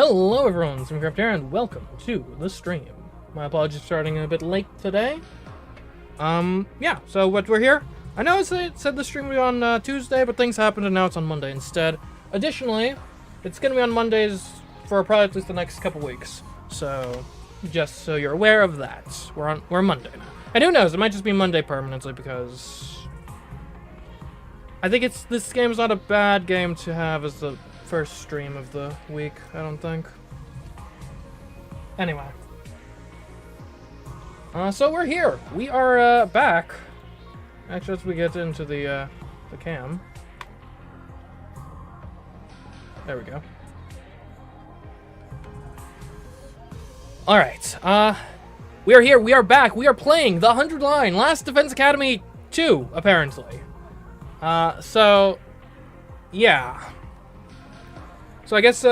Hello everyone, CMeeCraft here, and welcome to the stream. My apologies for starting a bit late today. Yeah, so what we're here. I know it said the stream would be on Tuesday, but things happened and now it's on Monday instead. Additionally, it's gonna be on Mondays for probably at least the next couple weeks. So, just so you're aware of that. We're Monday now. And who knows, it might just be Monday permanently because I think this game is not a bad game to have as the first stream of the week, I don't think. Anyway. So we're here. We are, back. Actually, as we get into the cam. There we go. Alright, we are here, we are back, we are playing the 100 Line, Last Defense Academy 2, apparently. So, yeah. So I guess,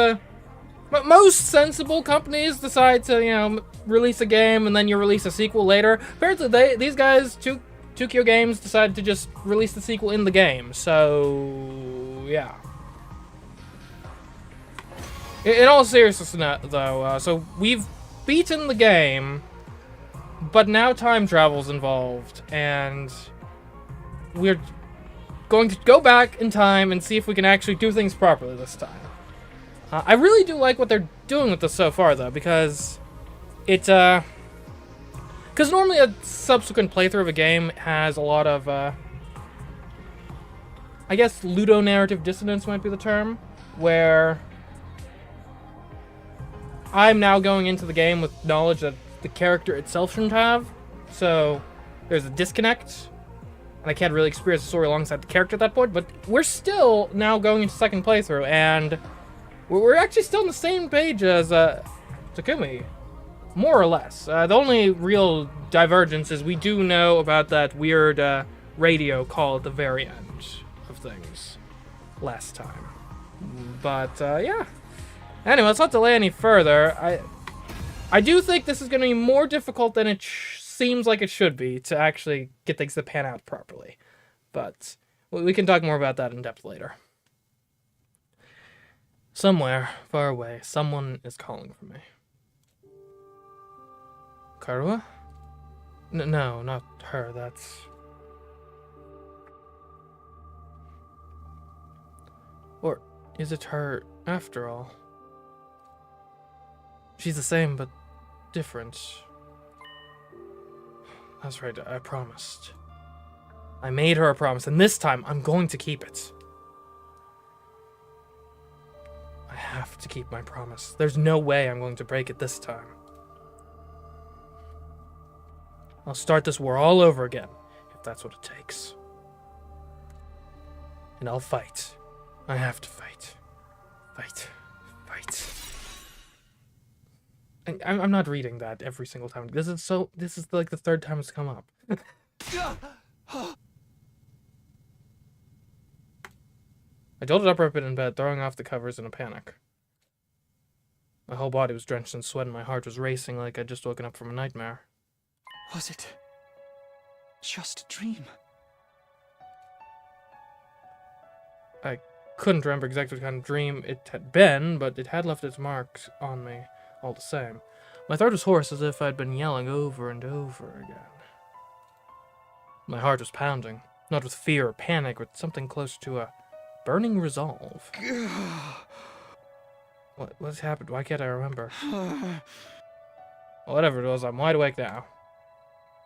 most sensible companies decide to, you know, release a game and then you release a sequel later. Apparently, these guys, 2Q Games, decided to just release the sequel in the game. So, yeah. In all seriousness, though, so we've beaten the game, but now time travel's involved, and we're going to go back in time and see if we can actually do things properly this time. I really do like what they're doing with this so far, though, because it, because normally a subsequent playthrough of a game has a lot of, I guess ludonarrative dissonance might be the term, where I'm now going into the game with knowledge that the character itself shouldn't have, so there's a disconnect, and I can't really experience the story alongside the character at that point, but we're still now going into second playthrough, and we're actually still on the same page as Takumi, more or less. The only real divergence is we do know about that weird radio call at the very end of things last time. But yeah. Anyway, let's not delay any further. I do think this is going to be more difficult than it seems like it should be to actually get things to pan out properly. But we can talk more about that in depth later. Somewhere, far away, someone is calling for me. Karua? No, not her, that's... Or is it her after all? She's the same, but different. That's right, I promised. I made her a promise, and this time, I'm going to keep it. I have to keep my promise. There's no way I'm going to break it this time. I'll start this war all over again, if that's what it takes. And I'll fight. I have to fight. Fight. Fight. And I'm not reading that every single time. This is like the third time it's come up. I jolted upright in bed, throwing off the covers in a panic. My whole body was drenched in sweat and my heart was racing like I'd just woken up from a nightmare. Was it just a dream? I couldn't remember exactly what kind of dream it had been, but it had left its marks on me all the same. My throat was hoarse as if I'd been yelling over and over again. My heart was pounding, not with fear or panic, but something close to a burning resolve. What's happened? Why can't I remember? Well, whatever it was, I'm wide awake now.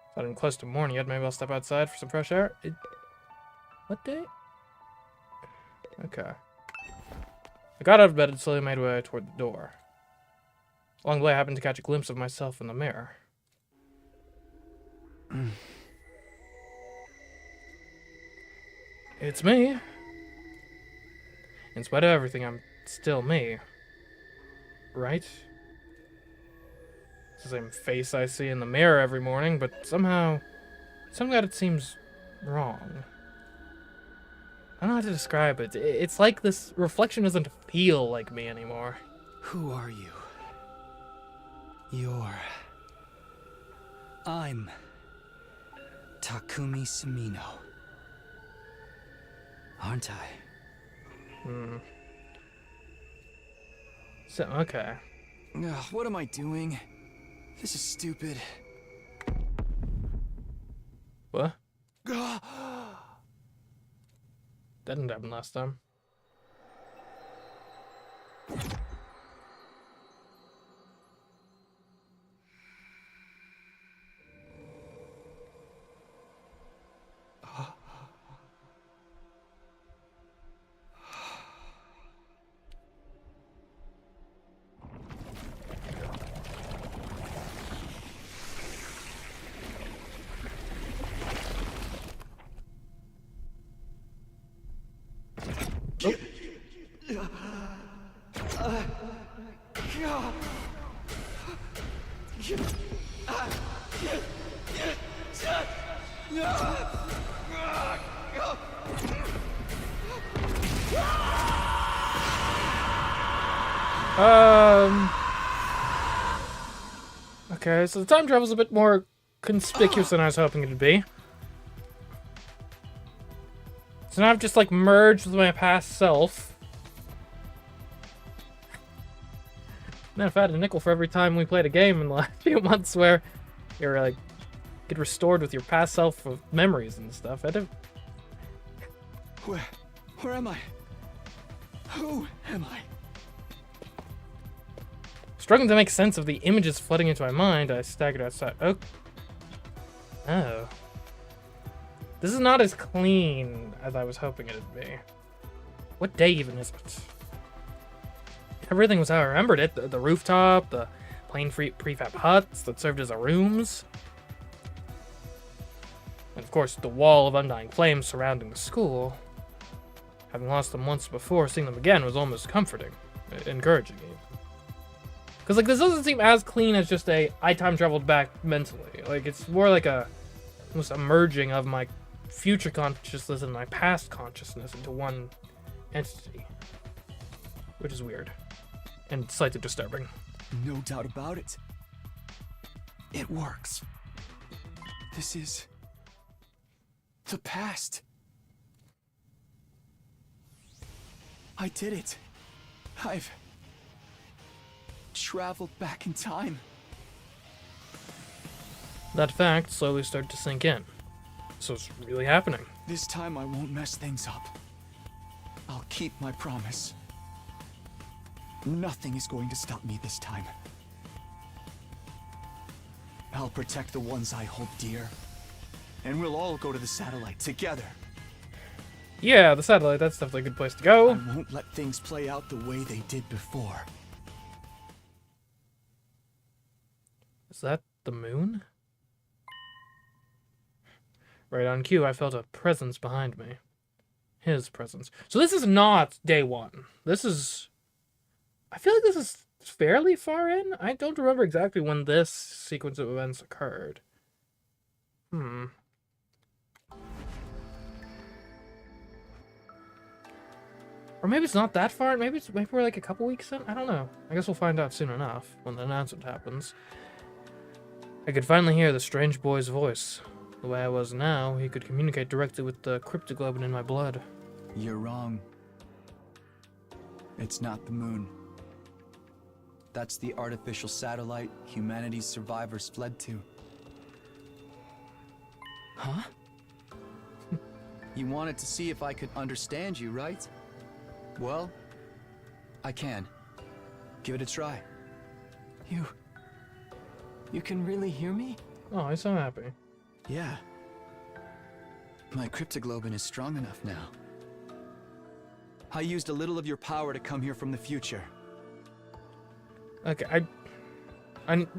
It's not even close to morning yet. Maybe I'll step outside for some fresh air. What day? Okay. I got out of bed and slowly made my way toward the door. Along the way, I happened to catch a glimpse of myself in the mirror. It's me. In spite of everything, I'm still me. Right? It's the same face I see in the mirror every morning, but somehow it seems wrong. I don't know how to describe it. It's like this reflection doesn't feel like me anymore. Who are you? I'm Takumi Sumino. Aren't I? So, okay. Ugh, what am I doing? This is stupid. What? Ugh. That didn't happen last time. Okay, so the time travel's a bit more conspicuous than I was hoping it would be. So now I've just, like, merged with my past self. Man, if I had a nickel for every time we played a game in the last few months where you're, like, get restored with your past self of memories and stuff, I'd have... Where am I? Who am I? Struggling to make sense of the images flooding into my mind, I staggered outside. Oh. Oh. This is not as clean as I was hoping it'd be. What day even is it? Everything was how I remembered it. The rooftop, the plain prefab huts that served as our rooms. And of course, the wall of undying flames surrounding the school. Having lost them once before, seeing them again was almost comforting. Encouraging even. Because, like, this doesn't seem as clean as just I time traveled back mentally. Like, it's more like almost a merging of my future consciousness and my past consciousness into one entity. Which is weird. And slightly disturbing. No doubt about it. It works. This is... the past. I did it. I've... traveled back in time. That fact slowly started to sink in. So it's really happening. This time I won't mess things up. I'll keep my promise. Nothing is going to stop me this time. I'll protect the ones I hold dear. And we'll all go to the satellite together. Yeah, the satellite, that's definitely a good place to go. I won't let things play out the way they did before. Is that the moon? Right on cue, I felt a presence behind me. His presence. So this is not day one. This is... I feel like this is fairly far in. I don't remember exactly when this sequence of events occurred. Or maybe it's not that far. Maybe we're like a couple weeks in. I don't know. I guess we'll find out soon enough when the announcement happens. I could finally hear the strange boy's voice. The way I was now, he could communicate directly with the cryptoglobin in my blood. You're wrong. It's not the moon. That's the artificial satellite humanity's survivors fled to. Huh? You wanted to see if I could understand you, right? Well, I can. Give it a try. You can really hear me? Oh, I'm so happy. Yeah. My cryptoglobin is strong enough now. I used a little of your power to come here from the future. Okay,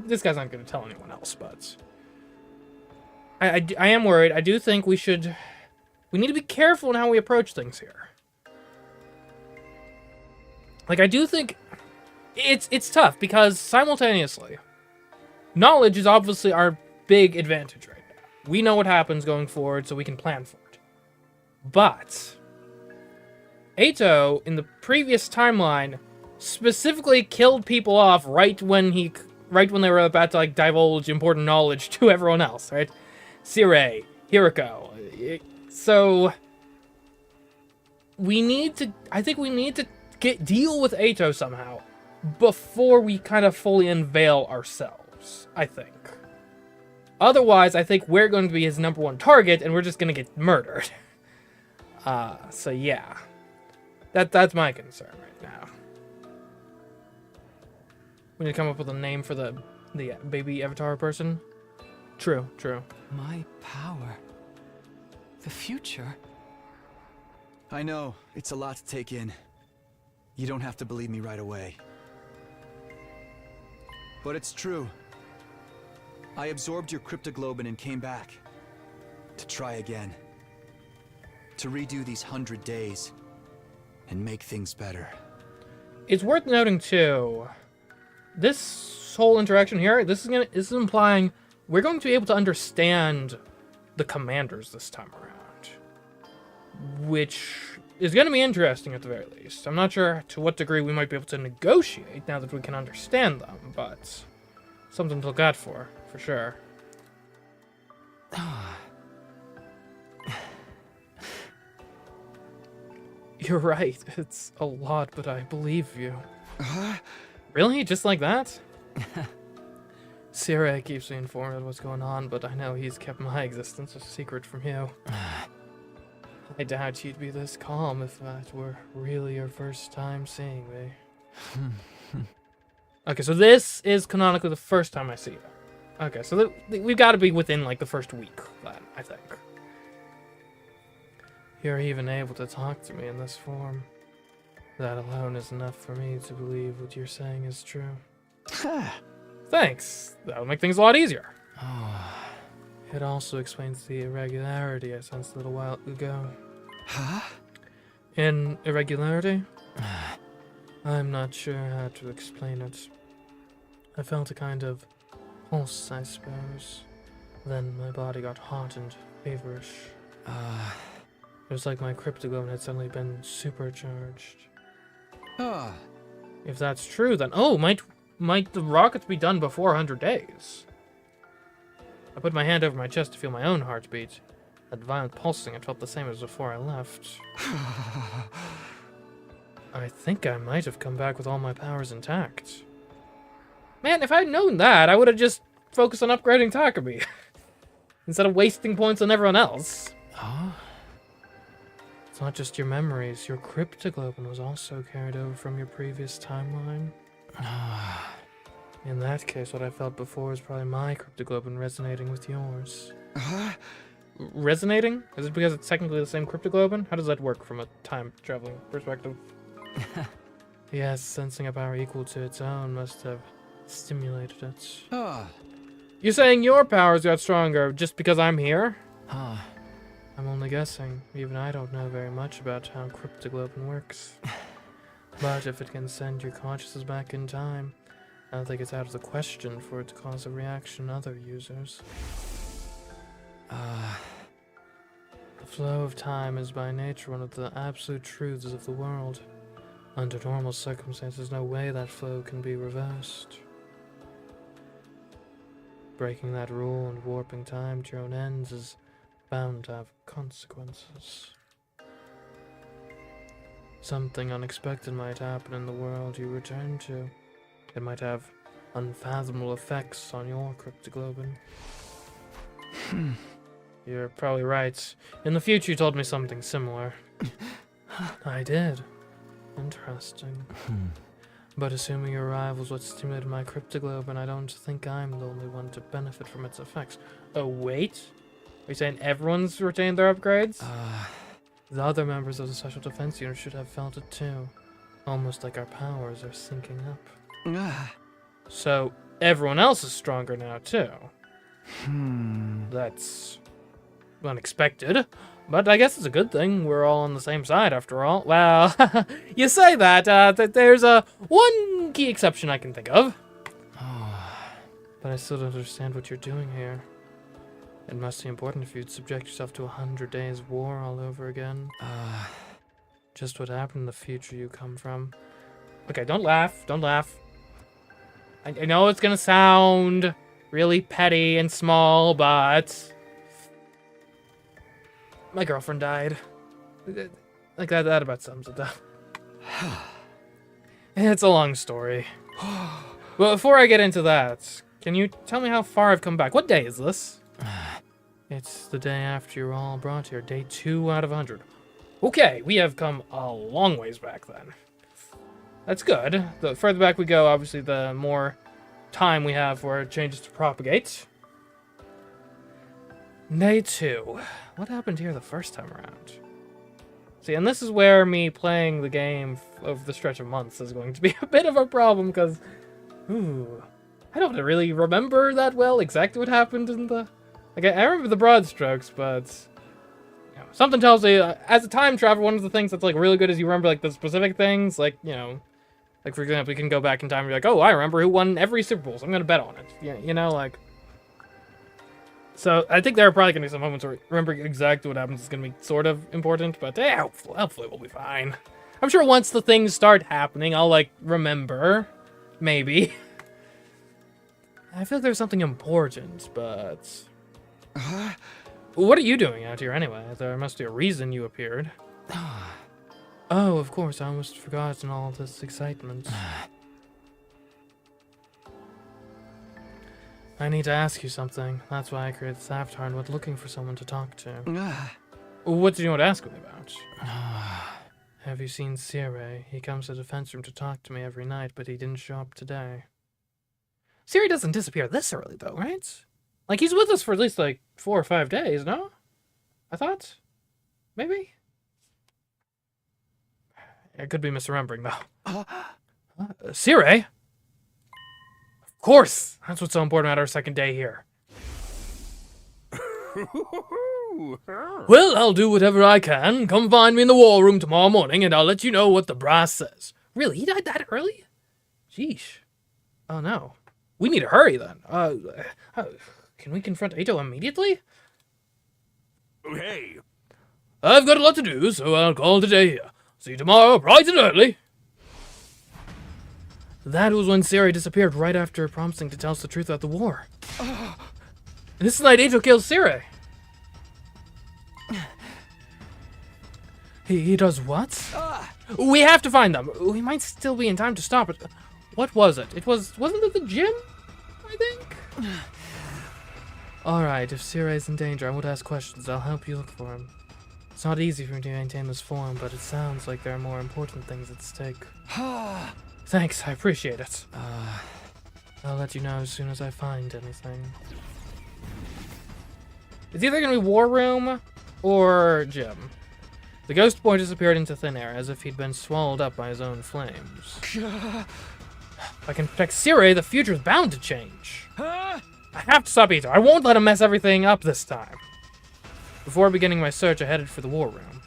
this guy's not going to tell anyone else, but... I am worried. I do think we need to be careful in how we approach things here. Like, I do think it's tough, because simultaneously, knowledge is obviously our big advantage right now. We know what happens going forward, so we can plan for it. But Ato, in the previous timeline, specifically killed people off right when they were about to, like, divulge important knowledge to everyone else, right? Sire, Hiriko. So I think we need to deal with Ato somehow before we kind of fully unveil ourselves, I think. Otherwise, I think we're going to be his number one target, and we're just going to get murdered. So yeah. That's my concern right now. We need to come up with a name for the baby avatar person. True. My power. The future. I know, it's a lot to take in. You don't have to believe me right away. But it's true. I absorbed your cryptoglobin and came back. To try again. To redo these 100 days. And make things better. It's worth noting too, this whole interaction here, this is implying we're going to be able to understand the commanders this time around. Which is going to be interesting at the very least. I'm not sure to what degree we might be able to negotiate now that we can understand them, but something to look out for sure. You're right, it's a lot, but I believe you. Really? Just like that? Sire keeps me informed of what's going on, but I know he's kept my existence a secret from you. I doubt you'd be this calm if that were really your first time seeing me. Okay, so this is canonically the first time I see you. Okay, so we've got to be within, like, the first week, then, I think. You're even able to talk to me in this form. That alone is enough for me to believe what you're saying is true. Thanks. That'll make things a lot easier. It also explains the irregularity I sensed a little while ago. Huh? In irregularity? I'm not sure how to explain it. I felt a kind of pulse, I suppose. Then my body got hot and feverish. It was like my cryptoglobin had suddenly been supercharged. If that's true, then might the rockets be done before 100 days? I put my hand over my chest to feel my own heartbeat. That violent pulsing had felt the same as before I left. I think I might have come back with all my powers intact. Man, if I'd known that, I would have just focused on upgrading Takumi. Instead of wasting points on everyone else. It's not just your memories. Your cryptoglobin was also carried over from your previous timeline. In that case, what I felt before is probably my cryptoglobin resonating with yours. Resonating? Is it because it's technically the same cryptoglobin? How does that work from a time-traveling perspective? Yes, sensing a power equal to its own must have stimulated it. You're saying your powers got stronger just because I'm here? I'm only guessing. Even I don't know very much about how cryptoglobin works. But if it can send your consciousness back in time, I don't think it's out of the question for it to cause a reaction in other users. The flow of time is by nature one of the absolute truths of the world. Under normal circumstances, no way that flow can be reversed. Breaking that rule and warping time to your own ends is bound to have consequences. Something unexpected might happen in the world you return to. It might have unfathomable effects on your cryptoglobin. You're probably right. In the future you told me something similar. I did. Interesting. But assuming your arrival was what stimulated my cryptoglobin, I don't think I'm the only one to benefit from its effects. Oh, wait? Are you saying everyone's retained their upgrades? The other members of the Special Defense Unit should have felt it too. Almost like our powers are syncing up. So, everyone else is stronger now too. That's unexpected. But I guess it's a good thing. We're all on the same side after all. Well, you say that. There's one key exception I can think of. But I still don't understand what you're doing here. It must be important if you'd subject yourself to 100 days war all over again. Just what happened in the future you come from. Okay, don't laugh. Don't laugh. I know it's gonna sound really petty and small, but my girlfriend died. Like that about sums it up. It's a long story. But before I get into that, can you tell me how far I've come back? What day is this? It's the day after you're all brought here. Day 2 out of 100. Okay, we have come a long ways back then. That's good. The further back we go, obviously, the more time we have for changes to propagate. Day 2. What happened here the first time around? See, and this is where me playing the game over the stretch of months is going to be a bit of a problem, because, I don't really remember that well exactly what happened in the... Like, I remember the broad strokes, but... You know, something tells me, as a time traveler, one of the things that's, like, really good is you remember, like, the specific things, like, you know... Like, for example, you can go back in time and be like, oh, I remember who won every Super Bowl, so I'm gonna bet on it. Yeah, you know, like... So, I think there are probably gonna be some moments where remembering exactly what happens is gonna be sort of important, but yeah, hopefully we'll be fine. I'm sure once the things start happening, I'll, like, remember. Maybe. I feel like there's something important, but... What are you doing out here anyway? There must be a reason you appeared. Oh, of course, I almost forgotten all this excitement. I need to ask you something. That's why I created this avatar and was looking for someone to talk to. What do you want to ask me about? Have you seen Sire? He comes to the defense room to talk to me every night, but he didn't show up today. Siri doesn't disappear this early, though, right? Like, he's with us for at least, like, 4 or 5 days, no? I thought? Maybe? I could be misremembering, though. Siri? Of course! That's what's so important about our second day here. Well, I'll do whatever I can. Come find me in the war room tomorrow morning, and I'll let you know what the brass says. Really? He died that early? Sheesh. Oh, no. We need to hurry, then. Can we confront Ato immediately? Hey. I've got a lot to do, so I'll call it a day here. See you tomorrow, bright and early. That was when Siri disappeared right after promising to tell us the truth about the war. This night, Ato kills Siri. He does what? We have to find them. We might still be in time to stop it. What was it? Wasn't it the gym? I think? Alright, if Siri's in danger, I won't ask questions. I'll help you look for him. It's not easy for me to maintain this form, but it sounds like there are more important things at stake. Thanks, I appreciate it. I'll let you know as soon as I find anything. It's either gonna be War Room or Gym. The ghost boy disappeared into thin air, as if he'd been swallowed up by his own flames. If I can protect Siri, the future's bound to change. I have to stop Ito. I won't let him mess everything up this time. Before beginning my search, I headed for the war room.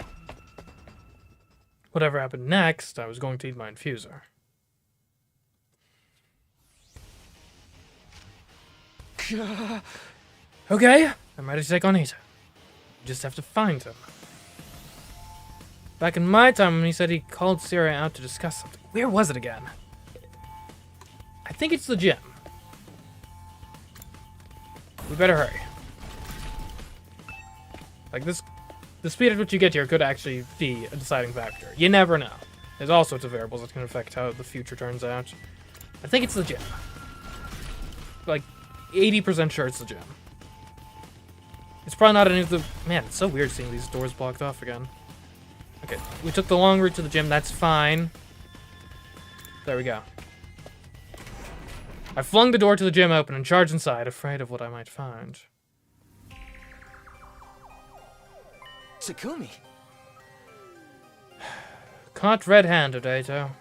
Whatever happened next, I was going to eat my infuser. Okay, I'm ready to take on Ito. You just have to find him. Back in my time, when he said he called Siri out to discuss something. Where was it again? I think it's the gym. We better hurry. Like, the speed at which you get here could actually be a deciding factor. You never know. There's all sorts of variables that can affect how the future turns out. I think it's the gym. Like, 80% sure it's the gym. It's probably not any of the... Man, it's so weird seeing these doors blocked off again. Okay, we took the long route to the gym. That's fine. There we go. I flung the door to the gym open and charged inside, afraid of what I might find. Takumi. Caught red-handed, Ato.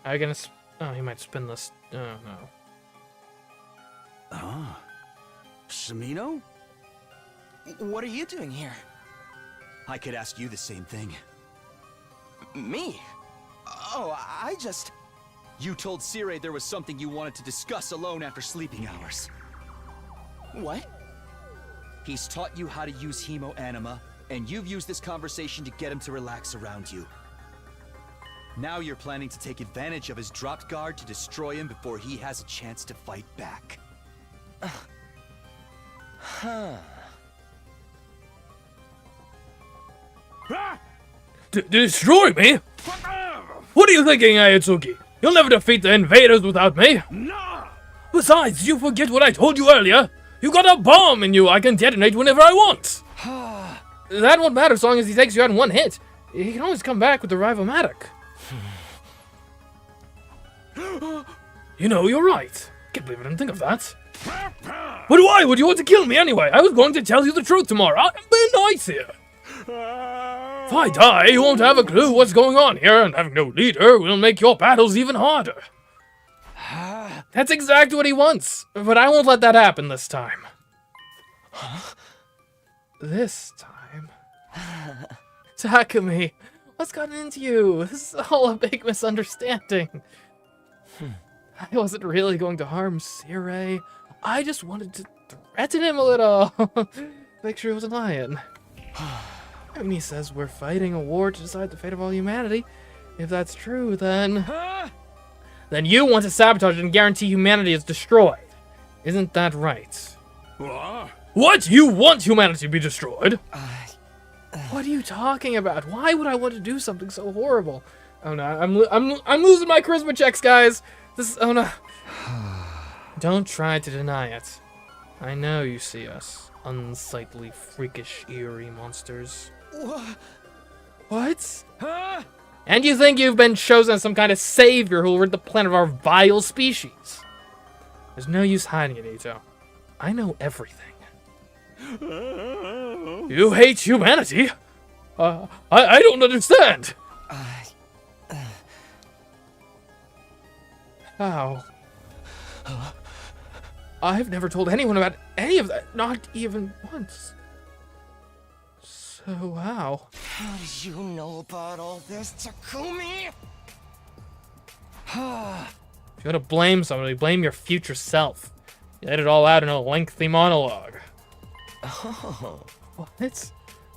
Are you gonna oh, he might spin this. Oh, no. Shimino? What are you doing here? I could ask you the same thing. Me? Oh, I just... You told Sire there was something you wanted to discuss alone after sleeping hours. What? He's taught you how to use Hemo Anima, and you've used this conversation to get him to relax around you. Now you're planning to take advantage of his dropped guard to destroy him before he has a chance to fight back. Destroy me? What are you thinking, Ayatsuki? You'll never defeat the invaders without me. No. Besides, you forget what I told you earlier. You got a bomb in you I can detonate whenever I want. That won't matter as long as he takes you out in one hit. He can always come back with the Rivomatic. You know, you're right. Can't believe I didn't think of that. But why would you want to kill me anyway? I was going to tell you the truth tomorrow. I'm being nice here. If I die, you won't have a clue what's going on here, and having no leader will make your battles even harder. That's exactly what he wants, but I won't let that happen this time. This time? Takumi, what's gotten into you? This is all a big misunderstanding. I wasn't really going to harm Sirei. I just wanted to threaten him a little. Make sure he wasn't lying. I mean, he says we're fighting a war to decide the fate of all humanity. If that's true, then... Then you want to sabotage it and guarantee humanity is destroyed. Isn't that right? What? You want humanity to be destroyed? What are you talking about? Why would I want to do something so horrible? Oh no, I'm losing my charisma checks, guys. This is, oh no. Don't try to deny it. I know you see us. Unsightly, freakish, eerie monsters. What? And you think you've been chosen as some kind of savior who will rid the planet of our vile species? There's no use hiding it, Ito. I know everything. You hate humanity? I don't understand. How? I've never told anyone about any of that, not even once. So how? How do you know about all this, Takumi? If you want to blame somebody, blame your future self. You let it all out in a lengthy monologue. Oh. What?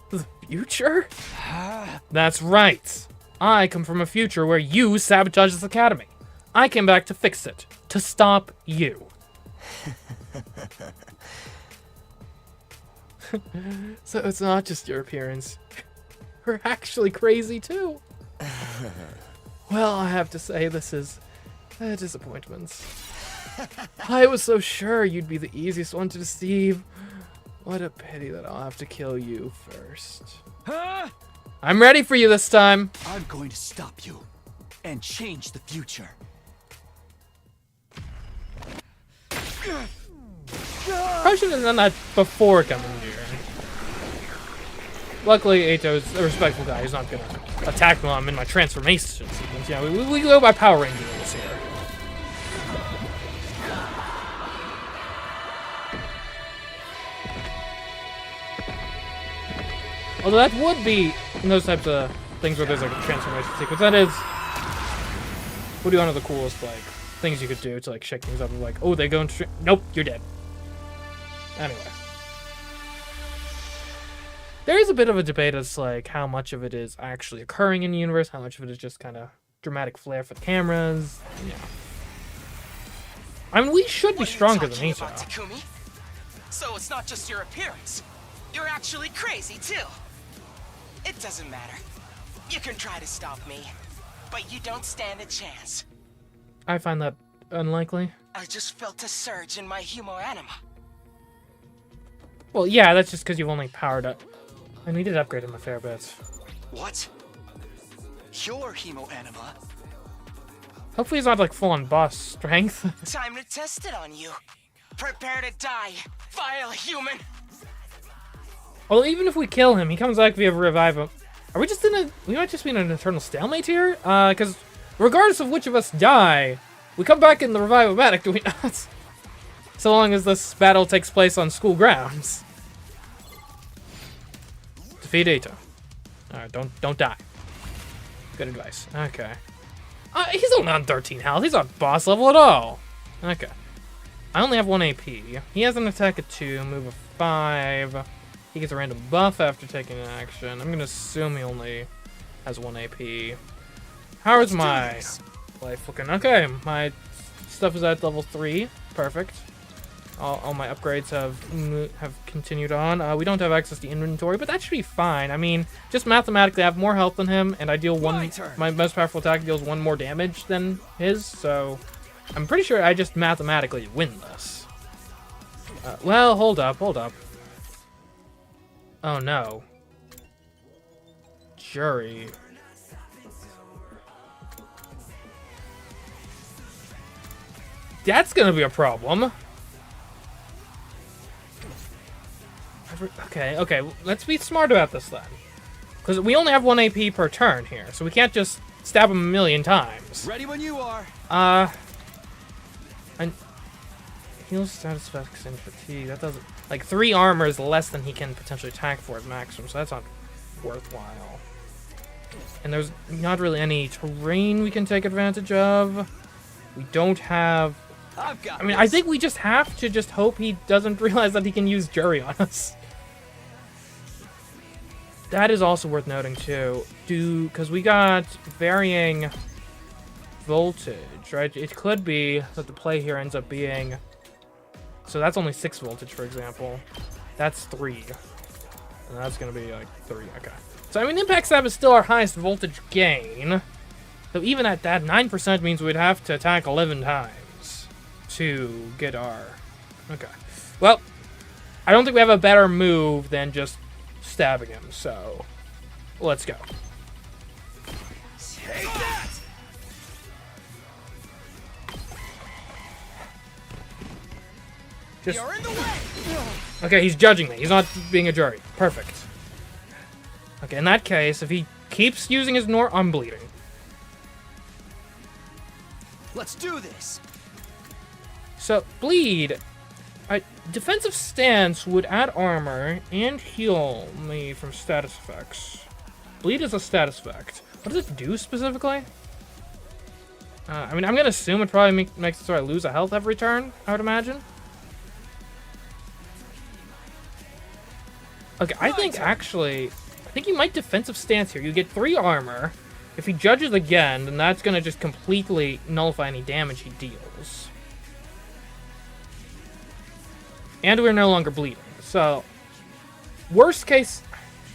The future? That's right. I come from a future where you sabotaged this academy. I came back to fix it. To stop you. So it's not just your appearance. We're actually crazy too. Well, I have to say this is a disappointment. I was so sure you'd be the easiest one to deceive. What a pity that I'll have to kill you first. I'm ready for you this time. I'm going to stop you and change the future. Probably should have done that before coming here. Luckily, Eito's a respectful guy. He's not gonna attack me while I'm in my transformation sequence. Yeah, we go by Power Ranger rules here. Although that would be in those types of things where there's like a transformation sequence. That is would be one of the coolest like things you could do to like shake things up. Like, oh, they go into nope, you're dead. Anyway, there is a bit of a debate as to, like, how much of it is actually occurring in the universe, how much of it is just kind of dramatic flair for the cameras. Yeah. I mean, we should be stronger than Ito. Takumi? So it's not just your appearance. You're actually crazy too. It doesn't matter. You can try to stop me, but you don't stand a chance. I find that unlikely. I just felt a surge in my humo-anima. Well, yeah, that's just because you've only powered up. I needed to upgrade him a fair bit. What? Your hemo-anima? Hopefully he's not like full-on boss strength. Time to test it on you. Prepare to die, vile human. Well, even if we kill him, he comes back via revive him. Are we just in a... We might just be in an eternal stalemate here? Because regardless of which of us die, we come back in the revive-o-matic, do we not? So long as this battle takes place on school grounds. Defeat Ito. Alright, don't die. Good advice. Okay. He's only on 13 health. He's not boss level at all. Okay. I only have 1 AP. He has an attack of 2, move of 5. He gets a random buff after taking an action. I'm gonna assume he only has 1 AP. How is my life looking? Okay, my stuff is at level 3. Perfect. All my upgrades have continued on. We don't have access to inventory, but that should be fine. I mean, just mathematically, I have more health than him, and I deal my most powerful attack deals 1 more damage than his, so I'm pretty sure I just mathematically win this. Well, hold up. Oh no. Jury. That's gonna be a problem. Okay, let's be smart about this then. Because we only have 1 AP per turn here, so we can't just stab him a million times. Ready when you are. And heals status effects and fatigue. That doesn't... Like, 3 armor is less than he can potentially attack for at maximum, so that's not worthwhile. And there's not really any terrain we can take advantage of. We don't have... I mean, I think we just have to just hope he doesn't realize that he can use Jury on us. That is also worth noting, too. Because we got varying voltage, right? It could be that the play here ends up being... So that's only 6 voltage, for example. That's 3. And that's going to be, like, 3. Okay. So, I mean, Impact Stab is still our highest voltage gain. So even at that, 9% means we'd have to attack 11 times to get our... Okay. Well, I don't think we have a better move than just stabbing him, so let's go. Take that! You're in the way! Okay, he's judging me. He's not being a jury. Perfect. Okay, in that case, if he keeps using his I'm bleeding. Let's do this. So, bleed. Defensive stance would add armor and heal me from status effects. Bleed is a status effect. What does it do specifically? I mean, I'm gonna assume it probably makes it so I lose a health every turn, I would imagine. Okay, I think you might defensive stance here. You get 3 armor. If he judges again, then that's gonna just completely nullify any damage he deals. And we're no longer bleeding. So, worst case...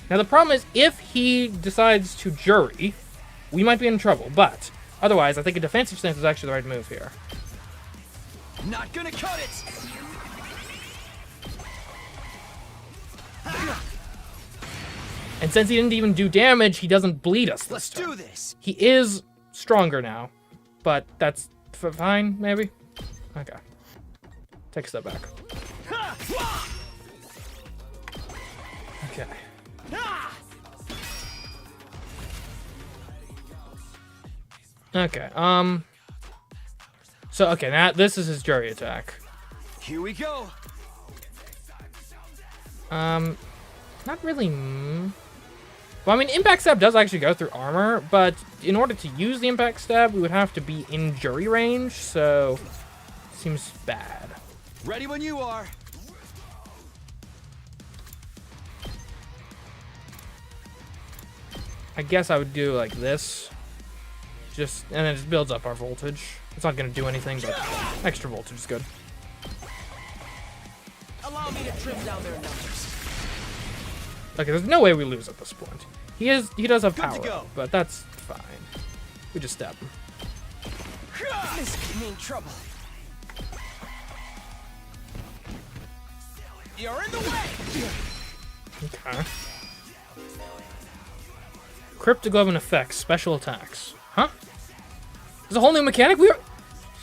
Now, the problem is, if he decides to jury, we might be in trouble. But, otherwise, I think a defensive stance is actually the right move here. Not gonna cut it! And since he didn't even do damage, he doesn't bleed us this time. Let's do this! He is stronger now. But that's fine, maybe? Okay. Take a step back. Okay. Okay, So, okay, now this is his jury attack. Here we go. Not really... Well, I mean, Impact Stab does actually go through armor, but in order to use the Impact Stab, we would have to be in jury range, so... Seems bad. Ready when you are. I guess I would do like this. And then it just builds up our voltage. It's not going to do anything, but extra voltage is good. Allow me to trim down their numbers. Okay, there's no way we lose at this point. He does have power, go. but that's fine. We just stab him. This could mean trouble. You're in the way! Okay. Cryptoglobin effects, special attacks. Huh? There's a whole new mechanic?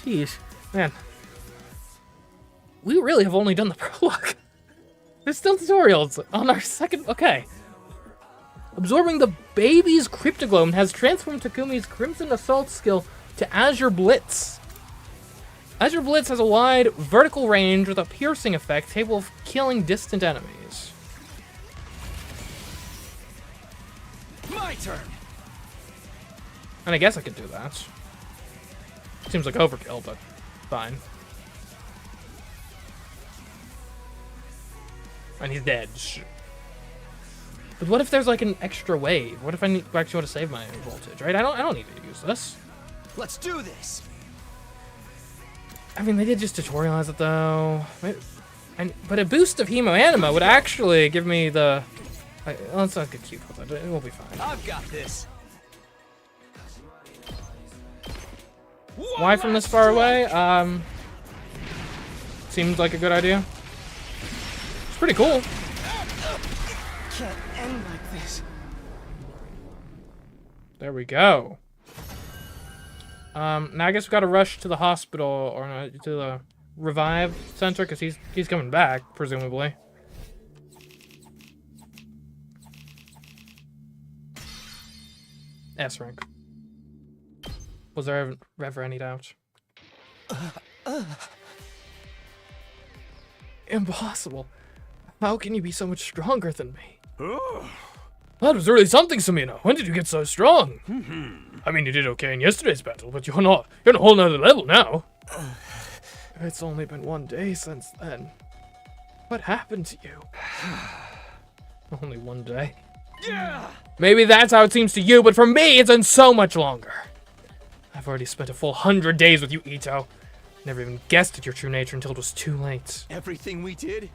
Jeez. Man. We really have only done the prologue. There's still tutorials on our second... Okay. Absorbing the baby's Cryptoglobin has transformed Takumi's Crimson Assault skill to Azure Blitz. Azure Blitz has a wide vertical range with a piercing effect capable of killing distant enemies. My turn. And I guess I could do that. Seems like overkill, but fine. And he's dead. But what if there's like an extra wave? What if I actually want to save my voltage, right? I don't need to use this. Let's do this. I mean, they did just tutorialize it though. But a boost of Hemo Anima would actually give me the... let's not get cute with it. It will be fine. I've got this. Why from this far away? Seems like a good idea. It's pretty cool. Can't end like this. There we go. Now I guess we gotta rush to the hospital or to the revive center because he's coming back presumably. S rank. Was there ever any doubt? Impossible. How can you be so much stronger than me? That was really something, Samina. When did you get so strong? I mean, you did okay in yesterday's battle, but you're on a whole nother level now. It's only been 1 day since then. What happened to you? Only 1 day. Yeah. Maybe that's how it seems to you, but for me, it's been so much longer. I've already spent a full 100 days with you, Ito. Never even guessed at your true nature until it was too late. Everything we did,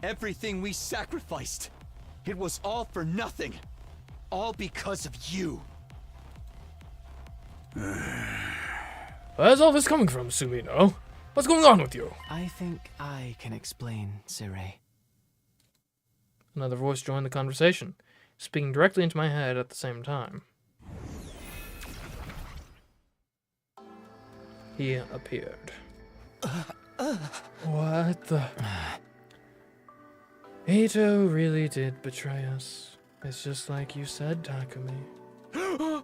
everything we sacrificed, it was all for nothing. All because of you. Where's all this coming from, Sumino? What's going on with you? I think I can explain, Sirei. Another voice joined the conversation, speaking directly into my head at the same time. He appeared. What the... Ito really did betray us. It's just like you said, Takumi.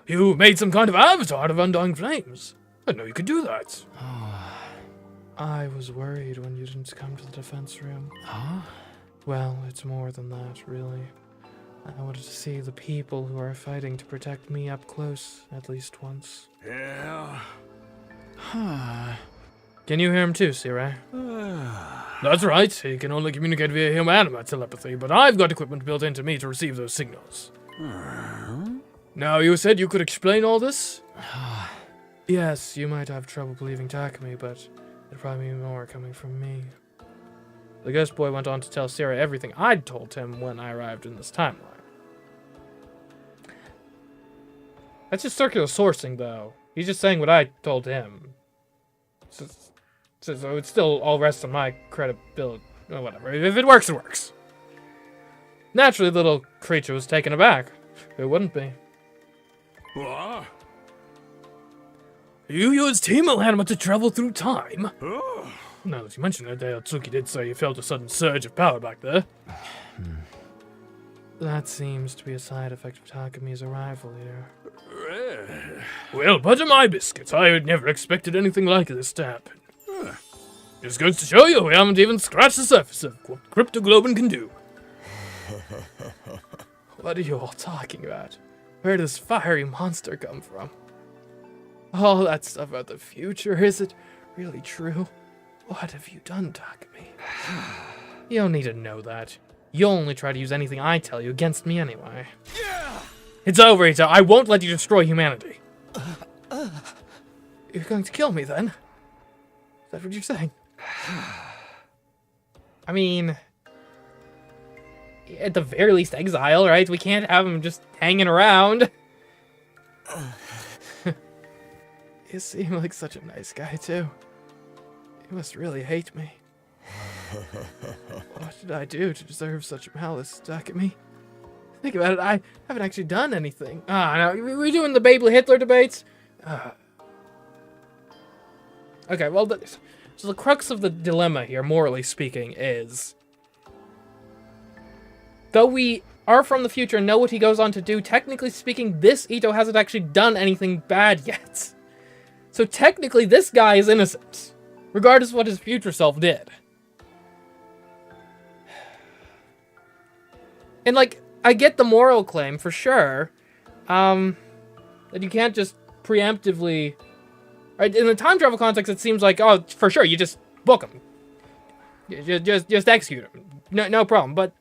You made some kind of avatar out of Undying Flames. I didn't know you could do that. I was worried when you didn't come to the defense room. Huh? Well, it's more than that, really. I wanted to see the people who are fighting to protect me up close, at least once. Yeah. Huh. Can you hear him too, Sirei? That's right, he can only communicate via human anima telepathy, but I've got equipment built into me to receive those signals. Now, you said you could explain all this? Yes, you might have trouble believing Takumi, but there'd probably be more coming from me. The ghost boy went on to tell Sirei everything I'd told him when I arrived in this timeline. That's just circular sourcing, though. He's just saying what I told him. So it still all rests on my credibility. Or whatever. If it works, it works. Naturally, the little creature was taken aback. Who wouldn't be? What? You used Hemo Anima to travel through time? Now that you mention it, Atsuki did say you felt a sudden surge of power back there. That seems to be a side effect of Takumi's arrival here. Well, butter my biscuits. I had never expected anything like this to happen. Just goes to show you we haven't even scratched the surface of what cryptoglobin can do. What are you all talking about? Where did this fiery monster come from? All that stuff about the future, is it really true? What have you done, Takumi? You don't need to know that. You'll only try to use anything I tell you against me anyway. Yeah. It's over, Ito. I won't let you destroy humanity. You're going to kill me, then? Is that what you're saying? I mean... at the very least, exile, right? We can't have him just hanging around. You seem like such a nice guy, too. You must really hate me. What did I do to deserve such malice, Takumi? Think about it, I haven't actually done anything. No, we're doing the Babel Hitler debates. Okay, well, so the crux of the dilemma here, morally speaking, is... though we are from the future and know what he goes on to do, technically speaking, this Ito hasn't actually done anything bad yet. So technically, this guy is innocent, regardless of what his future self did. And, like, I get the moral claim, for sure, that you can't just preemptively... right? In the time travel context, it seems like, oh, for sure, you just book him. Just execute him. No problem. But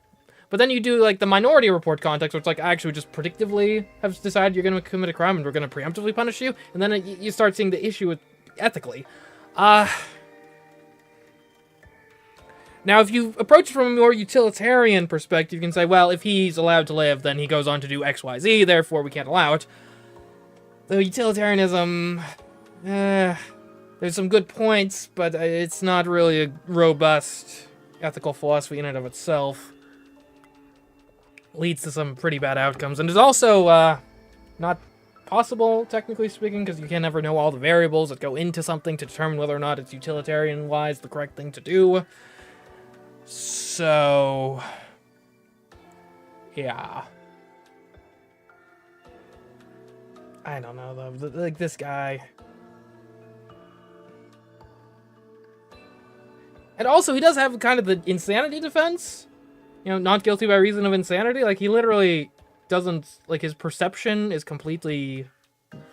then you do, like, the Minority Report context, where it's like, actually, just predictively have decided you're going to commit a crime and we're going to preemptively punish you. And then you start seeing the issue with ethically. Now, if you approach it from a more utilitarian perspective, you can say, well, if he's allowed to live, then he goes on to do X, Y, Z, therefore we can't allow it. The utilitarianism, there's some good points, but it's not really a robust ethical philosophy in and of itself. Leads to some pretty bad outcomes, and is also not possible, technically speaking, because you can never know all the variables that go into something to determine whether or not it's utilitarian-wise the correct thing to do. So, yeah. I don't know, though. Like, this guy. And also, he does have kind of the insanity defense. You know, not guilty by reason of insanity. Like, he literally doesn't... Like, his perception is completely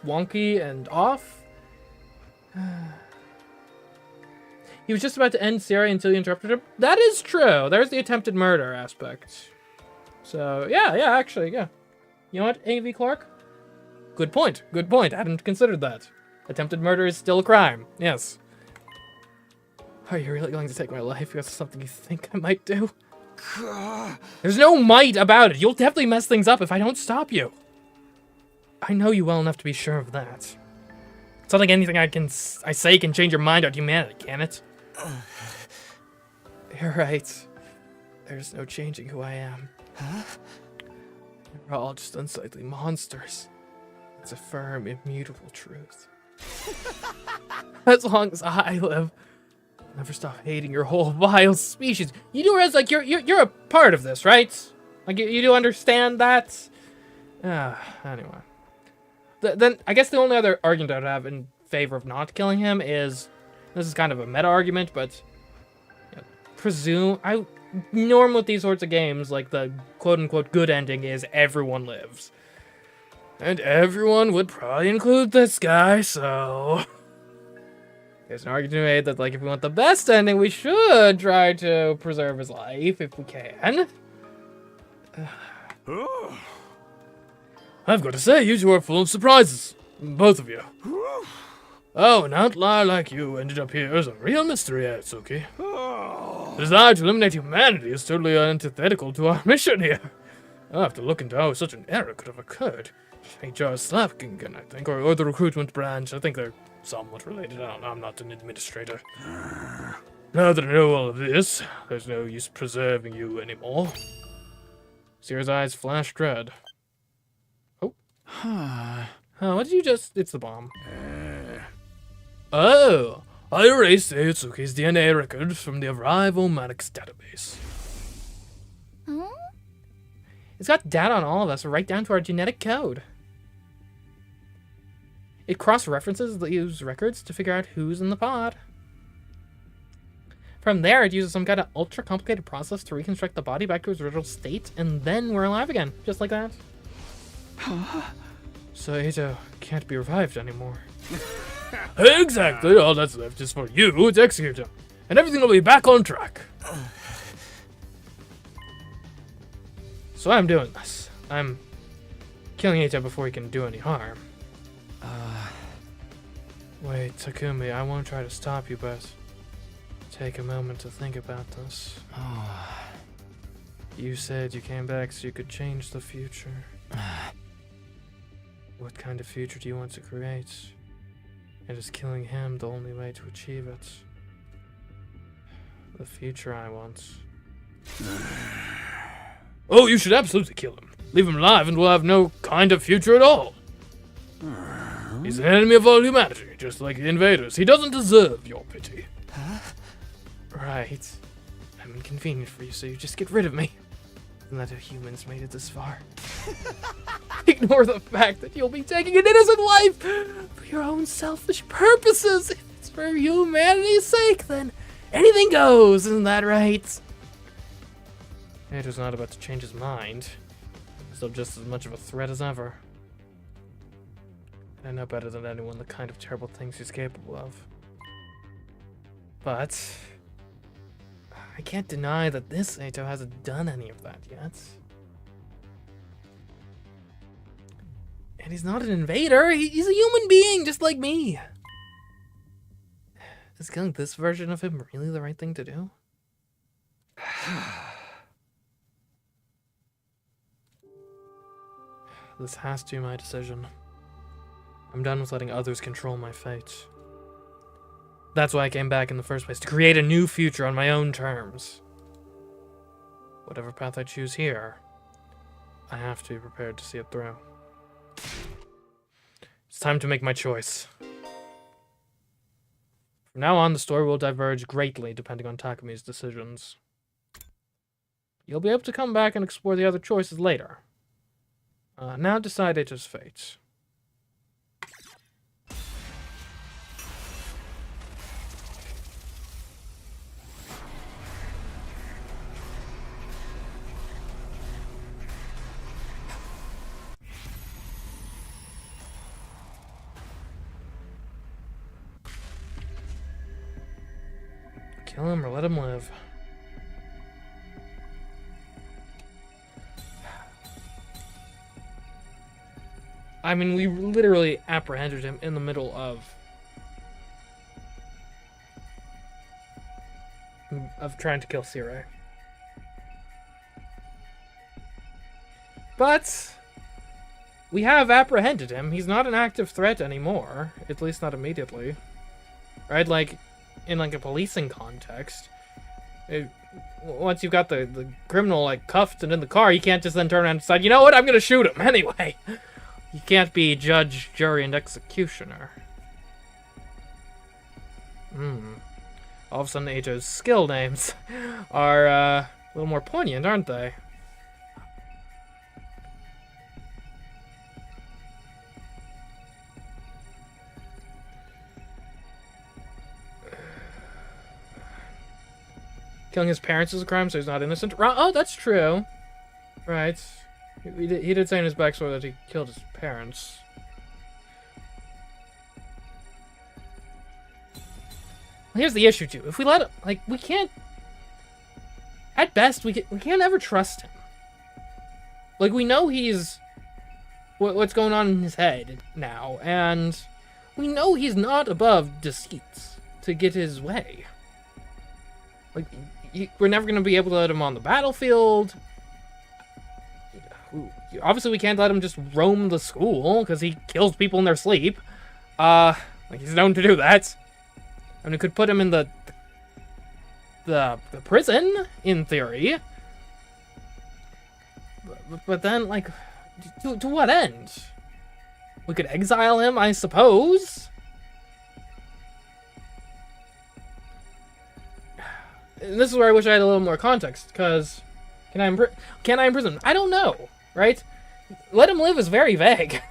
wonky and off. He was just about to end Sierra until you interrupted him. That is true. There's the attempted murder aspect. So, yeah, actually, yeah. You know what, A.V. Clark? Good point. Good point. I hadn't considered that. Attempted murder is still a crime. Yes. Are you really going to take my life because of something you think I might do? There's no might about it. You'll definitely mess things up if I don't stop you. I know you well enough to be sure of that. It's not like anything I say can change your mind about humanity, can it? You're right. There's no changing who I am. Huh? We're all just unsightly monsters. It's a firm, immutable truth. As long as I live, I'll never stop hating your whole vile species. You do realize, like, you're a part of this, right? Like, you do understand that? Anyway. Then, I guess the only other argument I would have in favor of not killing him is... This is kind of a meta argument, but... Norm with these sorts of games, like, the quote-unquote good ending is everyone lives. And everyone would probably include this guy, so... There's an argument made that, like, if we want the best ending, we should try to preserve his life, if we can. I've got to say, you two are full of surprises. Both of you. Oh, an outlier like you ended up here is a real mystery, Atsuki. The desire to eliminate humanity is totally antithetical to our mission here. I'll have to look into how such an error could have occurred. HR Slapkingen, I think, or the recruitment branch. I think they're somewhat related. I don't know, I'm not an administrator. Now that I know all of this, there's no use preserving you anymore. Seer's eyes flashed red. Oh. What did you just... It's the bomb. Oh, I erased Atsuki's DNA record from the Arrival Maddox database. Huh? It's got data on all of us, right down to our genetic code. It cross-references these records to figure out who's in the pod. From there, it uses some kind of ultra-complicated process to reconstruct the body back to its original state, and then we're alive again, just like that. So Ito can't be revived anymore. Exactly, all that's left is for you to execute him, and everything will be back on track. So I'm doing this. I'm killing Ito before he can do any harm. Wait, Takumi, I won't try to stop you, but take a moment to think about this. You said you came back so you could change the future. What kind of future do you want to create? And is killing him the only way to achieve it? The future I want. Oh, you should absolutely kill him. Leave him alive and we'll have no kind of future at all. He's an enemy of all humanity, just like the invaders. He doesn't deserve your pity. Right. I'm inconvenient for you, so you just get rid of me. Isn't that how humans made it this far? Ignore the fact that you'll be taking an innocent life for your own selfish purposes. If it's for humanity's sake, then anything goes, isn't that right? Ito's not about to change his mind. Still just as much of a threat as ever. I know better than anyone the kind of terrible things he's capable of. But I can't deny that this Ito hasn't done any of that yet. And he's not an invader, he's a human being just like me. Is killing this version of him really the right thing to do? This has to be my decision. I'm done with letting others control my fate. That's why I came back in the first place, to create a new future on my own terms. Whatever path I choose here, I have to be prepared to see it through. It's time to make my choice. From now on, the story will diverge greatly depending on Takumi's decisions. You'll be able to come back and explore the other choices later. Now decide it is fate. Kill him or let him live. I mean, we literally apprehended him in the middle of trying to kill Sire. But we have apprehended him. He's not an active threat anymore, at least not immediately. Right? Like, in like a policing context, once you've got the criminal like cuffed and in the car, you can't just then turn around and decide, you know what, I'm gonna shoot him anyway. You can't be judge, jury, and executioner. All of a sudden, Eijo's skill names are a little more poignant, aren't they? Killing his parents is a crime, so he's not innocent. Oh, that's true. Right. He did say in his backstory that he killed his parents. Well, here's the issue, too. If we let him, like, we can't... At best, we can't ever trust him. Like, we know he's... what's going on in his head now, and we know he's not above deceit to get his way. Like, we're never going to be able to let him on the battlefield. Obviously, we can't let him just roam the school, because he kills people in their sleep. Like, he's known to do that. I mean, we could put him in the prison, in theory. But then, like, to what end? We could exile him, I suppose. And this is where I wish I had a little more context, because can I imprison him? I don't know, right? Let him live is very vague.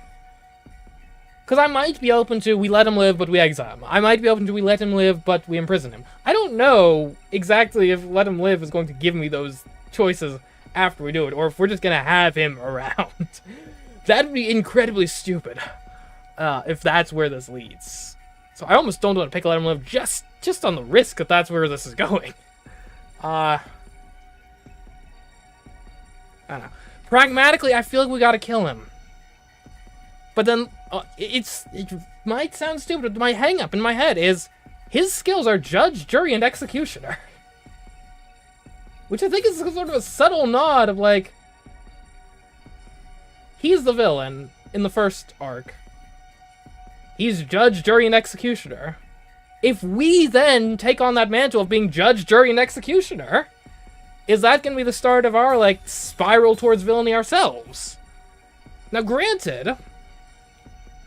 Because I might be open to we let him live, but we exile him. I might be open to we let him live, but we imprison him. I don't know exactly if let him live is going to give me those choices after we do it, or if we're just going to have him around. That'd be incredibly stupid, if that's where this leads. So I almost don't want to pick let him live just on the risk that that's where this is going. I don't know. Pragmatically, I feel like we gotta kill him. But then, it might sound stupid, but my hang-up in my head is his skills are judge, jury, and executioner. Which I think is sort of a subtle nod of, like, he's the villain in the first arc. He's judge, jury, and executioner. If we then take on that mantle of being judge, jury, and executioner, is that going to be the start of our, like, spiral towards villainy ourselves? Now, granted,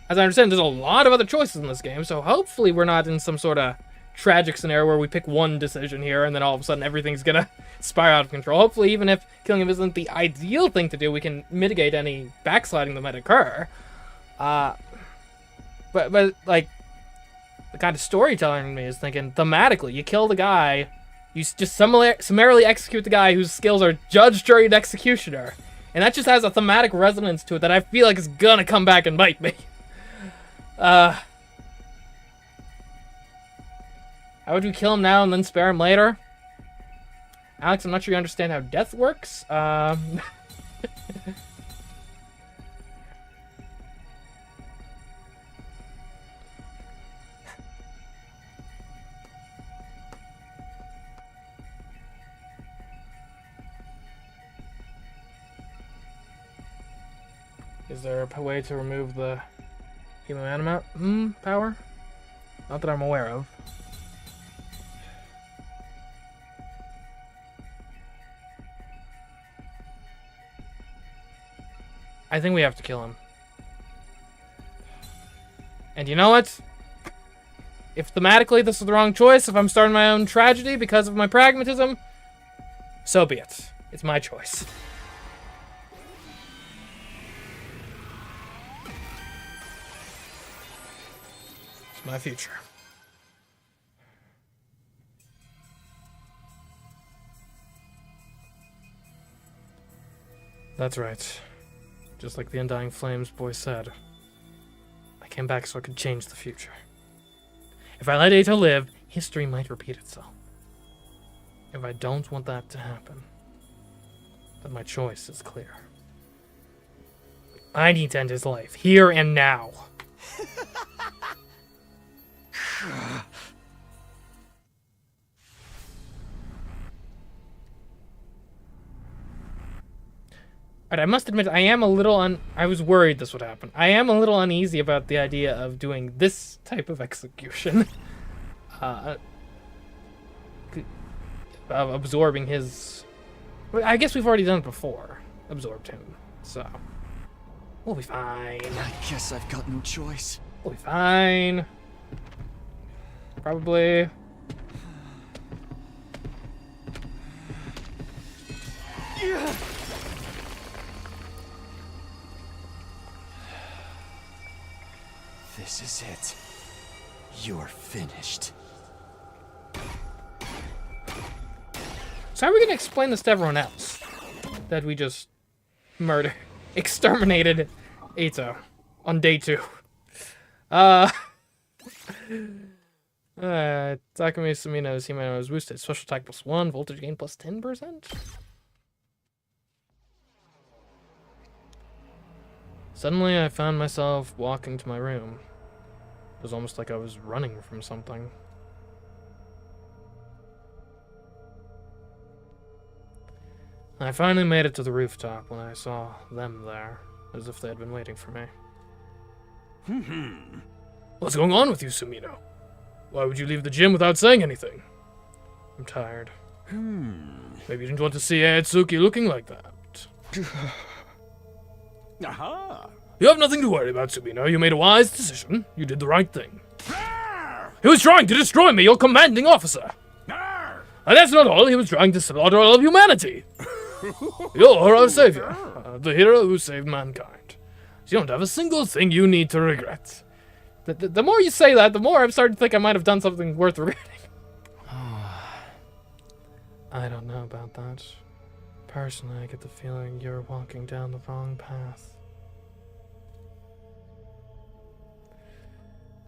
as I understand, there's a lot of other choices in this game, so hopefully we're not in some sort of tragic scenario where we pick one decision here and then all of a sudden everything's going to spiral out of control. Hopefully, even if killing him isn't the ideal thing to do, we can mitigate any backsliding that might occur. But like, the kind of storytelling in me is thinking, thematically, you kill the guy, you just summarily execute the guy whose skills are judge, jury, and executioner. And that just has a thematic resonance to it that I feel like is gonna come back and bite me. How would we kill him now and then spare him later? Alex, I'm not sure you understand how death works. Is there a way to remove the human animate power? Not that I'm aware of. I think we have to kill him. And you know what? If thematically this is the wrong choice, if I'm starting my own tragedy because of my pragmatism, so be it. It's my choice. It's my future. That's right. Just like the Undying Flames boy said, I came back so I could change the future. If I let Ato live, history might repeat itself. If I don't want that to happen, then my choice is clear. I need to end his life, here and now. Alright, I must admit, I am a little I was worried this would happen. I am a little uneasy about the idea of doing this type of execution. Of absorbing his... I guess we've already done it before. Absorbed him, so... We'll be fine. I guess I've got no choice. We'll be fine. Probably. This is it. You're finished. So how are we going to explain this to everyone else? That we just exterminated Ato on day 2. Takumi Sumino's Himeno is boosted. Special attack +1, voltage gain +10%. Suddenly I found myself walking to my room. It was almost like I was running from something. I finally made it to the rooftop when I saw them there, as if they had been waiting for me. What's going on with you, Sumino? Why would you leave the gym without saying anything? I'm tired. Maybe you didn't want to see Atsuki looking like that. Aha! You have nothing to worry about, Sumino. You made a wise decision. You did the right thing. He was trying to destroy me, your commanding officer. And that's not all. He was trying to slaughter all of humanity. You're our savior, the hero who saved mankind. You don't have a single thing you need to regret. The more you say that, the more I'm starting to think I might have done something worth regretting. I don't know about that. Personally, I get the feeling you're walking down the wrong path.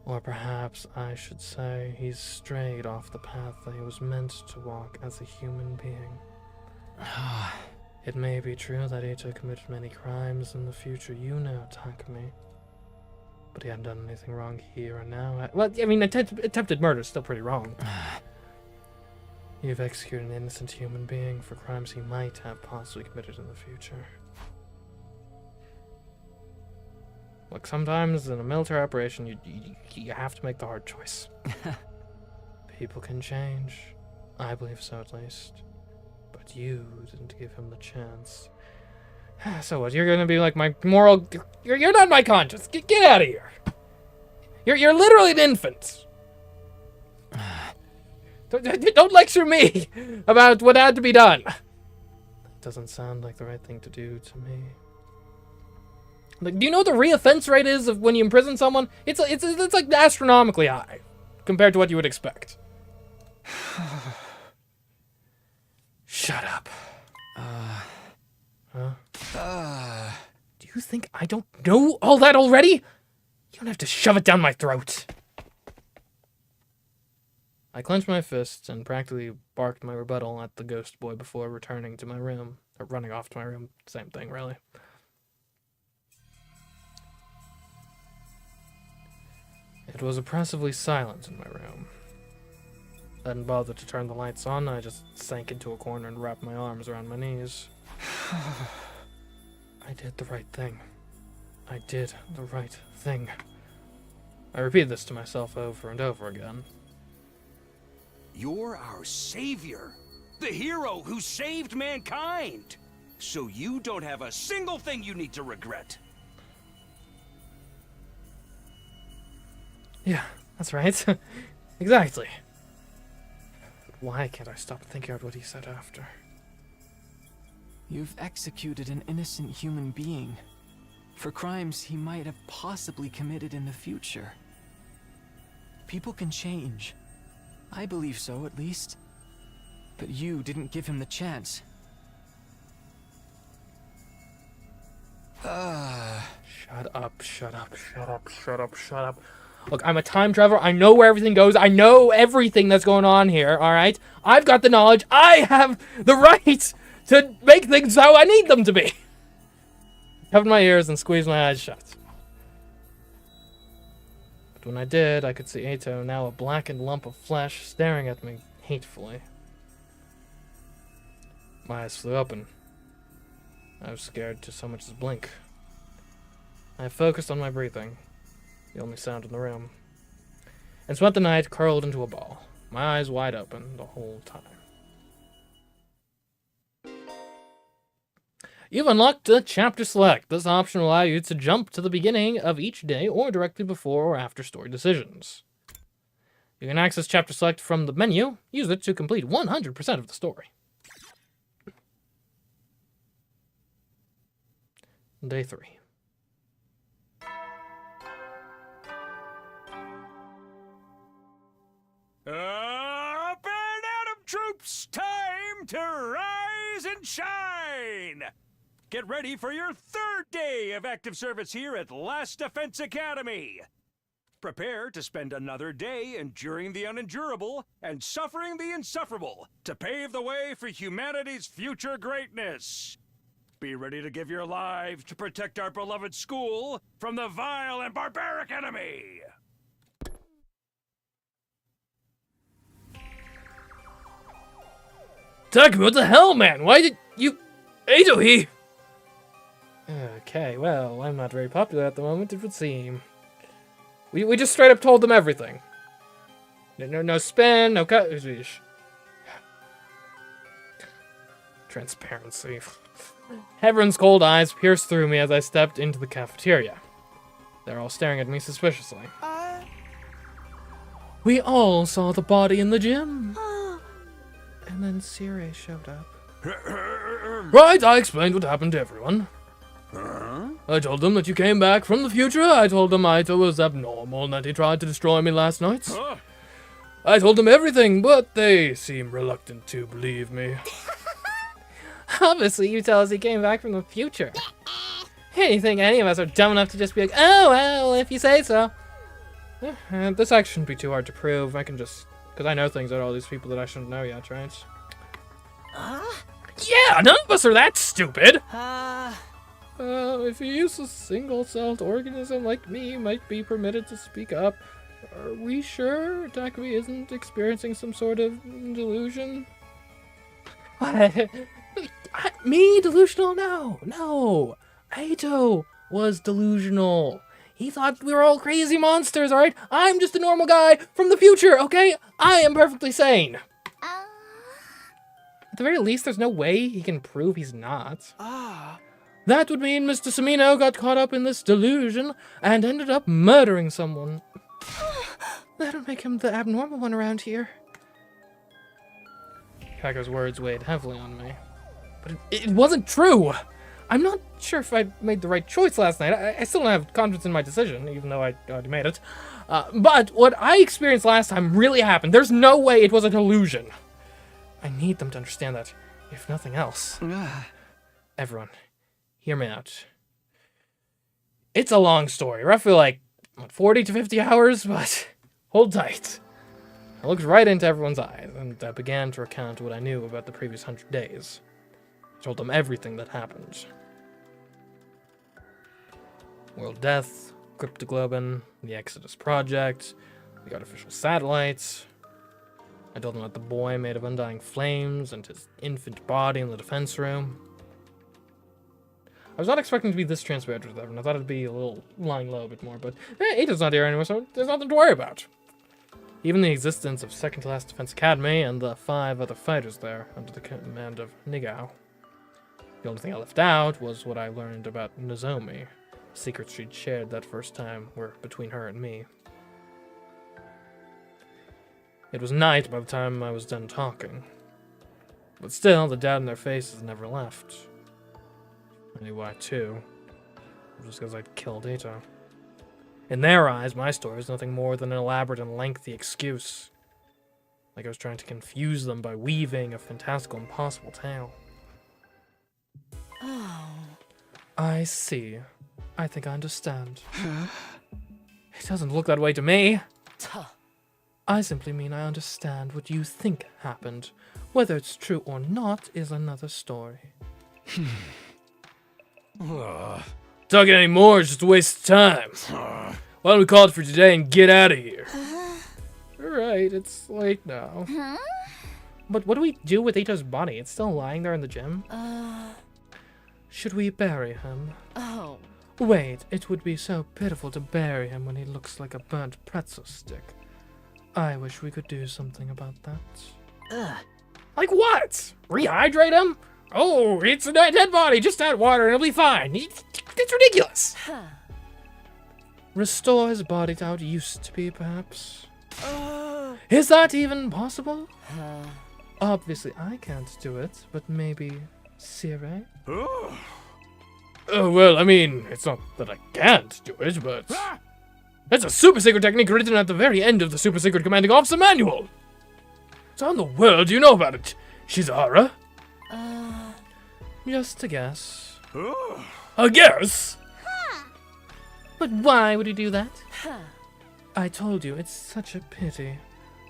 Or perhaps I should say he's strayed off the path that he was meant to walk as a human being. It may be true that Ato committed many crimes in the future, you know, Takumi. But he hadn't done anything wrong here and now. Well, I mean, attempted murder is still pretty wrong. You've executed an innocent human being for crimes he might have possibly committed in the future. Look, sometimes in a military operation, you have to make the hard choice. People can change. I believe so, at least. But you didn't give him the chance. So what? You're gonna be like my moral... You're not my conscience. Get out of here. You're literally an infant. Don't lecture me about what had to be done. That doesn't sound like the right thing to do to me. Like, do you know what the reoffense rate is of when you imprison someone? It's like astronomically high compared to what you would expect. Shut up. Do you think I don't know all that already? You don't have to shove it down my throat. I clenched my fists and practically barked my rebuttal at the ghost boy before returning to my room. Or running off to my room. Same thing, really. It was oppressively silent in my room. I didn't bother to turn the lights on. I just sank into a corner and wrapped my arms around my knees. I did the right thing. I did the right thing. I repeated this to myself over and over again. You're our savior. The hero who saved mankind. So you don't have a single thing you need to regret. Yeah, that's right. Exactly. But why can't I stop thinking about what he said after? You've executed an innocent human being for crimes he might have possibly committed in the future. People can change. I believe so, at least. But you didn't give him the chance. Shut up, shut up, shut up, shut up, shut up. Look, I'm a time traveler. I know where everything goes. I know everything that's going on here, alright? I've got the knowledge. I have the right to make things how I need them to be. Covered my ears and squeezed my eyes shut. But when I did, I could see Ato, now a blackened lump of flesh, staring at me hatefully. My eyes flew open. I was scared to so much as blink. I focused on my breathing, the only sound in the room, and spent the night curled into a ball, my eyes wide open the whole time. You've unlocked the Chapter Select. This option will allow you to jump to the beginning of each day or directly before or after story decisions. You can access Chapter Select from the menu. Use it to complete 100% of the story. Day 3. Up and Atom troops, time to rise and shine! Get ready for your 3rd day of active service here at Last Defense Academy. Prepare to spend another day enduring the unendurable and suffering the insufferable to pave the way for humanity's future greatness. Be ready to give your lives to protect our beloved school from the vile and barbaric enemy. Takumi, what the hell, man? Why did you... Ato, he... Okay, well, I'm not very popular at the moment, it would seem. We just straight up told them everything. No spin, no cut... Transparency. Everyone's cold eyes pierced through me as I stepped into the cafeteria. They're all staring at me suspiciously. We all saw the body in the gym. And then Sire showed up. Right, I explained what happened to everyone. I told them that you came back from the future. I told them Aito was abnormal and that he tried to destroy me last night. I told them everything, but they seem reluctant to believe me. Obviously, you tell us he came back from the future. I don't think any of us are dumb enough to just be like, oh, well, if you say so. This actually shouldn't be too hard to prove. I can just... Because I know things about all these people that I shouldn't know yet, right? Yeah, none of us are that stupid! If a useless single-celled organism like me might be permitted to speak up, are we sure Takumi isn't experiencing some sort of delusion? What? Me? Delusional? No. Aito was delusional. He thought we were all crazy monsters, alright? I'm just a normal guy from the future, okay? I am perfectly sane. At the very least, there's no way he can prove he's not. That would mean Mr. Samino got caught up in this delusion and ended up murdering someone. That'll make him the abnormal one around here. Kako's words weighed heavily on me. But it wasn't true! I'm not sure if I made the right choice last night. I still don't have confidence in my decision, even though I already made it. But what I experienced last time really happened. There's no way it was a delusion. I need them to understand that, if nothing else. Everyone, hear me out. It's a long story, roughly like, 40 to 50 hours, but hold tight. I looked right into everyone's eyes, and I began to recount what I knew about the previous 100 days. I told them everything that happened. World Death, Cryptoglobin, the Exodus Project, the artificial satellites. I told them about the boy made of undying flames and his infant body in the defense room. I was not expecting to be this transparent with everyone. I thought it'd be a little lying low a bit more, but Ada's not here anymore, so there's nothing to worry about. Even the existence of Second to Last Defense Academy and the 5 other fighters there under the command of Nigao. The only thing I left out was what I learned about Nozomi. Secrets she'd shared that first time were between her and me. It was night by the time I was done talking. But still, the doubt in their faces never left. I knew why, too. Just because I'd killed Ito. In their eyes, my story is nothing more than an elaborate and lengthy excuse. Like I was trying to confuse them by weaving a fantastical, impossible tale. Oh. I see. I think I understand. It doesn't look that way to me. Tuh. I simply mean I understand what you think happened. Whether it's true or not is another story. Talking any more is just a waste of time. Why don't we call it for today and get out of here? Alright, it's late now. Huh? But what do we do with Ito's body? It's still lying there in the gym? Should we bury him? Oh. Wait, it would be so pitiful to bury him when he looks like a burnt pretzel stick. I wish we could do something about that. Ugh. Like what? Rehydrate him? Oh, it's a dead body. Just add water and it'll be fine. It's ridiculous. Huh. Restore his body to how it used to be, perhaps. Is that even possible? Obviously, I can't do it, but maybe Sire? Well, I mean, it's not that I can't do it, but... It's a super secret technique written at the very end of the super secret commanding officer manual! So how in the world do you know about it, Shizahara? Just a guess. A guess? But why would he do that? I told you, it's such a pity.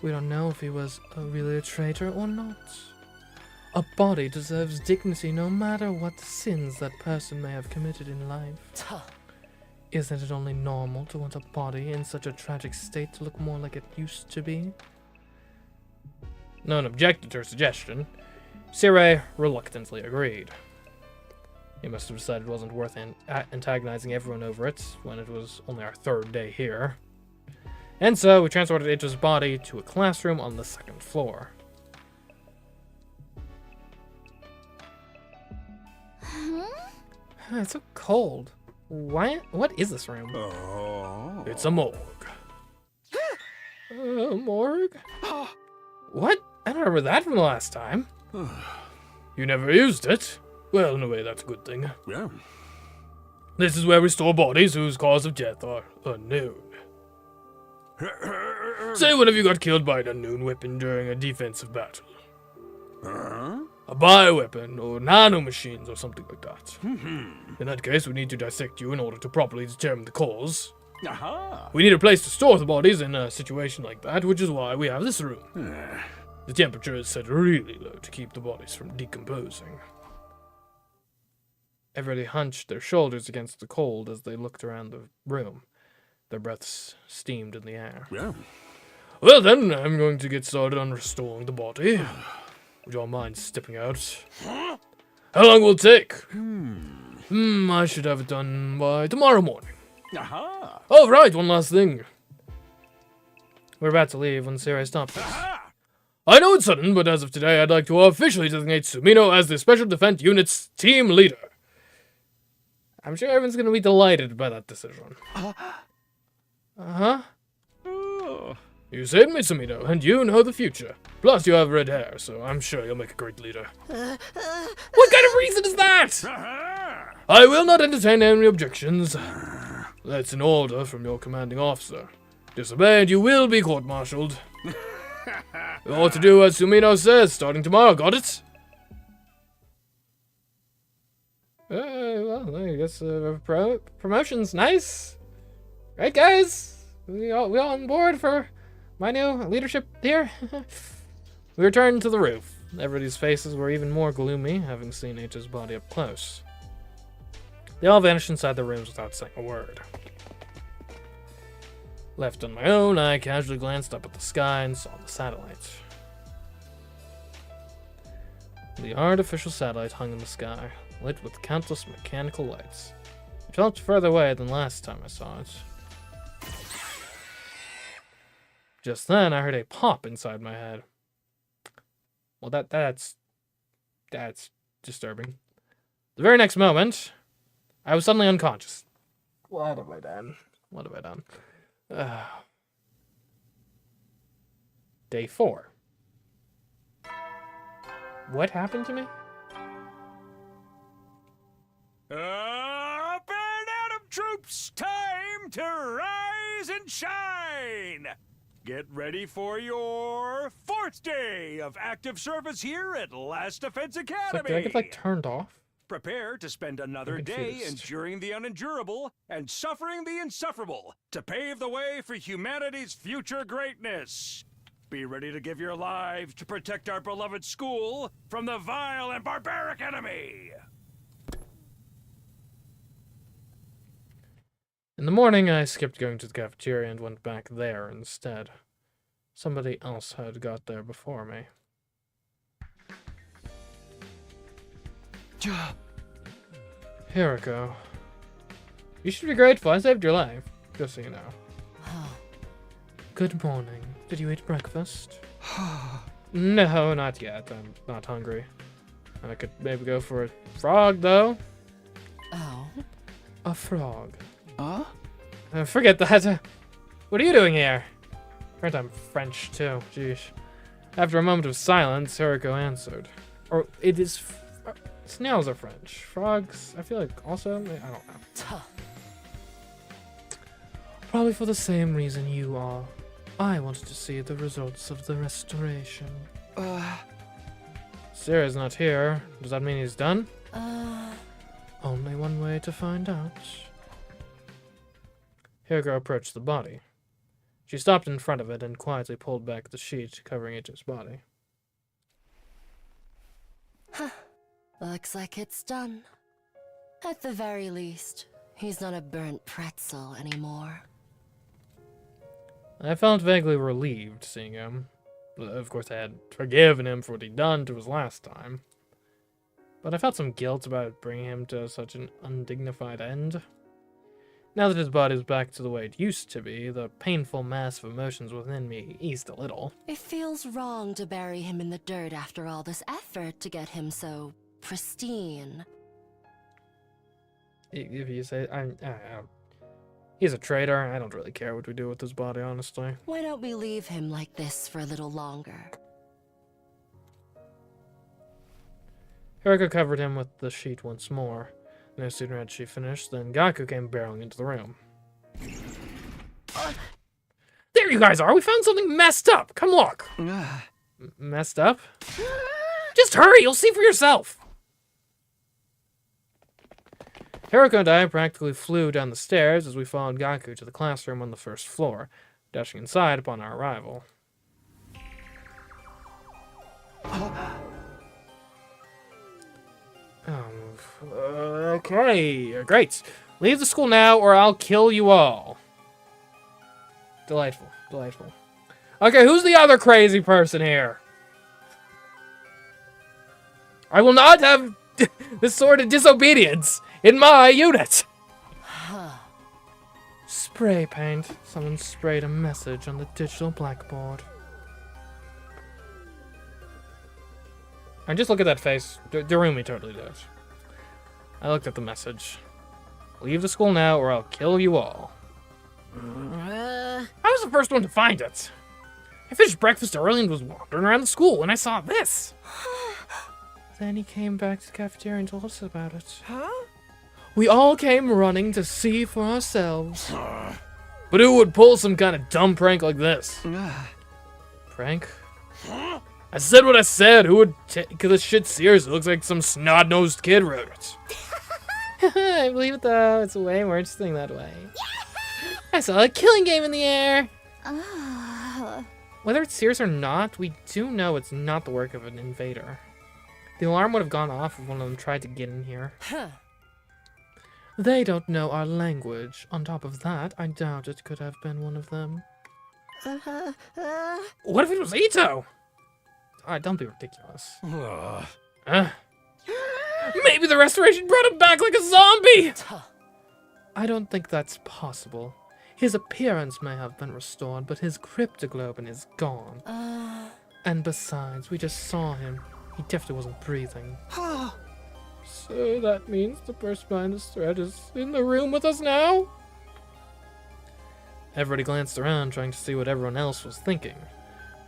We don't know if he was really a traitor or not. A body deserves dignity no matter what sins that person may have committed in life. Tuh. Isn't it only normal to want a body in such a tragic state to look more like it used to be? No one objected to her suggestion. Sire reluctantly agreed. He must have decided it wasn't worth antagonizing everyone over it when it was only our 3rd day here. And so we transported Ito's body to a classroom on the 2nd floor. It's so cold. Why? What is this room? It's a morgue. Morgue? What? I don't remember that from the last time. You never used it? Well, in a way, that's a good thing. Yeah. This is where we store bodies whose cause of death are unknown. Say, when have you got killed by an unknown weapon during a defensive battle? A bioweapon, or nanomachines, or something like that. In that case, we need to dissect you in order to properly determine the cause. We need a place to store the bodies in a situation like that, which is why we have this room. The temperature is set really low to keep the bodies from decomposing. Everybody hunched their shoulders against the cold as they looked around the room. Their breaths steamed in the air. Yeah. Well then, I'm going to get started on restoring the body. Would you all mind stepping out? How long will it take? I should have it done by tomorrow morning. Oh, right, one last thing. We're about to leave when Sire stopped us. I know it's sudden, but as of today, I'd like to officially designate Sumino as the Special Defense Unit's team leader. I'm sure everyone's going to be delighted by that decision. You saved me, Sumino, and you know the future. Plus, you have red hair, so I'm sure you'll make a great leader. What kind of reason is that? I will not entertain any objections. That's an order from your commanding officer. Disobeyed, you will be court-martialed. You ought to do what Sumino says, starting tomorrow, got it? Well, I guess promotion's nice. Right, guys? We all on board for my new leadership here? We returned to the roof. Everybody's faces were even more gloomy, having seen H's body up close. They all vanished inside their rooms without saying a word. Left on my own, I casually glanced up at the sky and saw the satellite. The artificial satellite hung in the sky, lit with countless mechanical lights. It felt further away than last time I saw it. Just then, I heard a pop inside my head. Well, that's disturbing. The very next moment, I was suddenly unconscious. What have I done? What have I done? Day 4. What happened to me? Up and Atom troops, time to rise and shine! Get ready for your 4th day of active service here at Last Defense It's Academy. like, did I get like turned off? Prepare to spend another I'm day confused. enduring the unendurable and suffering the insufferable to pave the way for humanity's future greatness. Be ready to give your lives to protect our beloved school from the vile and barbaric enemy. In the morning, I skipped going to the cafeteria and went back there instead. Somebody else had got there before me. Here we go. You should be grateful. I saved your life, just so you know. Good morning. Did you eat breakfast? No, not yet. I'm not hungry. I could maybe go for a frog, though. Oh. A frog. Huh? Forget that. What are you doing here? Apparently I'm French, too. Jeez. After a moment of silence, Hiriko answered. Or, it is... snails are French. Frogs, I feel like also... I don't know. Probably for the same reason you are. I wanted to see the results of the restoration. Sarah's not here. Does that mean he's done? Only one way to find out. Hiriko approached the body. She stopped in front of it and quietly pulled back the sheet covering Ichi's body. Looks like it's done. At the very least, he's not a burnt pretzel anymore. I felt vaguely relieved seeing him. Of course, I had forgiven him for what he'd done to us last time. But I felt some guilt about bringing him to such an undignified end. Now that his body is back to the way it used to be, the painful mass of emotions within me eased a little. It feels wrong to bury him in the dirt after all this effort to get him so pristine. If you say, he's a traitor. I don't really care what we do with his body, honestly. Why don't we leave him like this for a little longer? Hiriko covered him with the sheet once more. No sooner had she finished than Gaku came barreling into the room. There you guys are! We found something messed up! Come look! Messed up? Just hurry! You'll see for yourself! Hiriko and I practically flew down the stairs as we followed Gaku to the classroom on the first floor, dashing inside upon our arrival. Okay, great. Leave the school now or I'll kill you all. Delightful, delightful. Okay, who's the other crazy person here? I will not have this sort of disobedience in my unit. Spray paint. Someone sprayed a message on the digital blackboard. And just look at that face. Darumi totally does. I looked at the message. Leave the school now or I'll kill you all. I was the first one to find it. I finished breakfast early and was wandering around the school when I saw this. Then he came back to the cafeteria and told us about it. Huh? We all came running to see for ourselves. But who would pull some kind of dumb prank like this? Prank? I said what I said. Who would take this shit seriously? It looks like some snot-nosed kid wrote it. I believe it though. It's way more interesting that way. I saw a killing game in the air. Whether it's serious or not, we do know it's not the work of an invader. The alarm would have gone off if one of them tried to get in here. They don't know our language. On top of that, I doubt it could have been one of them. What if it was Ito? Alright, don't be ridiculous. Maybe the restoration brought him back like a zombie! I don't think that's possible. His appearance may have been restored, but his cryptoglobin is gone. And besides, we just saw him. He definitely wasn't breathing. So that means the person behind this threat is in the room with us now? Everybody glanced around, trying to see what everyone else was thinking,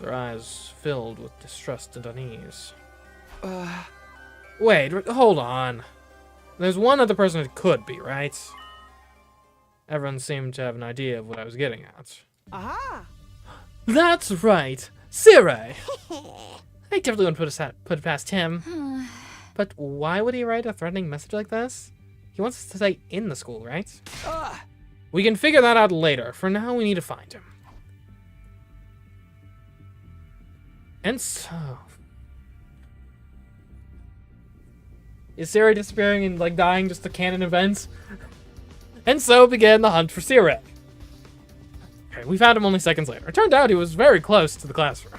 their eyes filled with distrust and unease. Wait, hold on. There's one other person it could be, right? Everyone seemed to have an idea of what I was getting at. Aha! That's right! Sirai! I definitely wouldn't put it past him. But why would he write a threatening message like this? He wants us to stay in the school, right? We can figure that out later. For now, we need to find him. And so... Is Sirai disappearing and, like, dying just a canon event? And so began the hunt for Sirai. Okay, we found him only seconds later. It turned out he was very close to the classroom.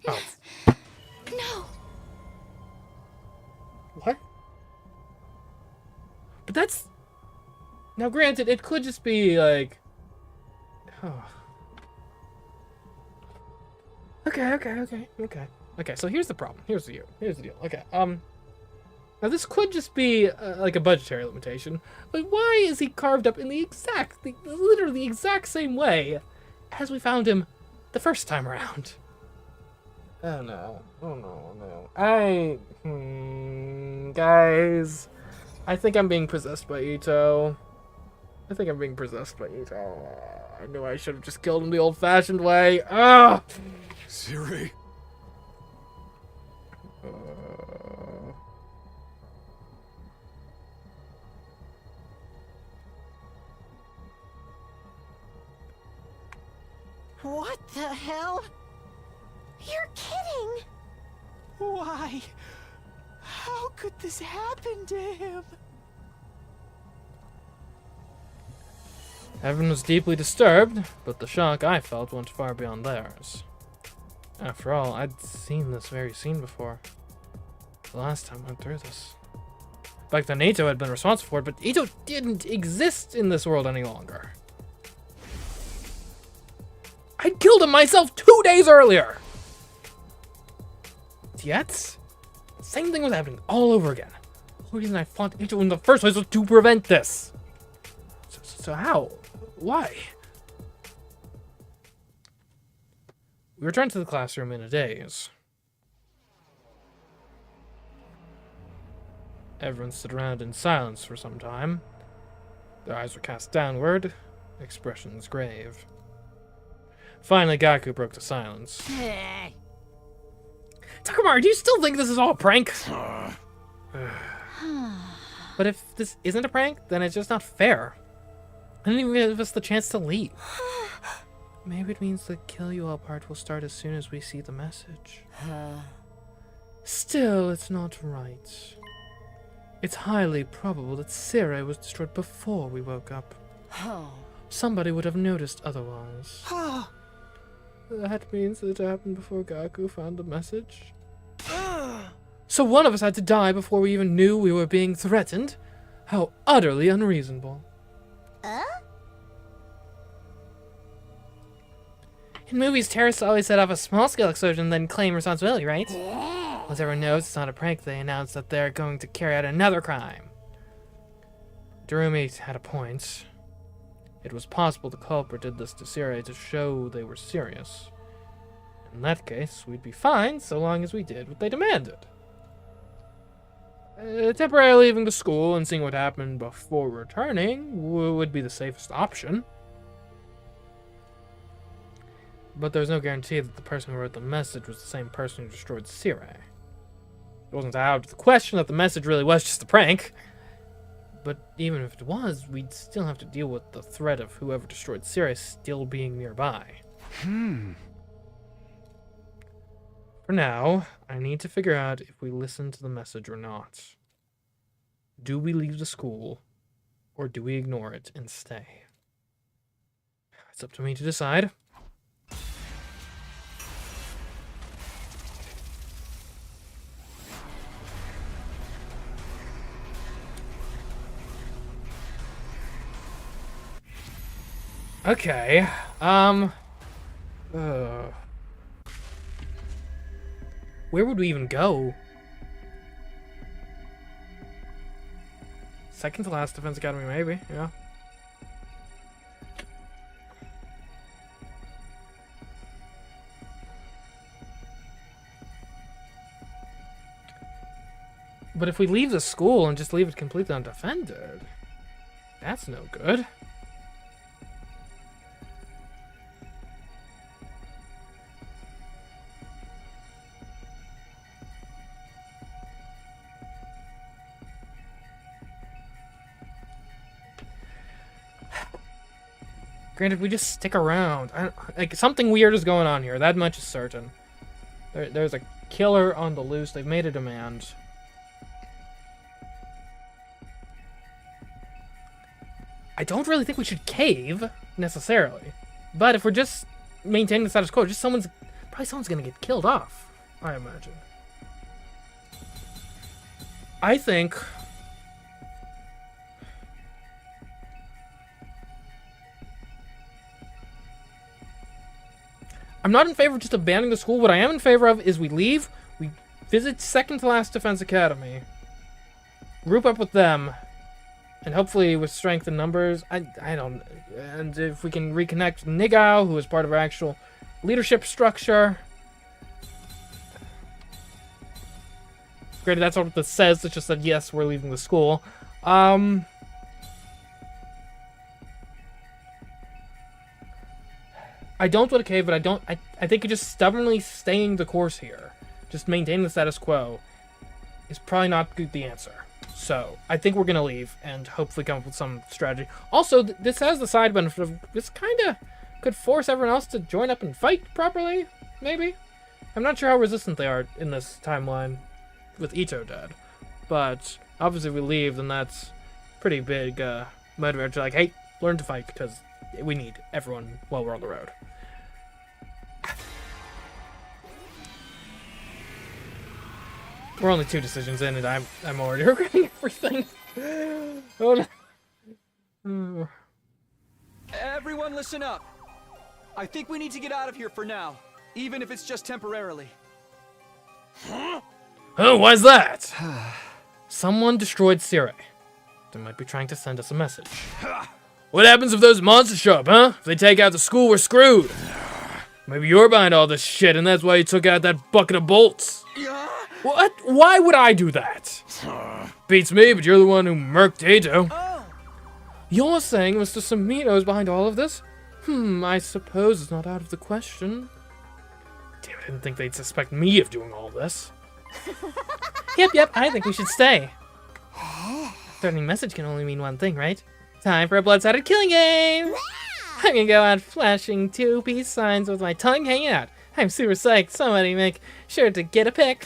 Oh. No. What? But that's... Now, granted, it could just be, like... Oh. Okay, so here's the problem. Here's the deal. Okay, now this could just be, like a budgetary limitation, but why is he carved up in literally the exact same way as we found him the first time around? Oh no. Guys, I think I'm being possessed by Ito. I knew I should have just killed him the old-fashioned way. Ah! Siri. What the hell? You're kidding. Why? How could this happen to him? Everyone was deeply disturbed, but the shock I felt went far beyond theirs. After all, I'd seen this very scene before. The last time I went through this. Back then, Ito had been responsible for it, but Ito didn't exist in this world any longer. I'd killed him myself 2 days earlier! Yet, the same thing was happening all over again. The reason I fought Ito in the first place was to prevent this. So how? Why? We returned to the classroom in a daze. Everyone stood around in silence for some time. Their eyes were cast downward, expressions grave. Finally, Gaku broke the silence. Takamari, do you still think this is all a prank? But if this isn't a prank, then it's just not fair. I didn't even give us the chance to leave. Maybe it means the kill you all part will start as soon as we see the message. Still, it's not right. It's highly probable that Sirai was destroyed before we woke up. Somebody would have noticed otherwise. That means that it happened before Gaku found the message. So one of us had to die before we even knew we were being threatened? How utterly unreasonable. In movies, terrorists always set off a small-scale explosion and then claim responsibility, right? Once everyone knows it's not a prank, they announce that they're going to carry out another crime. Durumi had a point. It was possible the culprit did this to Sirai to show they were serious. In that case, we'd be fine so long as we did what they demanded. Temporarily leaving the school and seeing what happened before returning would be the safest option. But there's no guarantee that the person who wrote the message was the same person who destroyed Sirai. It wasn't out of the question that the message really was just a prank. But even if it was, we'd still have to deal with the threat of whoever destroyed Sirai still being nearby. For now, I need to figure out if we listen to the message or not. Do we leave the school, or do we ignore it and stay? It's up to me to decide. Okay. Where would we even go? Second to last Defense Academy, maybe, yeah. But if we leave the school and just leave it completely undefended, that's no good. Granted, we just stick around. Like, something weird is going on here. That much is certain. There's a killer on the loose. They've made a demand. I don't really think we should cave, necessarily. But if we're just maintaining the status quo, probably someone's gonna get killed off, I imagine. I think... I'm not in favor of just abandoning the school. What I am in favor of is we leave, we visit second to last Defense Academy, group up with them, and hopefully with strength in numbers, I don't... And if we can reconnect Nigao, who is part of our actual leadership structure. Granted, that's not what this says. It's just that, yes, we're leaving the school. I don't want to cave, but I think just stubbornly staying the course here, just maintaining the status quo, is probably not the answer. So, I think we're going to leave and hopefully come up with some strategy. Also, this has the side benefit of this kind of could force everyone else to join up and fight properly, maybe? I'm not sure how resistant they are in this timeline with Ito dead. But, obviously if we leave, then that's pretty big motivator to like, hey, learn to fight, because we need everyone while we're on the road. We're only 2 decisions in, and I'm already regretting everything. Oh no. Everyone listen up. I think we need to get out of here for now, even if it's just temporarily. Oh, why's that? Someone destroyed Sire. They might be trying to send us a message. What happens if those monsters show up, huh? If they take out the school, we're screwed. Maybe you're behind all this shit, and that's why you took out that bucket of bolts. What? Why would I do that? Beats me, but you're the one who murked Ito. You're saying Mr. Samino is behind all of this? I suppose it's not out of the question. Damn, I didn't think they'd suspect me of doing all this. Yep, I think we should stay. Threatening message can only mean one thing, right? Time for a blood-sided killing game! I'm gonna go out flashing 2 peace signs with my tongue hanging out. I'm super psyched. Somebody make sure to get a pic.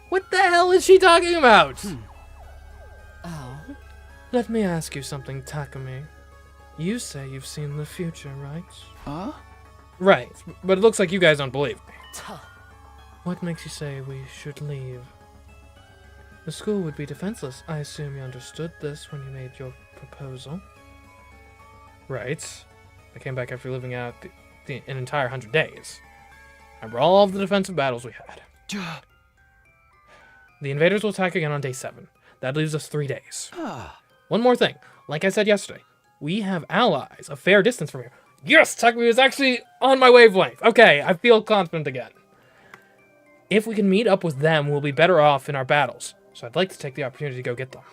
What the hell is she talking about? Oh? Let me ask you something, Takumi. You say you've seen the future, right? Huh? Right, but it looks like you guys don't believe me. Tuh. What makes you say we should leave? The school would be defenseless. I assume you understood this when you made your proposal. Right. I came back after living out an entire 100 days. Remember all of the defensive battles we had. The invaders will attack again on day 7. That leaves us 3 days. One more thing. Like I said yesterday, we have allies a fair distance from here. Yes, Takumi is actually on my wavelength. Okay, I feel confident again. If we can meet up with them, we'll be better off in our battles. So I'd like to take the opportunity to go get them.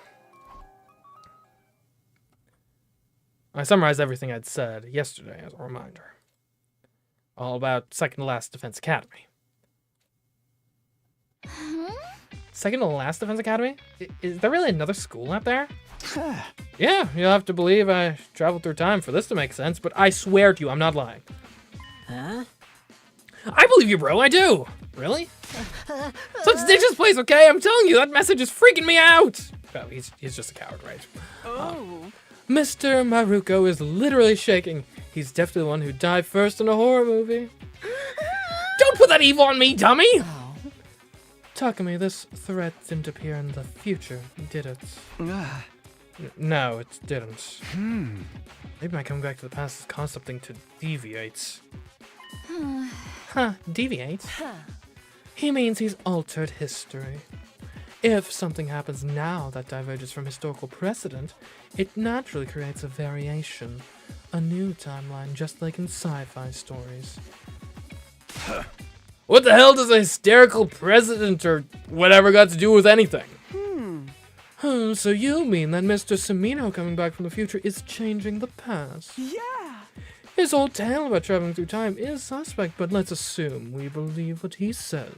I summarized everything I'd said yesterday as a reminder. All about second to last Defense Academy. Second to last Defense Academy? Is there really another school out there? Yeah, you'll have to believe I traveled through time for this to make sense, but I swear to you, I'm not lying. Huh? I believe you, bro, I do. Really? So it's Ditch's place, okay? I'm telling you, that message is freaking me out. Oh, he's just a coward, right? Mr. Maruko is literally shaking. He's definitely the one who died first in a horror movie. Don't put that evil on me, dummy! Oh. Takumi, this threat didn't appear in the future, did it? No, it didn't. Maybe my coming back to the past has caused something to deviate. Huh, deviate? He means he's altered history. If something happens now that diverges from historical precedent, it naturally creates a variation. A new timeline, just like in sci-fi stories. What the hell does a hysterical president or whatever got to do with anything? So you mean that Mr. Semino coming back from the future is changing the past? Yeah! His whole tale about traveling through time is suspect, but let's assume we believe what he says.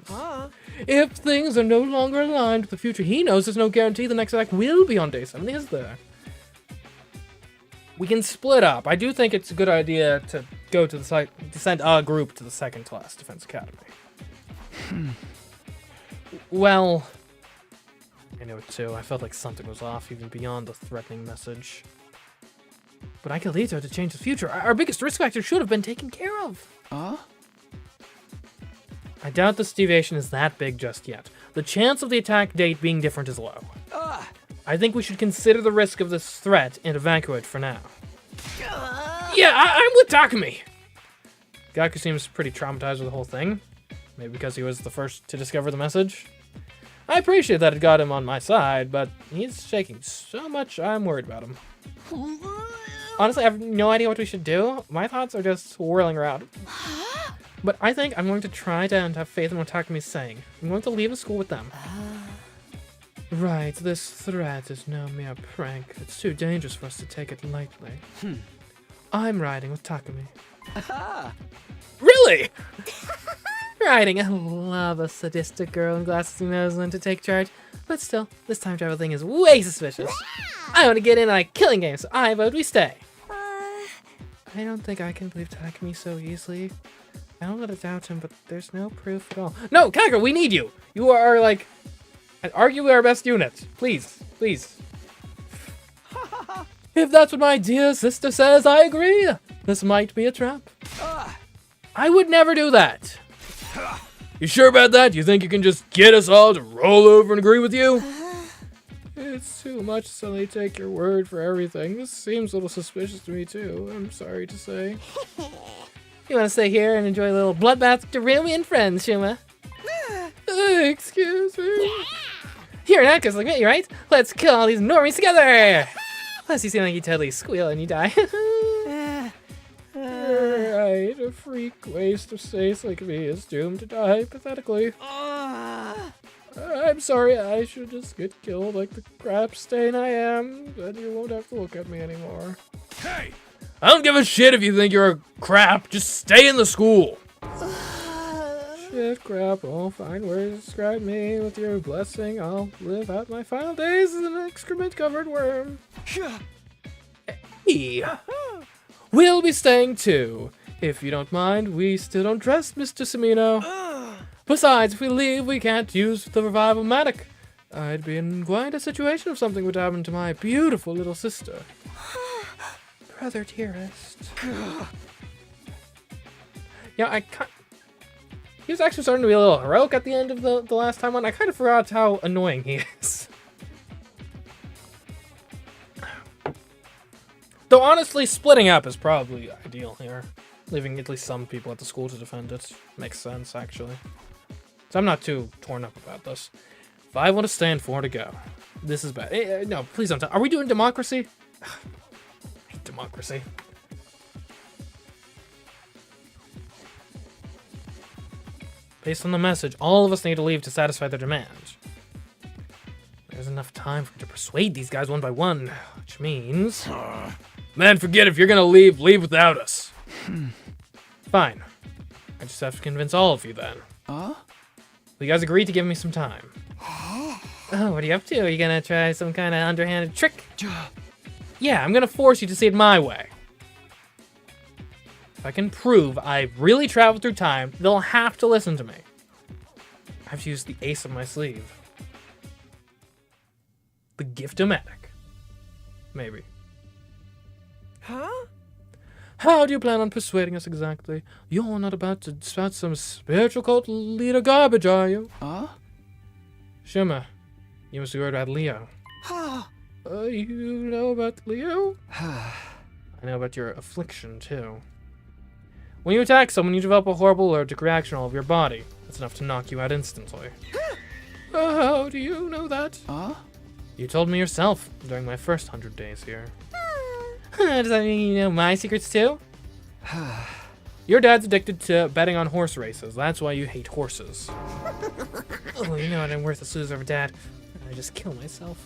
If things are no longer aligned with the future, he knows there's no guarantee the next act will be on day 7, is there? We can split up. I do think it's a good idea to go to the site, to send a group to the second class Defense Academy. Well, I know it too. I felt like something was off even beyond the threatening message. But I could lead her to change the future. Our biggest risk factor should have been taken care of. I doubt this deviation is that big just yet. The chance of the attack date being different is low. I think we should consider the risk of this threat and evacuate for now. Yeah, I'm with Takumi! Gaku seems pretty traumatized with the whole thing. Maybe because he was the first to discover the message. I appreciate that it got him on my side, but he's shaking so much I'm worried about him. Honestly, I have no idea what we should do. My thoughts are just swirling around. But I think I'm going to try to have faith in what Takumi's saying. I'm going to leave the school with them. Right, this threat is no mere prank. It's too dangerous for us to take it lightly. I'm riding with Takumi. Really? Riding, I love a sadistic girl in glasses who knows when to take charge. But still, this time travel thing is way suspicious. I want to get in on a killing game, so I vote we stay. I don't think I can believe Takumi so easily. I don't want to doubt him, but there's no proof at all. No, Kaga, we need you! You are, like, arguably our best unit. Please, please. If that's what my dear sister says, I agree. This might be a trap. I would never do that. You sure about that? You think you can just get us all to roll over and agree with you? It's too much, so they take your word for everything. This seems a little suspicious to me, too. I'm sorry to say. You want to stay here and enjoy a little bloodbath with your Rumi and friends, Shuma? Excuse me? You're an actress like me, right? Let's kill all these normies together! Plus, you seem like you totally squeal and you die. Right, a freak waste of space like me is doomed to die pathetically. I'm sorry, I should just get killed like the crap stain I am. Then you won't have to look at me anymore. Hey! I don't give a shit if you think you're a crap. Just stay in the school. Shit, crap, all fine words to describe me. With your blessing, I'll live out my final days as an excrement-covered worm. Hey. We'll be staying too. If you don't mind, we still don't trust Mr. Semino. Besides, if we leave, we can't use the revival-matic. I'd be in quite a situation if something would happen to my beautiful little sister. Brother dearest. Yeah, he was actually starting to be a little heroic at the end of the last time one. I kind of forgot how annoying he is. Though honestly, splitting up is probably ideal here. Leaving at least some people at the school to defend it. Makes sense, actually. So I'm not too torn up about this. 5 want to stay and 4 to go. This is bad. No, please don't. Are we doing democracy? I hate democracy. Based on the message, all of us need to leave to satisfy their demand. There's enough time for me to persuade these guys one by one, which means... Man, forget it. If you're gonna leave, leave without us. Fine. I just have to convince all of you then. You guys agreed to give me some time. Oh, what are you up to? Are you gonna try some kind of underhanded trick? Yeah, I'm gonna force you to see it my way. If I can prove I've really traveled through time, they'll have to listen to me. I have to use the ace of my sleeve. The gift-o-matic. Maybe. How do you plan on persuading us exactly? You're not about to spout some spiritual cult leader garbage, are you? Shima, you must be worried about Leo. You know about Leo? I know about your affliction, too. When you attack someone, you develop a horrible allergic reaction all over your body. That's enough to knock you out instantly. How do you know that? You told me yourself during my first 100 days here. Does that mean you know my secrets, too? Your dad's addicted to betting on horse races. That's why you hate horses. Oh, you know what? I'm worthless loser of a dad. I just kill myself.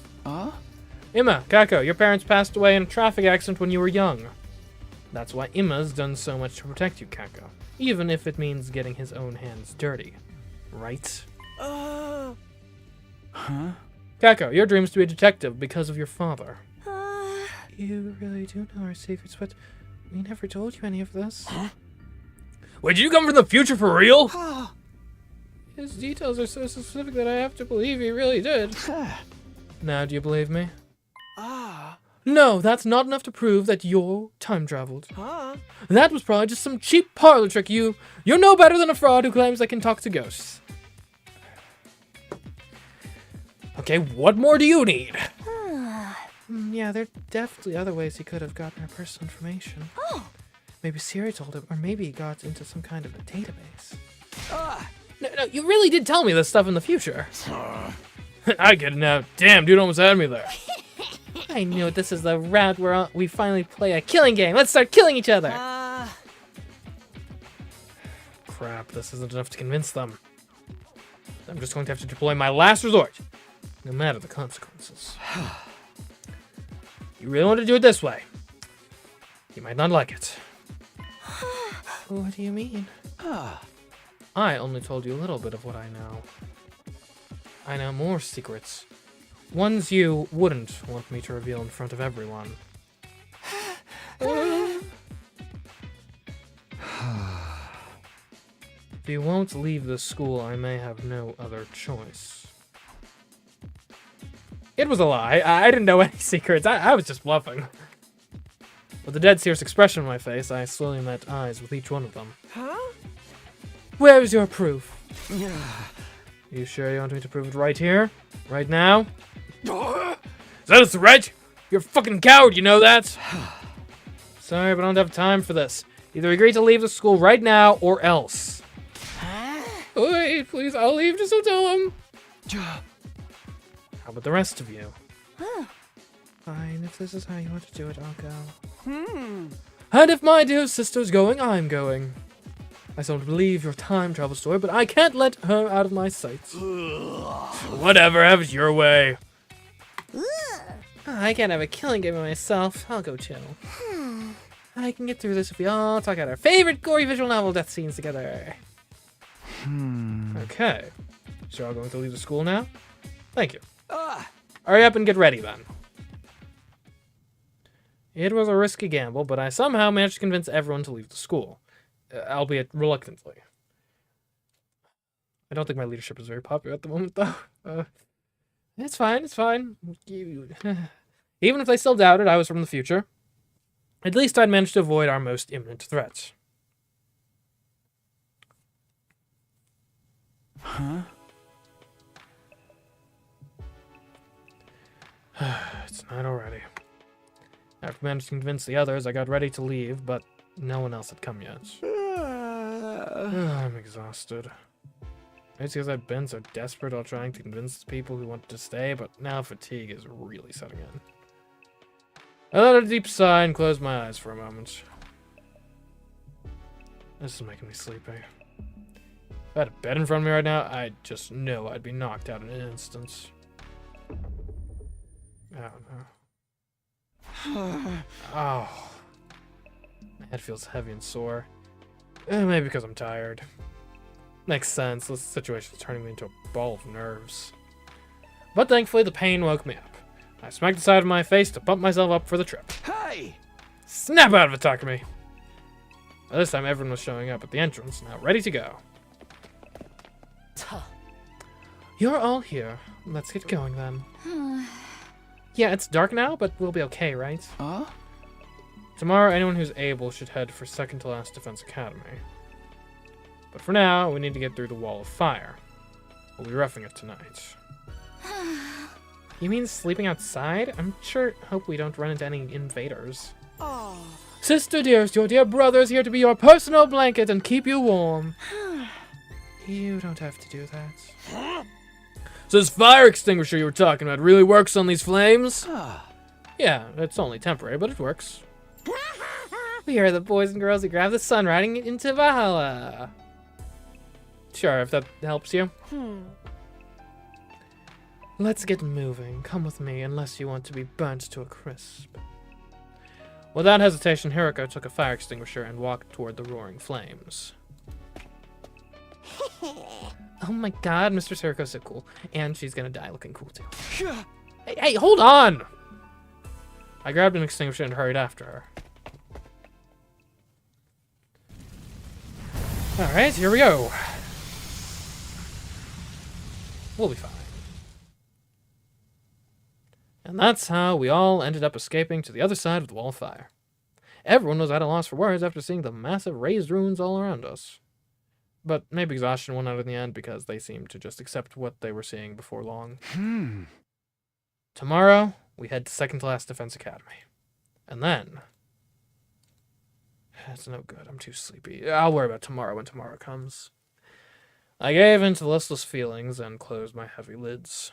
Emma, Kako, your parents passed away in a traffic accident when you were young. That's why Emma's done so much to protect you, Kako. Even if it means getting his own hands dirty. Right? Kako, your dream is to be a detective because of your father. You really do know our secrets, but we never told you any of this. Wait, did you come from the future for real? His details are so specific that I have to believe he really did. Now, do you believe me? No, that's not enough to prove that you're time traveled. That was probably just some cheap parlor trick. You're no better than a fraud who claims they can talk to ghosts. Okay, what more do you need? Yeah, there are definitely other ways he could have gotten our personal information. Maybe Siri told him, or maybe he got into some kind of a database. No, you really did tell me this stuff in the future. I get it now. Damn, dude almost had me there. I knew it. This is the route where we finally play a killing game. Let's start killing each other. Crap, this isn't enough to convince them. I'm just going to have to deploy my last resort, no matter the consequences. You really want to do it this way? You might not like it. What do you mean? I only told you a little bit of what I know. I know more secrets. Ones you wouldn't want me to reveal in front of everyone. If you won't leave the school, I may have no other choice. It was a lie. I didn't know any secrets. I was just bluffing. With a dead serious expression on my face, I slowly met eyes with each one of them. Where's your proof? You sure you want me to prove it right here? Right now? Is that a threat? You're a fucking coward, you know that? Sorry, but I don't have time for this. Either agree to leave the school right now, or else. Wait, please, I'll leave, just don't tell him. How about the rest of you? Fine, if this is how you want to do it, I'll go. And if my dear sister's going, I'm going. I still don't believe your time travel story, but I can't let her out of my sights. Whatever, have it your way. I can't have a killing game by myself. I'll go chill. I can get through this if we all talk out our favorite gory visual novel death scenes together. Okay. So you're all going to leave the school now? Thank you. Hurry up and get ready then. It was a risky gamble, but I somehow managed to convince everyone to leave the school. Albeit reluctantly. I don't think my leadership is very popular at the moment, though. It's fine, it's fine. Even if they still doubted I was from the future, at least I'd managed to avoid our most imminent threats. It's night already. After managing to convince the others, I got ready to leave, but no one else had come yet. I'm exhausted. It's because I've been so desperate while trying to convince people who wanted to stay, but now fatigue is really setting in. I let a deep sigh and closed my eyes for a moment. This is making me sleepy. If I had a bed in front of me right now, I just know I'd be knocked out in an instant. Oh. My head feels heavy and sore. Maybe because I'm tired. Makes sense, this situation is turning me into a ball of nerves. But thankfully the pain woke me up. I smacked the side of my face to pump myself up for the trip. Hey! Snap out of it, Takumi! By this time everyone was showing up at the entrance, now ready to go. You're all here. Let's get going then. Yeah, it's dark now, but we'll be okay, right? Tomorrow, anyone who's able should head for second to last Defense Academy. But for now, we need to get through the Wall of Fire. We'll be roughing it tonight. You mean sleeping outside? Hope we don't run into any invaders. Oh. Sister dearest, your dear brother is here to be your personal blanket and keep you warm. You don't have to do that. So this fire extinguisher you were talking about really works on these flames? Yeah, it's only temporary, but it works. We are the boys and girls who grab the sun riding into Valhalla. Sure, if that helps you. Let's get moving. Come with me, unless you want to be burnt to a crisp. Without hesitation, Hiroko took a fire extinguisher and walked toward the roaring flames. Oh my god, Mr. Hiriko's so cool. And she's gonna die looking cool too. Hey, hold on! I grabbed an extinguisher and hurried after her. Alright, here we go. We'll be fine. And that's how we all ended up escaping to the other side of the wall of fire. Everyone was at a loss for words after seeing the massive raised ruins all around us. But maybe exhaustion won out in the end because they seemed to just accept what they were seeing before long. Tomorrow, we head to second to last Defense Academy. And then... It's no good, I'm too sleepy. I'll worry about tomorrow when tomorrow comes. I gave in to listless feelings and closed my heavy lids.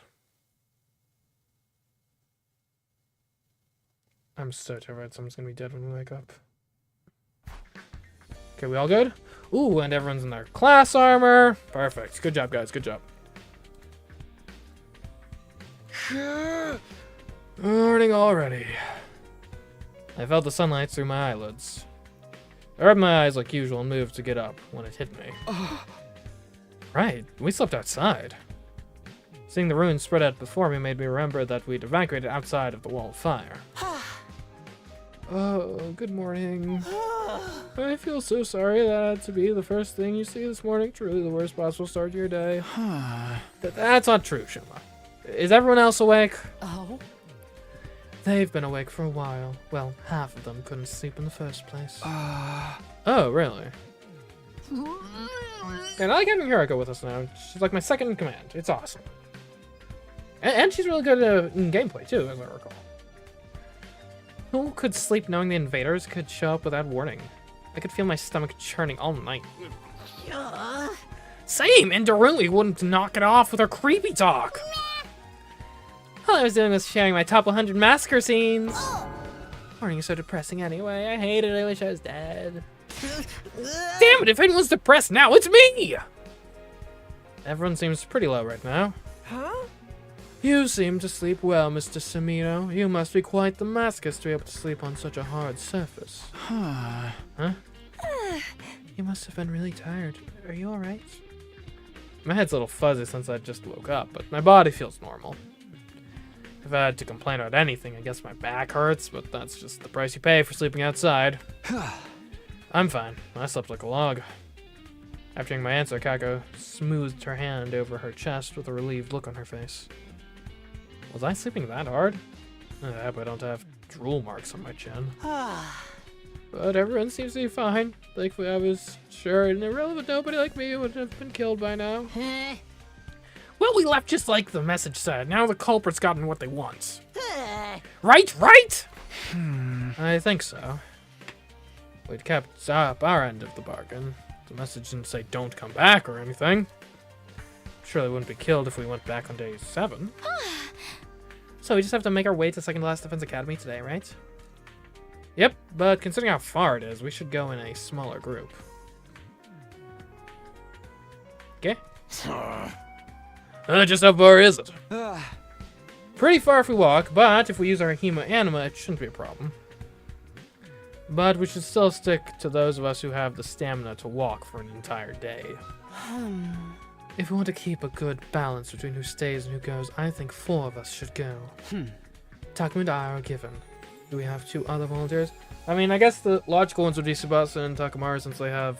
I'm so terrified someone's gonna be dead when we wake up. Okay, we all good? Ooh, and everyone's in their class armor. Perfect. Good job, guys. Good job. Morning already. I felt the sunlight through my eyelids. I rubbed my eyes like usual and moved to get up when it hit me. Right, we slept outside. Seeing the ruins spread out before me made me remember that we'd evacuated outside of the wall of fire. Oh, good morning. I feel so sorry that to be the first thing you see this morning. Truly the worst possible start to your day. That's not true, Shuma. Is everyone else awake? Oh? They've been awake for a while. Well, half of them couldn't sleep in the first place. Oh, really? And I like having Hiroko with us now. She's like my second in command. It's awesome. And she's really good in gameplay, too, as I recall. Who could sleep knowing the invaders could show up without warning? I could feel my stomach churning all night. Same, and Darumi wouldn't knock it off with her creepy talk. All I was doing was sharing my top 100 massacre scenes. Morning is so depressing anyway. I hate it. I wish I was dead. Damn it, if anyone's depressed now, it's me! Everyone seems pretty low right now. You seem to sleep well, Mr. Samino. You must be quite the masochist to be able to sleep on such a hard surface. Huh? You must have been really tired. Are you alright? My head's a little fuzzy since I just woke up, but my body feels normal. If I had to complain about anything, I guess my back hurts, but that's just the price you pay for sleeping outside. I'm fine. I slept like a log. After hearing my answer, Kako smoothed her hand over her chest with a relieved look on her face. Was I sleeping that hard? I hope I don't have drool marks on my chin. But everyone seems to be fine. Thankfully, I was sure an irrelevant nobody like me would have been killed by now. Well, we left just like the message said. Now the culprit's gotten what they want. Right? I think so. We'd kept up our end of the bargain. The message didn't say don't come back or anything. Surely wouldn't be killed if we went back on day 7. So we just have to make our way to second to last Defense Academy today, right? Yep, but considering how far it is, we should go in a smaller group. Okay. Just how far is it? Pretty far if we walk, but if we use our Hema Anima, it shouldn't be a problem. But we should still stick to those of us who have the stamina to walk for an entire day. If we want to keep a good balance between who stays and who goes, I think 4 of us should go. Takuma and I are given. Do we have 2 other volunteers? I mean, I guess the logical ones would be Tsubasa and Takamaru since they have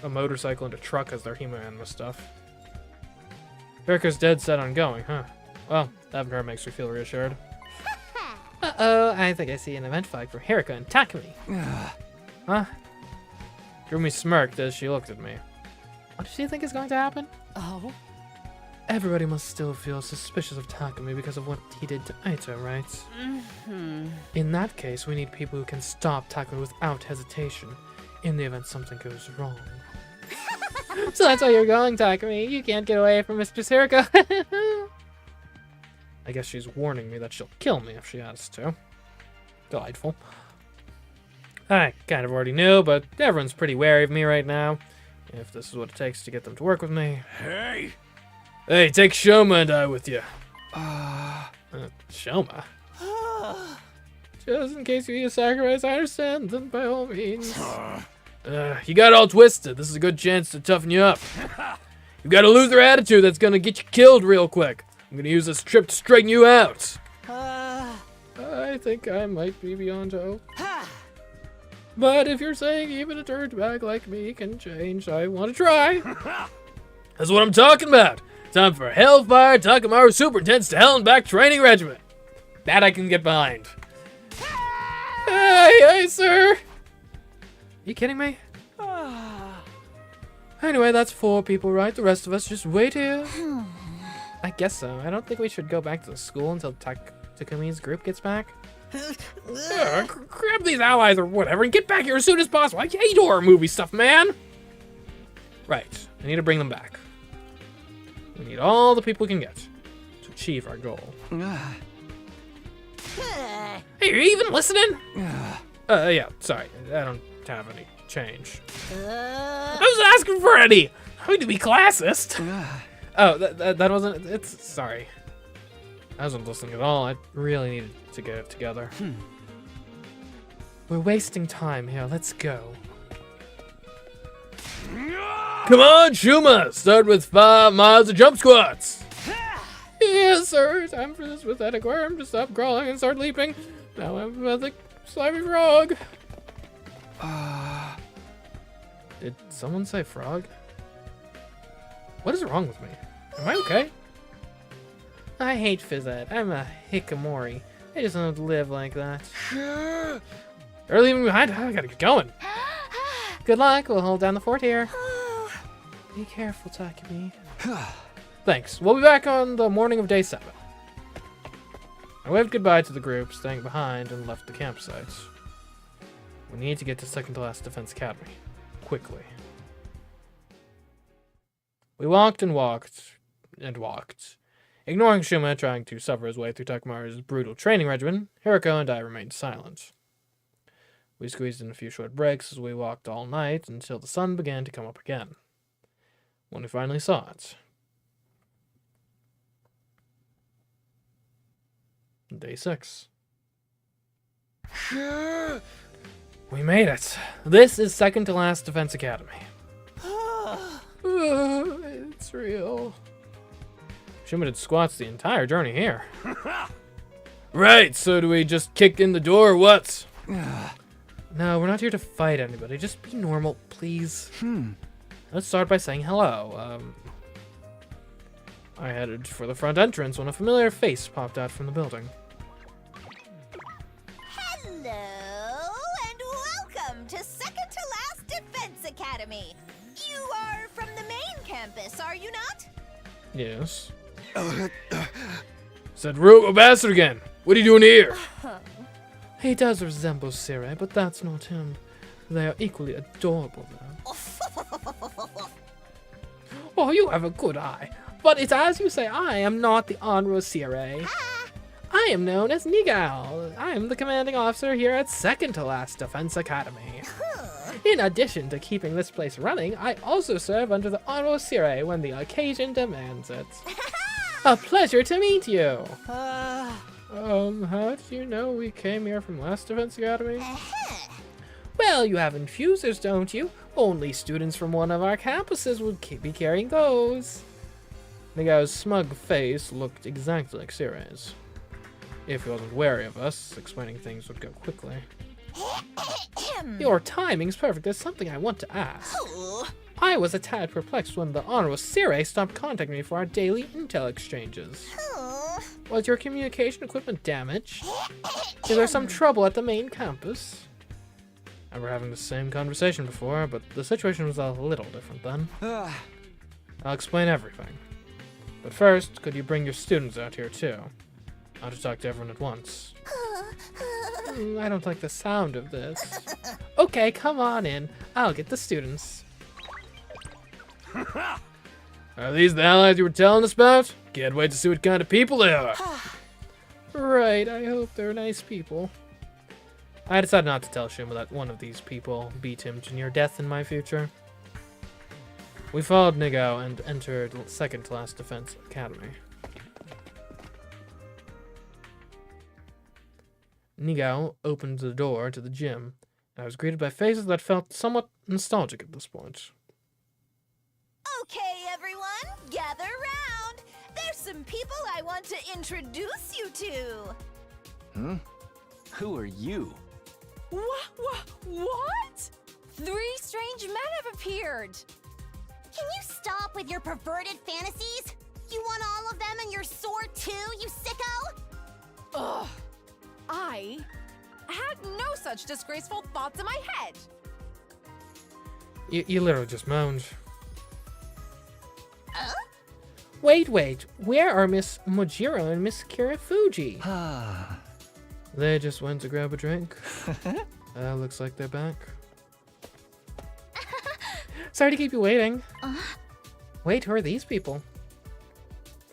a motorcycle and a truck as their Hema Anima stuff. Hiriko's dead set on going, huh? Well, having her makes me feel reassured. Uh-oh, I think I see an event flag for Hiroko and Takumi. Huh? Darumi smirked as she looked at me. What does she think is going to happen? Oh? everybody must still feel suspicious of Takumi because of what he did to Aito, right? In that case, we need people who can stop Takumi without hesitation in the event something goes wrong. So that's why you're going, Takumi. You can't get away from Mistress Hiriko. I guess she's warning me that she'll kill me if she has to. Delightful. I kind of already knew, but everyone's pretty wary of me right now. If this is what it takes to get them to work with me. Hey! Hey, take Shoma and I with you. Shoma? Just in case you need a sacrifice, I understand, then by all means. You got all twisted. This is a good chance to toughen you up. You've got a loser attitude that's gonna get you killed real quick. I'm gonna use this trip to straighten you out. I think I might be beyond hope. But if you're saying even a dirtbag like me can change, I want to try. That's what I'm talking about. Time for Hellfire Takamaru Superintendent's to Hell and Back Training Regiment. That I can get behind. Hey, sir. You kidding me? Anyway, that's 4 people, right? The rest of us just wait here. I guess so. I don't think we should go back to the school until Takumi's group gets back. Grab these allies or whatever and get back here as soon as possible. I hate horror movie stuff, man. Right. I need to bring them back. We need all the people we can get to achieve our goal. Hey, are you even listening? Yeah, sorry. I don't have any change. I was asking for any. I need to be classist. Oh, that wasn't... It's... Sorry. I wasn't listening at all. I really needed to get it together. We're wasting time here. Let's go. Come on, Shuma! Start with 5 miles of jump squats! Yes, sir. Time for this pathetic worm to stop crawling and start leaping. Now I'm a pathetic slimy frog. Did someone say frog? What is wrong with me? Am I okay? I hate phys ed. I'm a hikikomori. I just don't live like that. They're leaving me behind. I gotta get going. Good luck. We'll hold down the fort here. Be careful, Takumi. Thanks. We'll be back on the morning of day 7. I waved goodbye to the group, staying behind, and left the campsite. We need to get to second to last Defense Academy. Quickly. We walked and walked and walked. Ignoring Shuma trying to suffer his way through Takumaru's brutal training regimen, Hiriko and I remained silent. We squeezed in a few short breaks as we walked all night until the sun began to come up again. When we finally saw it. Day 6. We made it. This is second to last Defense Academy. It's real. Shuma did squats the entire journey here. Right, so do we just kick in the door or what? No, we're not here to fight anybody. Just be normal, please. Let's start by saying hello. I headed for the front entrance when a familiar face popped out from the building. Hello, and welcome to second to last Defense Academy. You are from the main campus, are you not? Yes. Said Rogue Bastard again. What are you doing here? He does resemble Sire, but that's not him. They are equally adorable, though. Oh, you have a good eye. But it's as you say, I am not the Honorable Sire. I am known as Nigao. I am the commanding officer here at second to last Defense Academy. In addition to keeping this place running, I also serve under the Honorable Sire when the occasion demands it. A pleasure to meet you. How did you know we came here from last Defense Academy? Well, you have infusers, don't you? Only students from one of our campuses would be carrying those. Nigao's smug face looked exactly like Sire's. If he wasn't wary of us, explaining things would go quickly. Your timing's perfect. There's something I want to ask. I was a tad perplexed when the Honorable Sire stopped contacting me for our daily intel exchanges. Was your communication equipment damaged? Is there some trouble at the main campus? I remember having the same conversation before, but the situation was a little different then. I'll explain everything. But first, could you bring your students out here too? I want to talk to everyone at once. I don't like the sound of this. Okay, come on in. I'll get the students. Are these the allies you were telling us about? Can't wait to see what kind of people they are. Right, I hope they're nice people. I decided not to tell Shuma that one of these people beat him to near death in my future. We followed Nigao and entered second to last defense academy. Nigao opened the door to the gym, and I was greeted by faces that felt somewhat nostalgic at this point. Okay, everyone, gather round. There's some people I want to introduce you to. Who are you? What? 3 strange men have appeared. Can you stop with your perverted fantasies? You want all of them in your sword too, you sicko? Ugh. I had no such disgraceful thoughts in my head. You literally just moaned. Wait, where are Miss Mojiro and Miss Kirafuji? They just went to grab a drink. Looks like they're back. Sorry to keep you waiting. Wait, who are these people?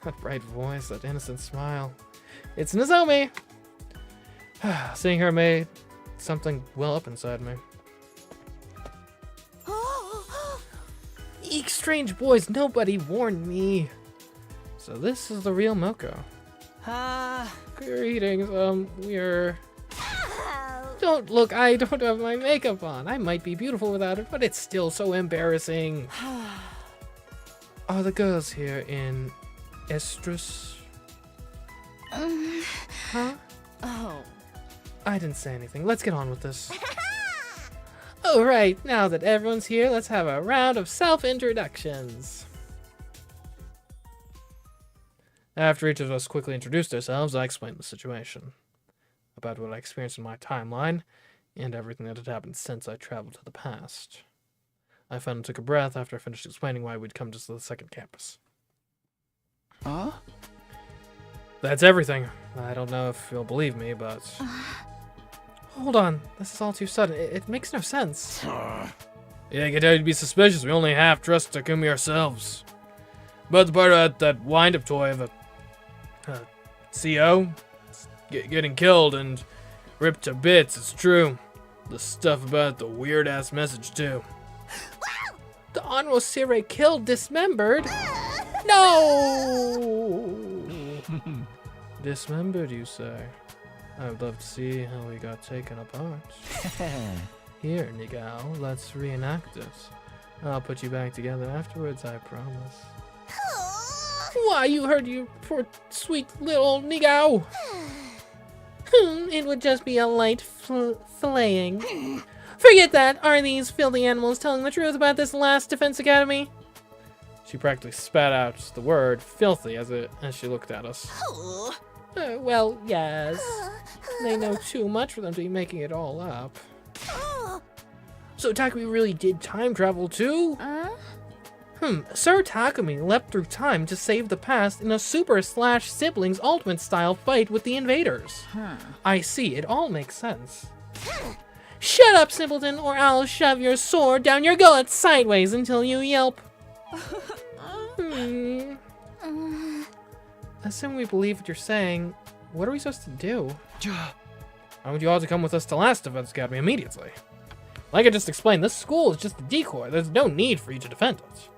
That bright voice, that innocent smile. It's Nozomi! Seeing her made something well up inside me. Eek, strange boys, nobody warned me. So this is the real Moko. Greetings, we're... Don't look, I don't have my makeup on. I might be beautiful without it, but it's still so embarrassing. Are the girls here in Estrus? Huh? Oh. I didn't say anything. Let's get on with this. Alright, now that everyone's here, let's have a round of self-introductions. After each of us quickly introduced ourselves, I explained the situation. About what I experienced in my timeline, and everything that had happened since I traveled to the past. I finally took a breath after I finished explaining why we'd come to the second campus. That's everything. I don't know if you'll believe me, but... Hold on, this is all too sudden. It makes no sense. Yeah, I can tell you to be suspicious. We only half trust Takumi ourselves. But the part about that wind-up toy of a CO getting killed and ripped to bits, it's true. The stuff about the weird-ass message, too. The Anro Sire killed, dismembered? No! Dismembered, you say? I would love to see how he got taken apart. Here, Nigao, let's reenact it. I'll put you back together afterwards, I promise. Why, you heard you poor sweet little Nigao. It would just be a light filleting. Forget that! Are these filthy animals telling the truth about this last defense academy? She practically spat out the word filthy as she looked at us. Well, yes. They know too much for them to be making it all up. So Takumi really did time travel too? Sir Takumi leapt through time to save the past in a Super/Siblings Ultimate style fight with the invaders. I see, it all makes sense. Shut up, simpleton, or I'll shove your sword down your gullet sideways until you yelp. Assuming we believe what you're saying, what are we supposed to do? I want you all to come with us to Last Defense Academy immediately. Like I just explained, this school is just a decoy. There's no need for you to defend it.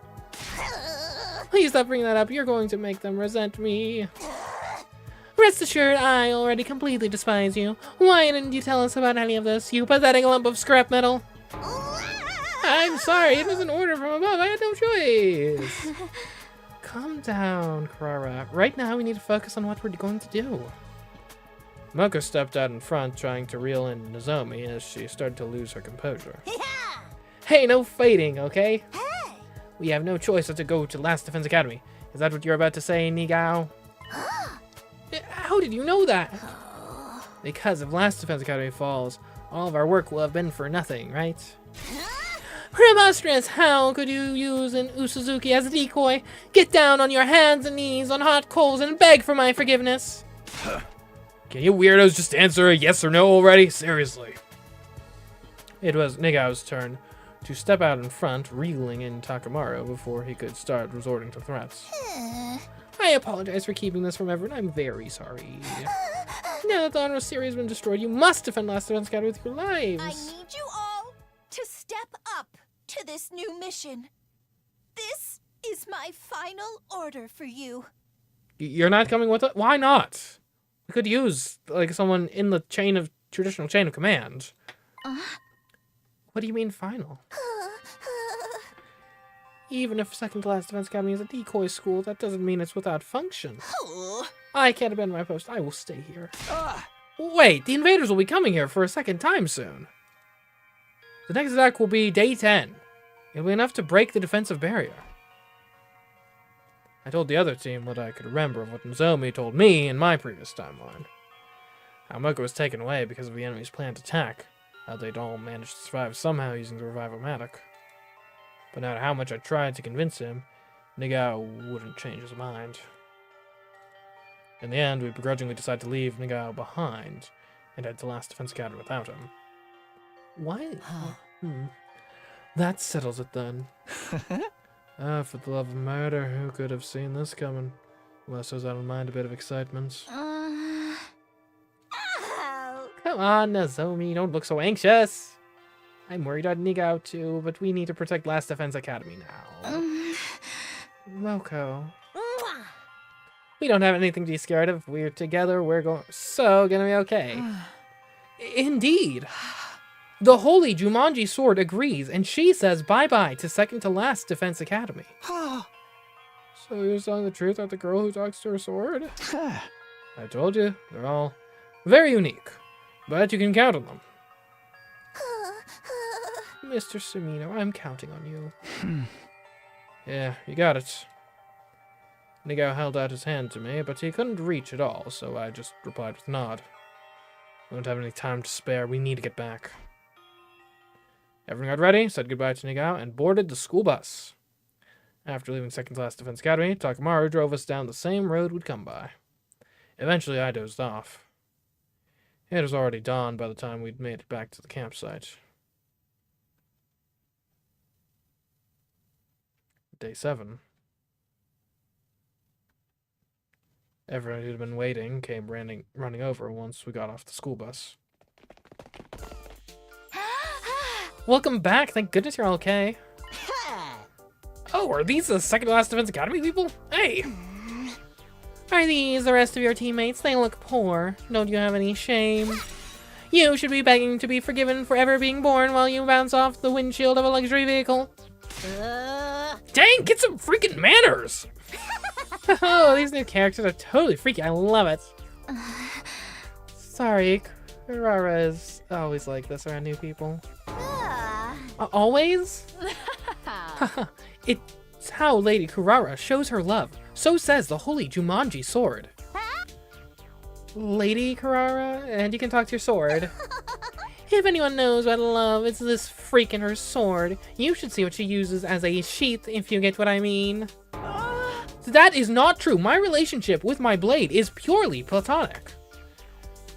Please stop bringing that up. You're going to make them resent me. Rest assured, I already completely despise you. Why didn't you tell us about any of this, you pathetic lump of scrap metal? I'm sorry, it was an order from above. I had no choice. Calm down, Karara. Right now, we need to focus on what we're going to do. Moko stepped out in front, trying to reel in Nozomi as she started to lose her composure. Hey, no fighting, okay? We have no choice but to go to Last Defense Academy. Is that what you're about to say, Nigao? How did you know that? Because if Last Defense Academy falls, all of our work will have been for nothing, right? Preposterous! How could you use an Usuzuki as a decoy? Get down on your hands and knees on hot coals and beg for my forgiveness. Can you weirdos just answer a yes or no already? Seriously. It was Nigao's turn to step out in front, reeling in Takamaru before he could start resorting to threats. I apologize for keeping this from everyone. I'm very sorry. Now that the Honor Series has been destroyed, you must defend Last Defense Academy with your lives. I need you all to step up to this new mission. This is my final order for you. You're not coming with it? Why not? We could use, like, someone in the traditional chain of command. What do you mean final? Even if Second to Last Defense Academy is a decoy school, that doesn't mean it's without function. I can't abandon my post. I will stay here. Wait, the invaders will be coming here for a second time soon. The next attack will be day 10. It'll be enough to break the defensive barrier. I told the other team what I could remember of what Nozomi told me in my previous timeline. How Moko was taken away because of the enemy's planned attack. How they'd all managed to survive somehow using the Revive-O-Matic. But no matter how much I tried to convince him, Nigao wouldn't change his mind. In the end, we begrudgingly decided to leave Nigao behind and head to Last Defense Academy without him. Why? That settles it then. For the love of murder, who could have seen this coming? Unless I don't mind a bit of excitement. Come on, Nozomi, don't look so anxious. I'm worried about Nigao too, but we need to protect Last Defense Academy now. Moko. We don't have anything to be scared of. We're together, we're gonna be okay. Indeed. The Holy Jumanji Sword agrees, and she says bye-bye to Second to Last Defense Academy. So you're telling the truth about the girl who talks to her sword? I told you, they're all very unique, but you can count on them. Mr. Sumino, I'm counting on you. Yeah, you got it. Nigao held out his hand to me, but he couldn't reach at all, so I just replied with a nod. We don't have any time to spare, we need to get back. Everyone got ready, said goodbye to Nigao, and boarded the school bus. After leaving Second Class Defense Academy, Takamaru drove us down the same road we'd come by. Eventually, I dozed off. It was already dawn by the time we'd made it back to the campsite. Day 7. Everyone who'd been waiting came running over once we got off the school bus. Welcome back. Thank goodness you're all okay. Oh, are these the Second to Last Defense Academy people? Hey! Are these the rest of your teammates? They look poor. Don't you have any shame? You should be begging to be forgiven for ever being born while you bounce off the windshield of a luxury vehicle. Dang, get some freaking manners! Oh, these new characters are totally freaky. I love it. Sorry, Kurara is always like this around new people. Always? It's how Lady Kurara shows her love. So says the Holy Jumanji Sword. Lady Kurara, and you can talk to your sword. If anyone knows what love, it's this freak in her sword. You should see what she uses as a sheath, if you get what I mean. That is not true. My relationship with my blade is purely platonic.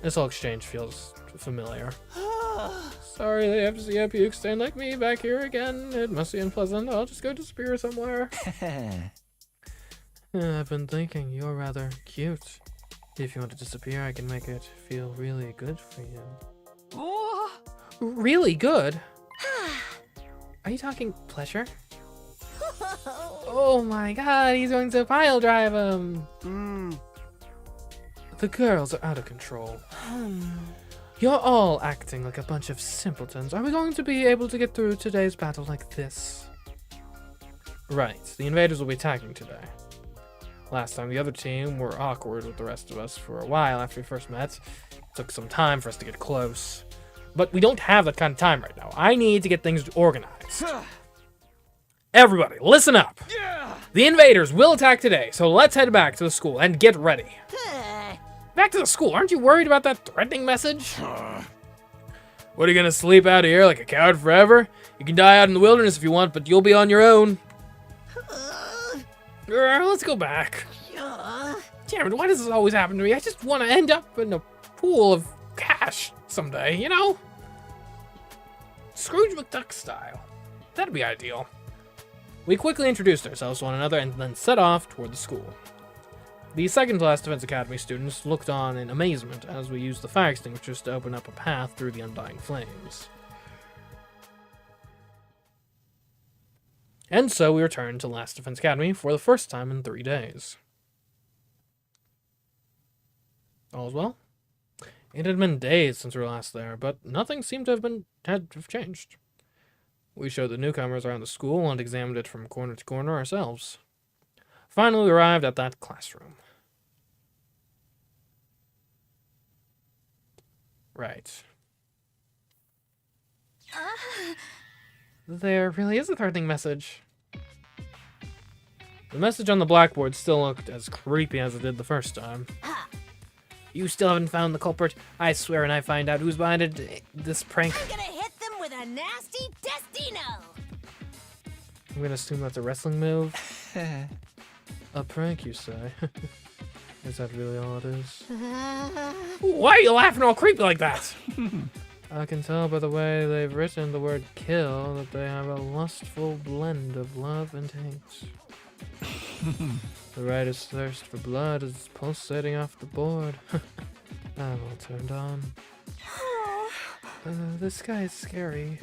This whole exchange feels familiar. Sorry they have to see a puke stain like me back here again. It must be unpleasant. I'll just go disappear somewhere. I've been thinking you're rather cute. If you want to disappear, I can make it feel really good for you. Really good? Are you talking pleasure? Oh my god, he's going to pile drive him. The girls are out of control. You're all acting like a bunch of simpletons. Are we going to be able to get through today's battle like this? Right, the invaders will be attacking today. Last time the other team were awkward with the rest of us for a while after we first met. It took some time for us to get close. But we don't have that kind of time right now. I need to get things organized. Everybody, listen up. The invaders will attack today, so let's head back to the school and get ready. Back to the school, aren't you worried about that threatening message? What, are you gonna sleep out here like a coward forever? You can die out in the wilderness if you want, but you'll be on your own. Let's go back. Damn it, why does this always happen to me? I just want to end up in a pool of cash someday, you know? Scrooge McDuck style. That'd be ideal. We quickly introduced ourselves to one another and then set off toward the school. The second-class Defense Academy students looked on in amazement as we used the fire extinguishers to open up a path through the undying flames. And so we returned to Last Defense Academy for the first time in 3 days. All is well? It had been days since we were last there, but nothing seemed to have changed. We showed the newcomers around the school and examined it from corner to corner ourselves. Finally, we arrived at that classroom. Right. There really is a threatening message. The message on the blackboard still looked as creepy as it did the first time. You still haven't found the culprit. I swear when I find out who's behind it, this prank... I'm gonna hit them with a nasty Destino! I'm gonna assume that's a wrestling move. A prank, you say? Is that really all it is? Why are you laughing all creepy like that? I can tell by the way they've written the word kill that they have a lustful blend of love and hate. The writer's thirst for blood is pulsating off the board. I'm all turned on. This guy is scary.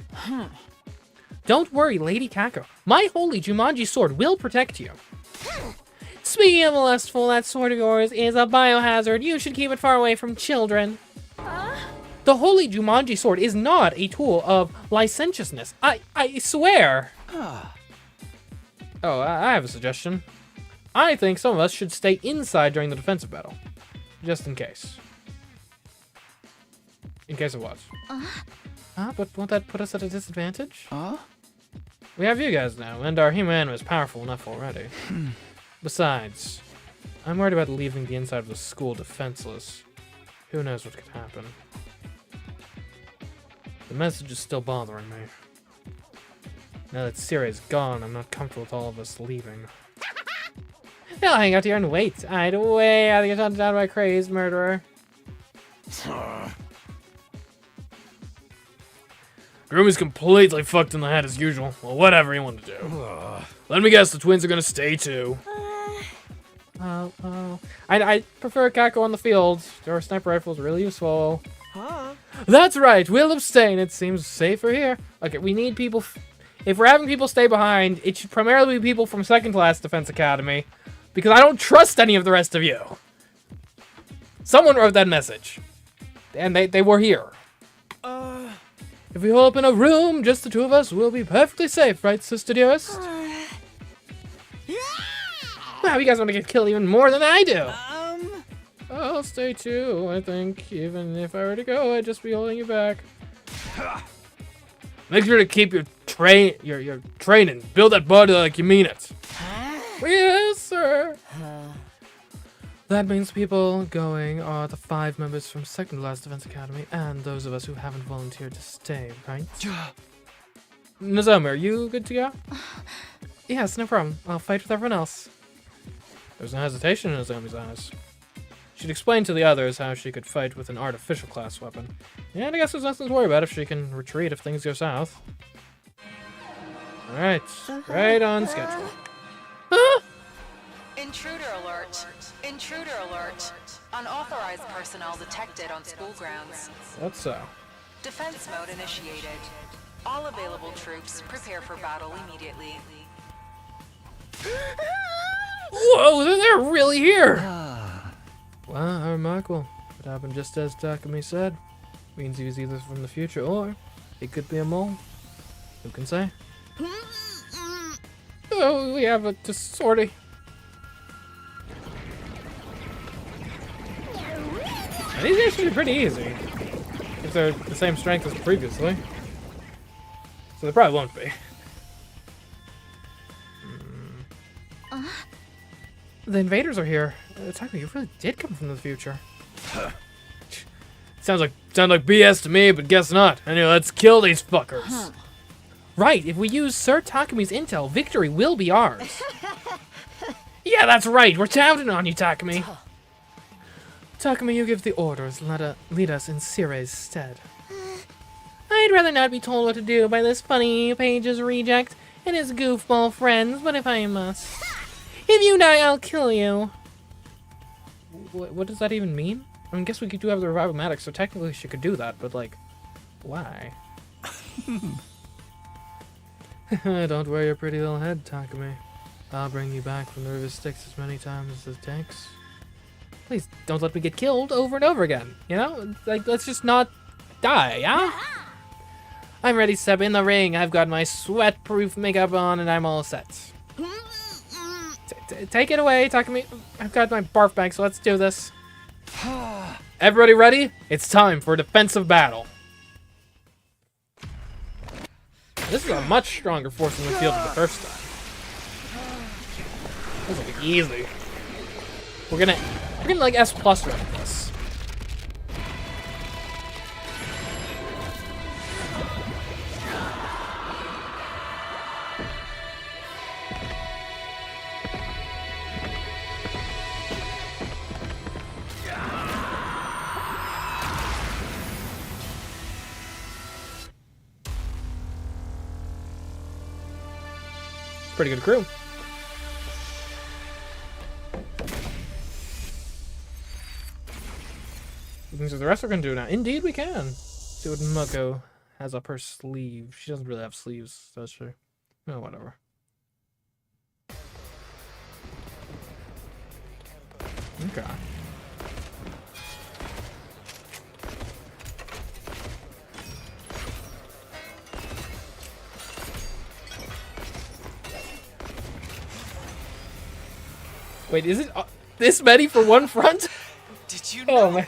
Don't worry, Lady Kako. My holy Jumanji sword will protect you. Speaking of lustful, that sword of yours is a biohazard. You should keep it far away from children. The holy Jumanji sword is not a tool of licentiousness. I swear. Oh, I have a suggestion. I think some of us should stay inside during the defensive battle. Just in case. In case of what? But won't that put us at a disadvantage? We have you guys now, and our human is powerful enough already. Besides, I'm worried about leaving the inside of the school defenseless. Who knows what could happen. The message is still bothering me. Now that Siri's gone, I'm not comfortable with all of us leaving. I'll hang out here and wait. I'd way out to get hunted down by a crazed murderer. Groom is completely fucked in the head as usual. Well, whatever you want to do. Let me guess, the twins are gonna stay too. I prefer Kako on the field. Our sniper rifle is really useful. That's right, we'll abstain. It seems safer here. Okay, we need people. If we're having people stay behind, it should primarily be people from second class Defense Academy, because I don't trust any of the rest of you. Someone wrote that message, and they were here. If we hole up in a room, just the two of us, we'll be perfectly safe, right, Sister Dearest? Wow, you guys want to get killed even more than I do. I'll stay too, I think. Even if I were to go, I'd just be holding you back. Make sure to keep your training. Build that body like you mean it. Yes, sir. That means people going are the 5 members from second class Defense Academy and those of us who haven't volunteered to stay, right? Nozomi, are you good to go? Yes, no problem. I'll fight with everyone else. There's no hesitation in Nozomi's eyes. She'd explained to the others how she could fight with an artificial class weapon. And I guess there's nothing to worry about if she can retreat if things go south. Alright, right on schedule. Intruder alert. Intruder alert. Unauthorized personnel detected on school grounds. That's so. Defense mode initiated. All available troops prepare for battle immediately. Whoa, they're really here! Wow, how remarkable. It happened just as Takumi said. Means he was either from the future or he could be a mole. Who can say? Oh, we have a sortie. These guys should be pretty easy. If they're the same strength as previously. So they probably won't be. The invaders are here. Takumi, you really did come from the future. Sounds like BS to me, but guess not. Anyway, let's kill these fuckers. Right, if we use Sir Takami's intel, victory will be ours. Yeah, that's right. We're counting on you, Takami. Takami, you give the orders. Lead us in Sire's stead. I'd rather not be told what to do by this funny page's reject and his goofball friends, but if I must. If you die, I'll kill you. What does that even mean? I mean, I guess we do have the revival-matic, so technically she could do that, but like, why? Don't worry your pretty little head, Takami. I'll bring you back from the river Styx as many times as it takes. Please don't let me get killed over and over again. You know, like let's just not die, yeah? I'm ready to step in the ring. I've got my sweat-proof makeup on, and I'm all set. Take it away, Takami. I've got my barf bag, so let's do this. Everybody ready? It's time for a defensive battle. This is a much stronger force in the field than the first time. This will be easy. We're gonna like S+ rank this. Pretty good crew. Things that the rest are gonna do now. Indeed, we can. See what Moko has up her sleeve. She doesn't really have sleeves, does she? Oh, whatever. Okay. Wait, is it this many for one front? Did you know? Oh, man.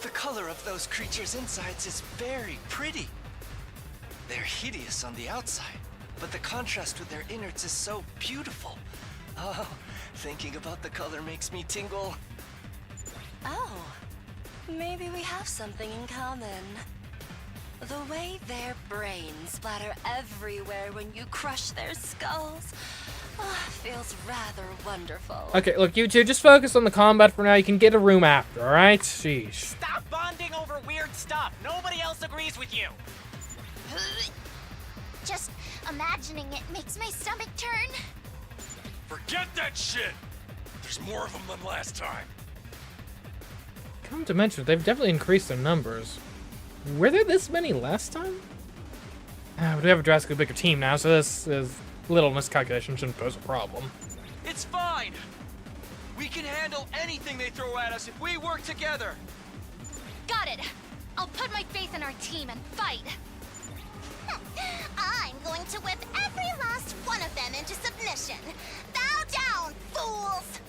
The color of those creatures' insides is very pretty. They're hideous on the outside, but the contrast with their innards is so beautiful. Oh, thinking about the color makes me tingle. Oh, maybe we have something in common. The way their brains splatter everywhere when you crush their skulls feels rather wonderful. Okay, look, you two, just focus on the combat for now. You can get a room after, alright? Sheesh. Stop bonding over weird stuff. Nobody else agrees with you. Just imagining it makes my stomach turn. Forget that shit! There's more of them than last time. Come to mention, they've definitely increased their numbers. Were there this many last time? But we have a drastically bigger team now, so this is little miscalculation shouldn't pose a problem. It's fine. We can handle anything they throw at us if we work together. Got it. I'll put my faith in our team and fight. I'm going to whip every last one of them into submission. Bow down, fools!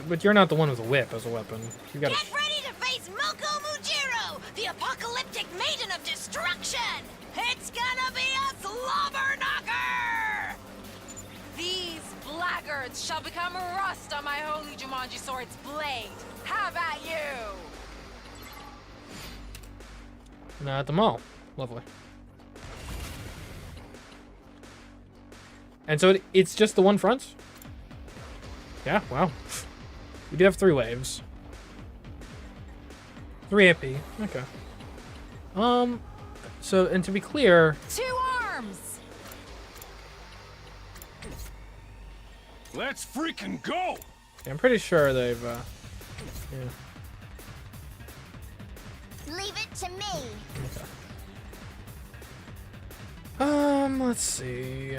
But you're not the one with a whip as a weapon. You gotta. Get ready to face Moko Mujiro, the apocalyptic maiden of destruction! It's gonna be a slobber knocker! These blackguards shall become rust on my holy Jumanji sword's blade. How about you? Not at the mall. Lovely. And so it's just the one front? Yeah, wow. We do have 3 waves. 3 AP. Okay. So, and to be clear... 2 arms! Let's freaking go! I'm pretty sure they've, yeah. Leave it to me. Okay. Let's see.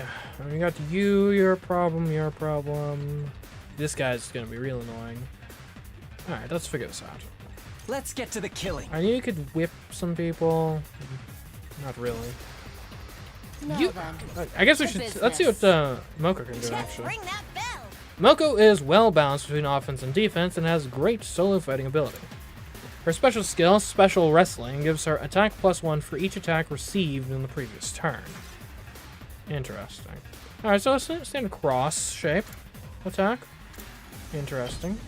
We got you, your problem, your problem. This guy's gonna be real annoying. Alright, let's figure this out. Let's get to the killing. I knew you could whip some people. Not really. Now then, I guess we to should. Let's see what Moko can do, Just actually. ring that bell. Moko is well balanced between offense and defense and has great solo fighting ability. Her special skill, Special Wrestling, gives her attack +1 for each attack received in the previous turn. Interesting. Alright, so let's stand cross shape attack. Interesting.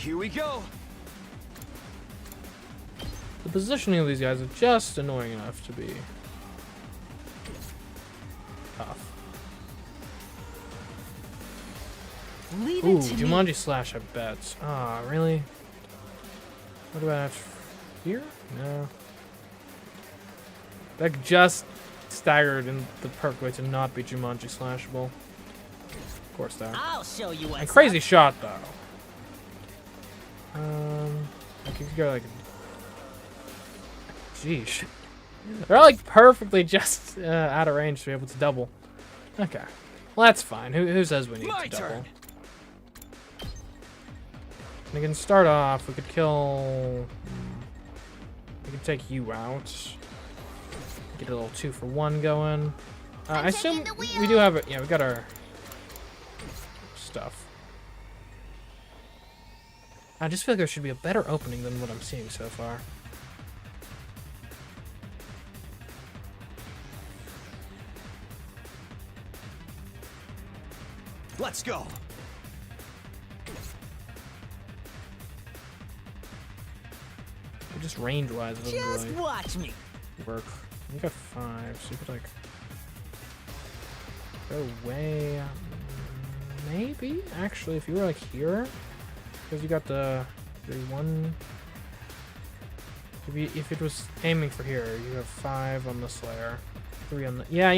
Here we go. The positioning of these guys is just annoying enough to be tough. Leave Ooh, it to me. Jumanji Slash, I bet. Ah, really? What do I have here? No. That just staggered in the perfect way to not be Jumanji Slashable. Of course, that. I'll show you what's And crazy up. shot, though. I could go like... Jeez. They're like perfectly just out of range to be able to double. Okay. Well, that's fine. Who says we need My to double? turn. We can start off. We could kill... We could take you out. Get a little 2-for-1 going. I assume we do have it. Yeah, we got our stuff. I just feel like there should be a better opening than what I'm seeing so far. Let's go. But just range-wise, it doesn't Just really watch me. work. You got 5, so you could like go away. Maybe actually, if you were like here, because you got the 1. If it was aiming for here, you have 5 on this layer, 3 on the. Yeah.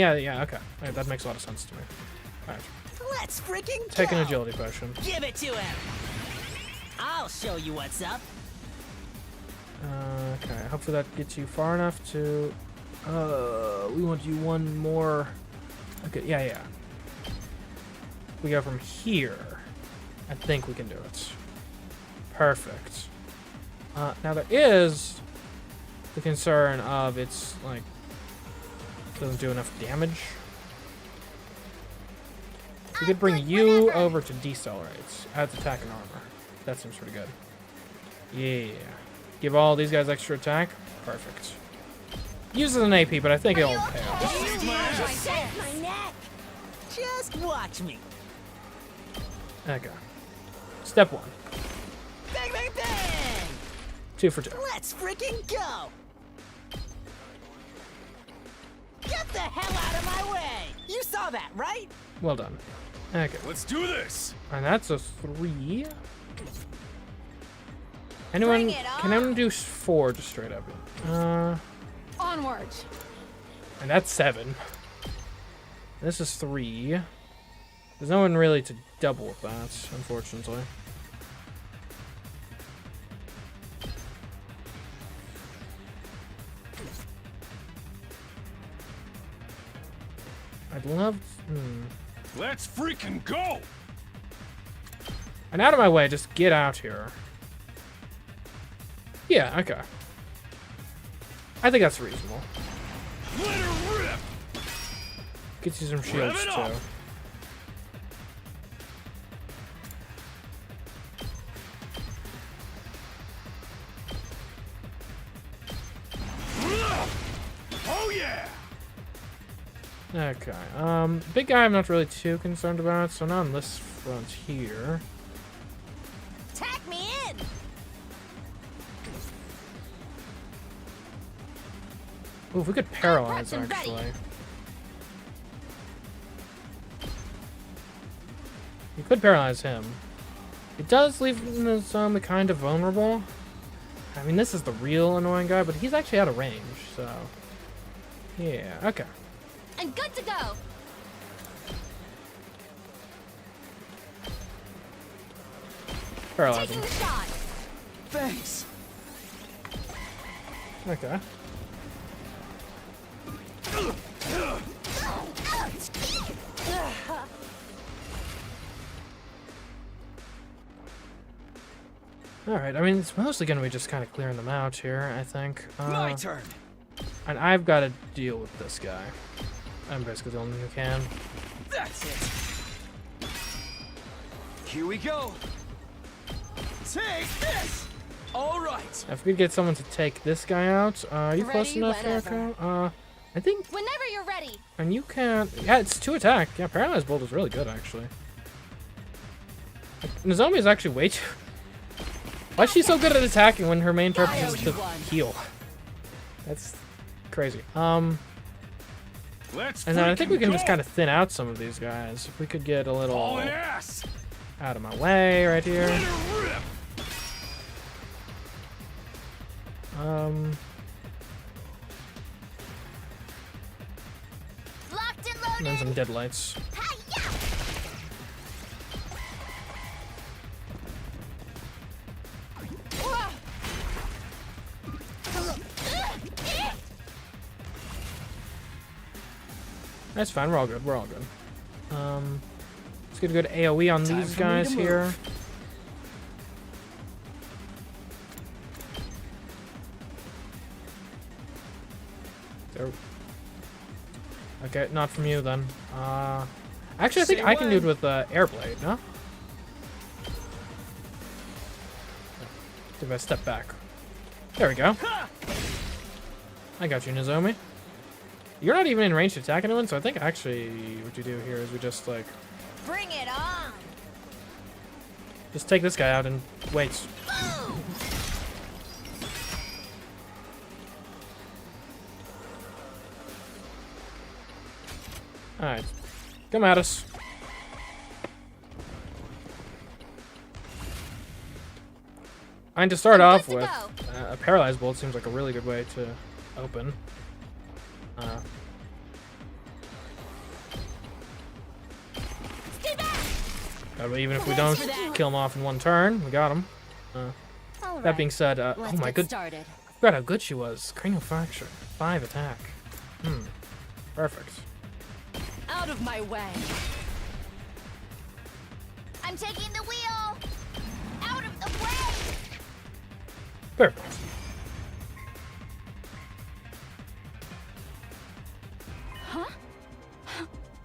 Okay, alright, that makes a lot of sense to me. Alright, Let's freaking take an go. agility potion. Give it to him. I'll show you what's up. Okay, hopefully that gets you far enough to. We want you one more. Okay, yeah. We go from here. I think we can do it. Perfect. Now there is the concern of it's like doesn't do enough damage. We could bring you over to decelerate. Adds attack and armor. That seems pretty good. Yeah. Give all these guys extra attack. Perfect. Use as an AP, but I think it'll pay off. My neck. Just watch me. Okay. Step 1. Bang, bang, bang. 2 for 2. Let's freaking go. Get the hell out of my way. You saw that, right? Well done. Okay. Let's do this. And that's a 3. Anyone? Bring it Can on. anyone do 4 just straight up? Onward. And that's 7. This is 3. There's no one really to double with that, unfortunately. I'd love. Let's freaking go. And out of my way, just get out here. Yeah, okay. I think that's reasonable. Let her rip. Gets you some shields Rev it too. up. Oh yeah. Okay. Big guy I'm not really too concerned about, so not on this front here. Tack me in. Ooh, if we could paralyze, and ready. actually. You could paralyze him. It does leave him in the zone kind of vulnerable. I mean, this is the real annoying guy, but he's actually out of range, so... Yeah, okay. I'm good to go. Paralyze Taking him. the shot. Thanks. Okay. Alright, I mean, it's mostly going to be just kind of clearing them out here, I think. My turn. And I've got to deal with this guy. I'm basically the only one who can. That's it. Here we go. Take this. All right. If we could get someone to take this guy out, are you close Ready enough, whenever. Erica? I think, Whenever you're ready. and you can't, yeah, it's 2 attack. Yeah, Paralyzed Bolt is really good, actually. And the zombie is actually way too, Why is she so good at attacking when her main purpose is to heal? That's crazy. Let's And then I think we can freaking just go! kind of thin out some of these guys. If we could get a little Hauling ass! out of my way right here. Let her rip! Locked and And loaded. then some deadlights. Hi-ya! That's fine. We're all good. We're all good. Let's get a good AOE on these for me guys to here. move. There. Okay, not from you then. Actually, I think Say I can do it when. with Airblade, no? If I step back. There we go. I got you, Nozomi. You're not even in range to attack anyone, so I think actually what you do here is we just like Bring it on. just take this guy out and wait. Boom! Alright. Come at us. And to start I'm off good to with, a paralyzed bolt seems like a really good way to open. Stay back. Even if we don't for that. kill him off in one turn, we got him. All That being said, oh Let's my get good, started. forgot how good she was. Cranial fracture, 5 attack. Perfect. Out of my way. I'm taking the wheel. Out of the way. Perfect.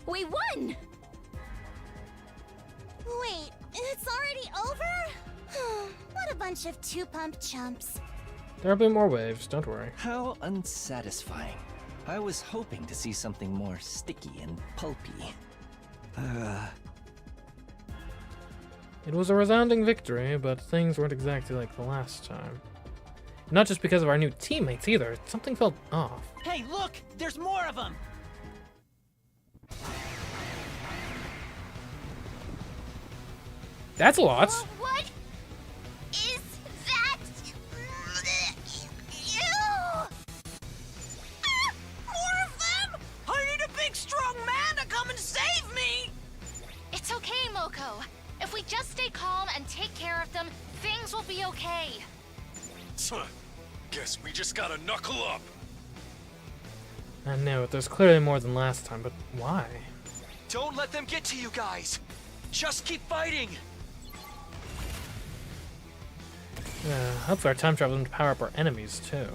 We won. Wait, it's already over? What a bunch of two-pump chumps. There'll be more waves. Don't worry. How unsatisfying. I was hoping to see something more sticky and pulpy. It was a resounding victory, but things weren't exactly like the last time. Not just because of our new teammates either. Something felt off. Hey, look! There's more of them! That's a lot. What is that? Ew! More of them? I need a big, strong man to come and save me! It's okay, Moko. If we just stay calm and take care of them, things will be okay. Guess we just gotta knuckle up. I know, there's clearly more than last time, but why? Don't let them get to you guys. Just keep fighting. Hopefully our time travel to power up our enemies too.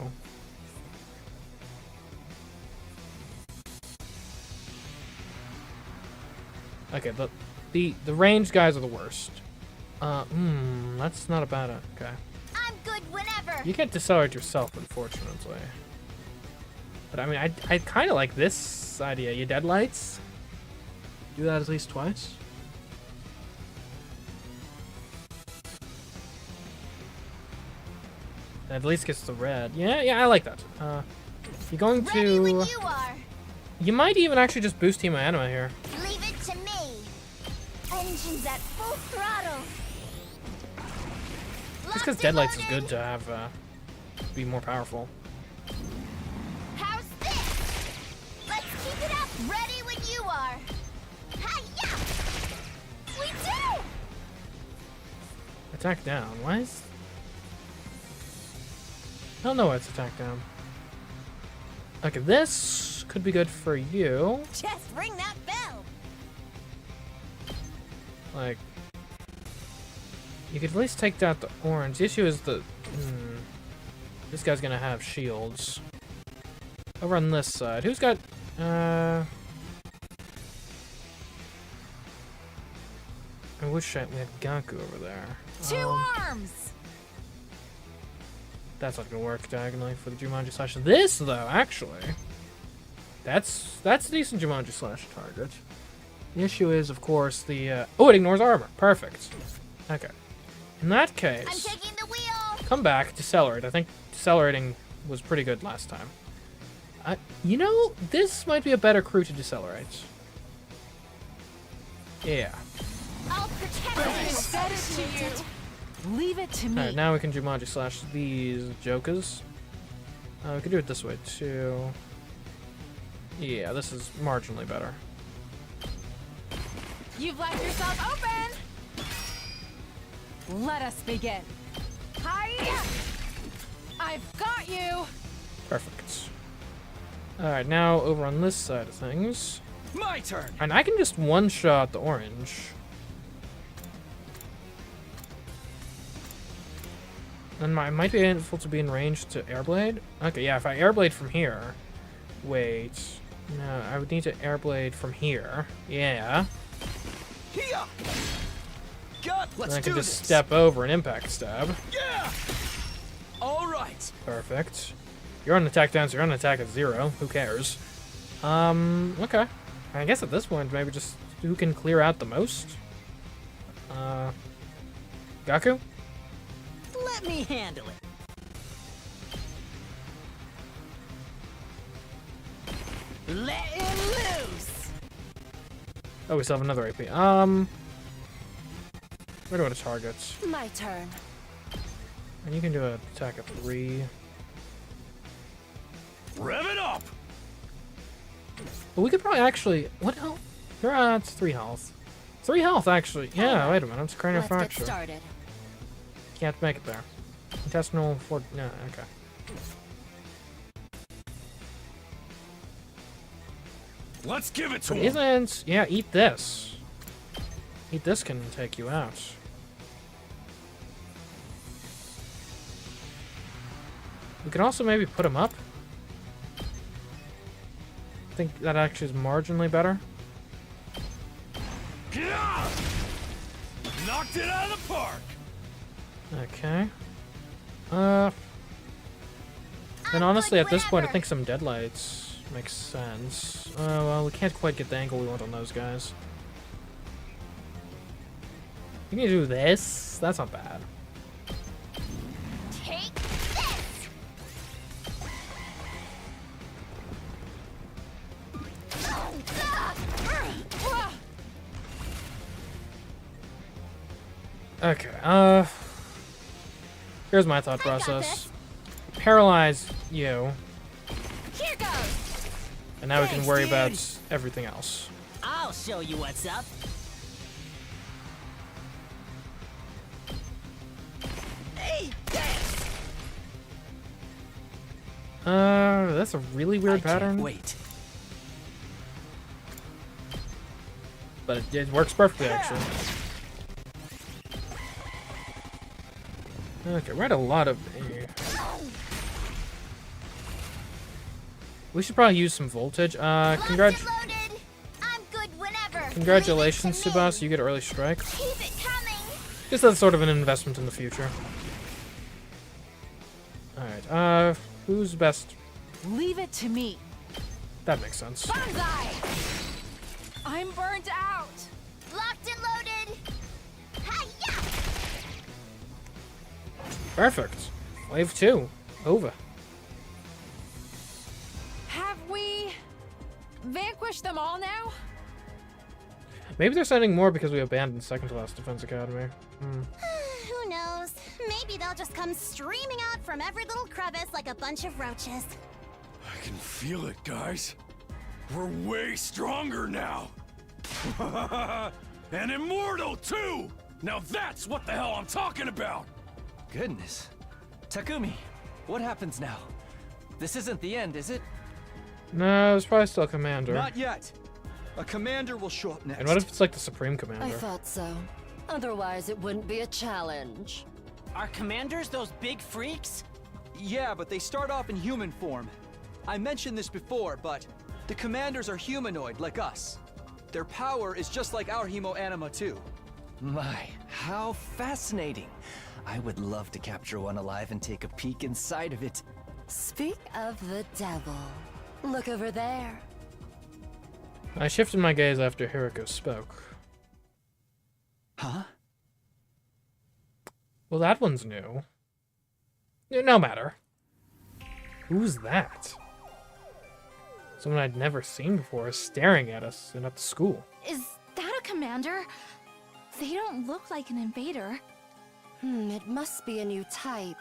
Okay, the ranged guys are the worst. That's not a bad okay. I'm good whenever. You can't decelerate yourself, unfortunately. But I mean, I kind of like this idea. You deadlights? Do that at least twice. At least gets the red. Yeah, I like that. You're going Ready when to... you are. You might even actually just boost Team Anima here. Leave it to me. Engines at full throttle. Just because Deadlights is good to have, be more powerful. How's this? Let's keep it up. Ready when you are. Hi-ya! We do! Attack down. Why is... I don't know why it's attack down. Okay, this could be good for you. Just ring that bell. Like, you could at least take out the orange. The issue is the... this guy's gonna have shields. Over on this side. Who's got... I wish we had Gaku over there. Two arms! That's not gonna work diagonally for the Jumanji Slash. This, though, actually... That's a decent Jumanji Slash target. The issue is, of course, the... oh, it ignores armor. Perfect. Okay. In that case... I'm taking the wheel. come back, decelerate. I think decelerating was pretty good last time. You know, this might be a better crew to decelerate. Yeah. I'll protect I you. said it to you. Leave it to me. Alright, now we can Jumanji slash these jokers. We could do it this way too. Yeah, this is marginally better. You've left yourself open. Let us begin. Hiya! I've got you. Perfect. Alright, now over on this side of things. My turn. And I can just one-shot the orange. And I might be able to be in range to Airblade. Okay, yeah, if I Airblade from here. Wait. No, I would need to Airblade from here. Yeah. Here. God, And let's I can do just this. step over and impact stab. Yeah. All right. Perfect. You're on attack down, so you're on attack at 0. Who cares? Okay. I guess at this point, maybe just who can clear out the most? Gaku? Let me handle it. Let him loose. Oh, we still have another AP. Where do I target? My turn. And you can do an attack at 3. Rev it up! But we could probably actually... What health? It's 3 health. 3 health, actually. Yeah, wait a minute. It's cranial Let's get fracture. started. Can't make it there. Intestinal... No, okay. Let's give it to But him! isn't... Yeah, eat this. Eat this can take you out. We can also maybe put him up. I think that actually is marginally better. Yeah! Knocked it out of the park! Okay. And honestly, at this point, I think some deadlights makes sense. Well, we can't quite get the angle we want on those guys. You can do this. That's not bad. Take this. Okay, here's my thought process. Paralyze you, Here goes. and now we can worry about dude. everything else. I'll show you what's up. Hey, this. That's a really weird pattern. Wait. But it works perfectly, actually. Okay, we're at a lot of... We should probably use some voltage. Locked and loaded. I'm good whenever. Congratulations, Leave it to me. Tsubasa, you get early strike. Keep it coming. Just as sort of an investment in the future. Alright, who's best? Leave it to me. That makes sense. Banzai! I'm burnt out. Locked and loaded. Hi-ya! Perfect. Wave 2. Over. Have we vanquished them all now? Maybe they're sending more because we abandoned second to last Defense Academy. Who knows? Maybe they'll just come streaming out from every little crevice like a bunch of roaches. I can feel it, guys. We're way stronger now. And immortal, too! Now that's what the hell I'm talking about! Goodness. Takumi, what happens now? This isn't the end, is it? No, there's probably still a commander. Not yet. A commander will show up next. And what if it's like the Supreme I Commander? thought so. Otherwise, it wouldn't be a challenge. Are commanders those big freaks? Yeah, but they start off in human form. I mentioned this before, but the commanders are humanoid, like us. Their power is just like our hemo-anima, too. My, how fascinating. I would love to capture one alive and take a peek inside of it. Speak of the devil. Look over there. I shifted my gaze after Hiriko spoke. Huh? Well, that one's new. No matter. Who's that? Someone I'd never seen before is staring at us and at the school. Is that a commander? They don't look like an invader. It must be a new type.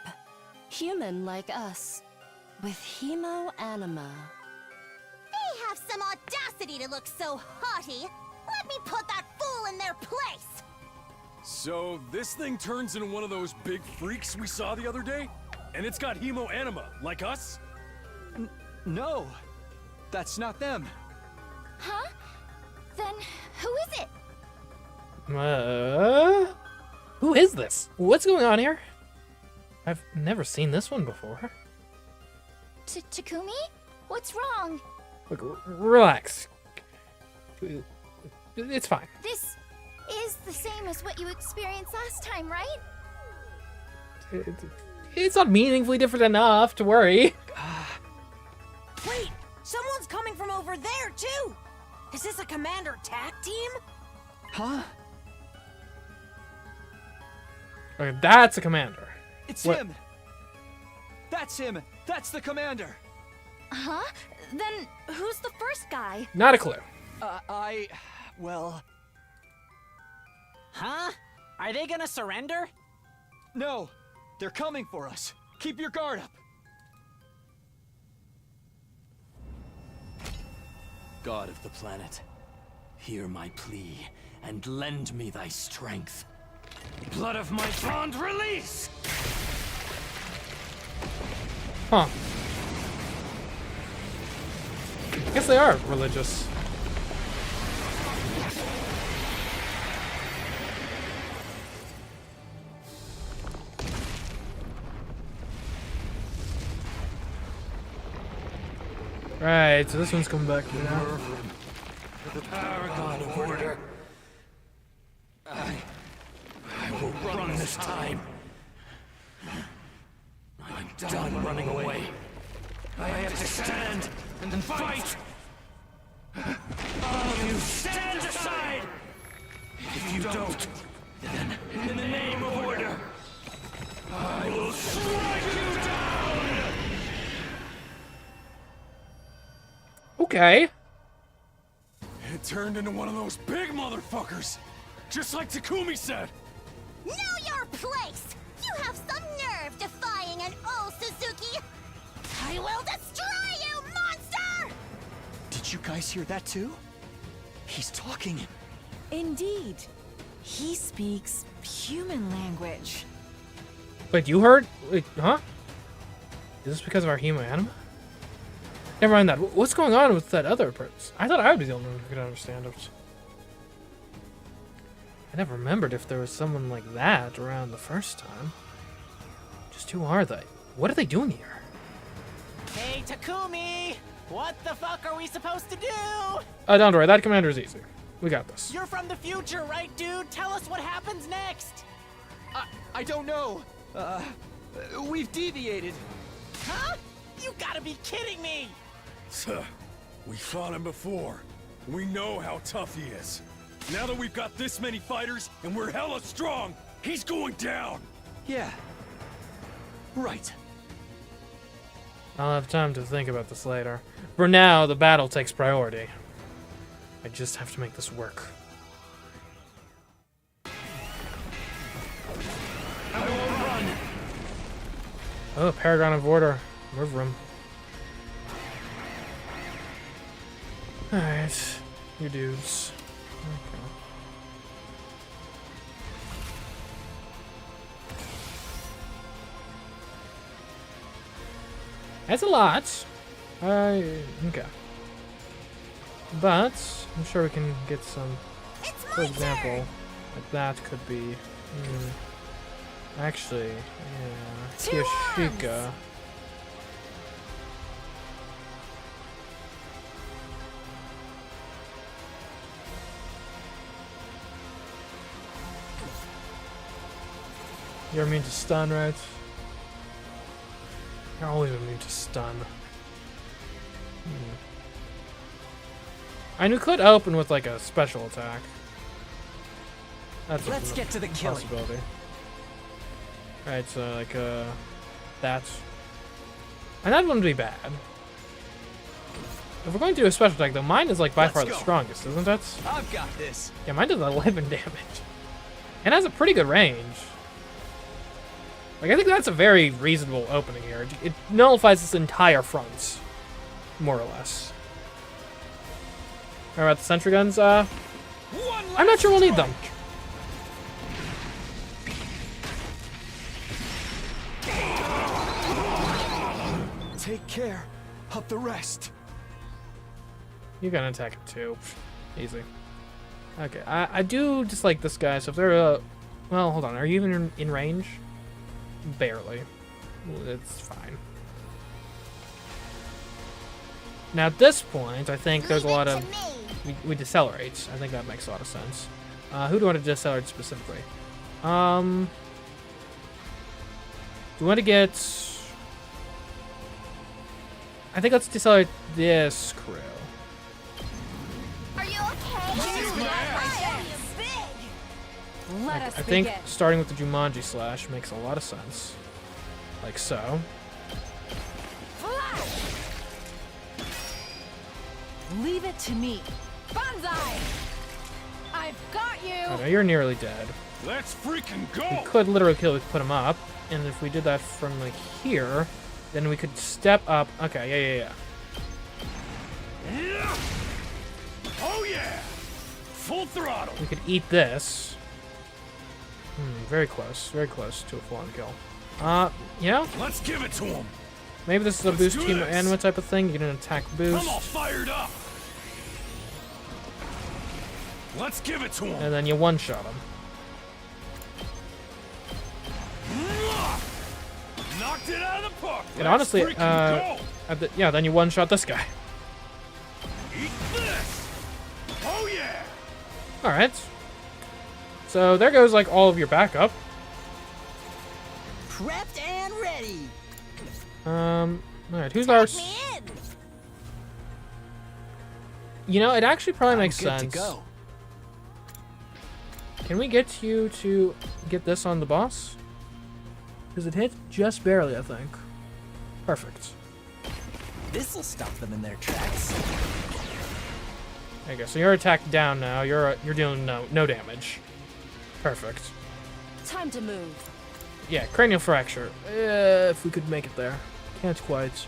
Human like us. With hemo-anima. They have some audacity to look so haughty. Let me put that fool in their place! So, this thing turns into one of those big freaks we saw the other day? And it's got hemo-anima, like us? No, that's not them. Huh? Then who is it? Who is this? What's going on here? I've never seen this one before. Takumi? What's wrong? Look, relax. It's fine. This is the same as what you experienced last time, right? It's not meaningfully different enough to worry. Wait, someone's coming from over there, too! Is this a commander tag team? Huh? Okay, that's a commander. It's What? him! That's him! That's the commander! Huh? Then who's the first guy? Not a clue. Well... Huh? Are they gonna surrender? No! They're coming for us! Keep your guard up! God of the planet, hear my plea and lend me thy strength. Blood of my bond, release! Huh. I guess they are religious. Right, so this one's coming back now. The paragon of order. I will run this time. I'm done running away. I have to stand and fight. All of you, stand aside! If you don't, then in the name of order, I will strike you down! Okay. It turned into one of those big motherfuckers! Just like Takumi said! Know your place! You have some nerve defying an old Suzuki! I will destroy you, monster! Did you guys hear that too? He's talking. Indeed. He speaks human language. Wait, you heard? Wait, huh? Is this because of our hemo-anima? Never mind that. What's going on with that other person? I thought I would be the only one who could understand it. I never remembered if there was someone like that around the first time. Just who are they? What are they doing here? Hey, Takumi! What the fuck are we supposed to do? Don't worry, that commander is easy. We got this. You're from the future, right, dude? Tell us what happens next! I don't know. We've deviated. Huh? You gotta be kidding me! We fought him before. We know how tough he is. Now that we've got this many fighters and we're hella strong, he's going down! Yeah. Right. I'll have time to think about this later. For now, the battle takes priority. I just have to make this work. I will run! Oh, Paragon of Order. Move room. Alright. You dudes. Okay. That's a lot. Okay. But I'm sure we can get some. For example, like that could be. Actually, yeah. Kyoshika. You're immune to stun, right? You're always immune to stun. And you could open with like a special attack. That's Let's get to the killing. possibility. Right, so like that. And that wouldn't be bad. If we're going to do a special attack, though, mine is like by far the strongest, isn't it? I've got this. Yeah, mine does 11 damage. And has a pretty good range. Like, I think that's a very reasonable opening here. It nullifies this entire front, more or less. All right, about the sentry guns, I'm not sure we'll need them. Take care of the rest. You're gonna attack him too. Easy. Okay, I do dislike this guy, so if they're, well, hold on, are you even in range? Barely. It's fine. Now at this point, I think there's a lot of... We decelerate. I think that makes a lot of sense. Who do you want to decelerate specifically? Do you want to get... I think let's decelerate this crew. Are you okay? Let us I think begin. starting with the Jumanji slash makes a lot of sense. Like so. Leave it to me. Banzai! I've got you! Oh, no, you're nearly dead. Let's freaking We go! could literally kill it, put him up, and if we did that from like here, then we could step up. Okay, yeah. Yeah. Oh yeah! Full throttle! We could eat this. Very close to a full-on kill. You know, Let's give it to him! maybe this is a Let's boost do team this. anima type of thing. You get an attack boost, I'm all fired up! Let's give it to him! and then you one-shot him. Knocked it out of the park! And Let's honestly, freaking go! yeah, then you one-shot this guy. Eat this! Oh yeah! All right. So there goes like all of your backup. Prepped and ready. All right, who's our? Me in. You know, it actually probably makes Good sense. to go. Can we get you to get this on the boss? Because it hit just barely, I think. Perfect. This'll stop them in their tracks. There you go. So you're attacked down now. You're dealing no damage. Perfect. Time to move. Yeah, cranial fracture. If we could make it there. Can't quite.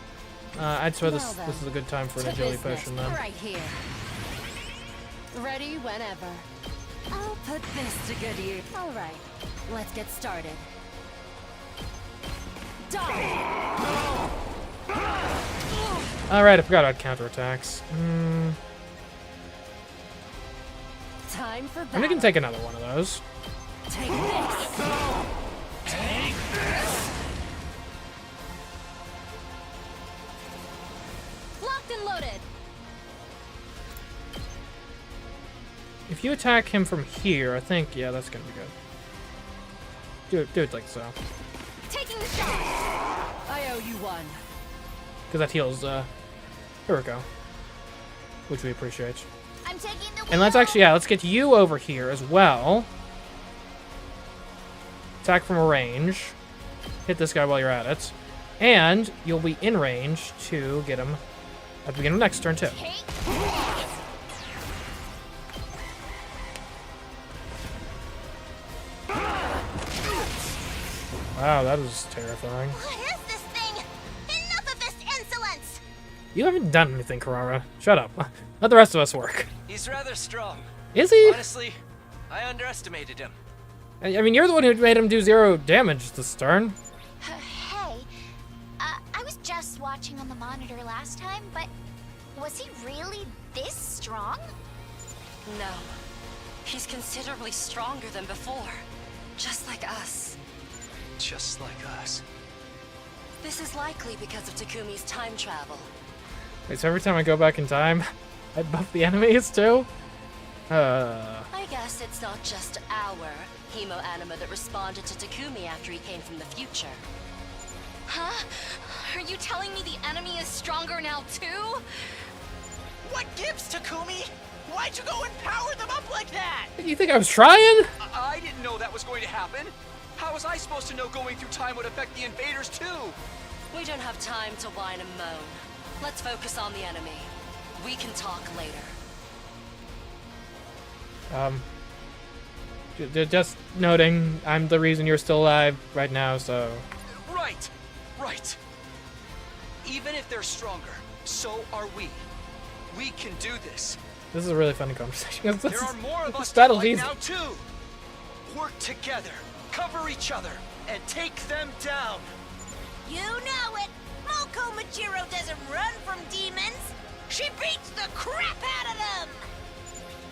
I'd swear this is a good time for an To agility business, potion then. right here. Ready whenever. I'll put this to good use. All right, let's get started. Die! All right, I forgot about counterattacks. Time for And we battle. can take another one of those. Take this. Take this! Locked and loaded! If you attack him from here, I think, yeah, that's gonna be good. Do it like so. Taking the shot! I owe you one. Because that heals, here we go. Which we appreciate. I'm taking the wheel. And let's actually, yeah, let's get you over here as well. Attack from a range. Hit this guy while you're at it. And you'll be in range to get him at the beginning of next turn, too. Take Wow, that was terrifying. What is this thing? Enough of this insolence! You haven't done anything, Carrara. Shut up. Let the rest of us work. He's rather strong. Is he? Honestly, I underestimated him. I mean, you're the one who made him do 0 damage this turn. Hey, I was just watching on the monitor last time, but was he really this strong? No. He's considerably stronger than before. Just like us. Just like us. This is likely because of Takumi's time travel. Wait, so every time I go back in time, I buff the enemies too? I guess it's not just our hemo anima that responded to Takumi after he came from the future. Huh? Are you telling me the enemy is stronger now too? What gives, Takumi? Why'd you go and power them up like that? You think I was trying? I didn't know that was going to happen. How was I supposed to know going through time would affect the invaders too? We don't have time to whine and moan. Let's focus on the enemy. We can talk later. Just noting, I'm the reason you're still alive right now, so... Right! Right! Even if they're stronger, so are we. We can do this. This is a really funny conversation. There are more of us battle's to fight easy. now too! Work together, cover each other, and take them down! You know it! Moko Machiro doesn't run from demons! She beats the crap out of them!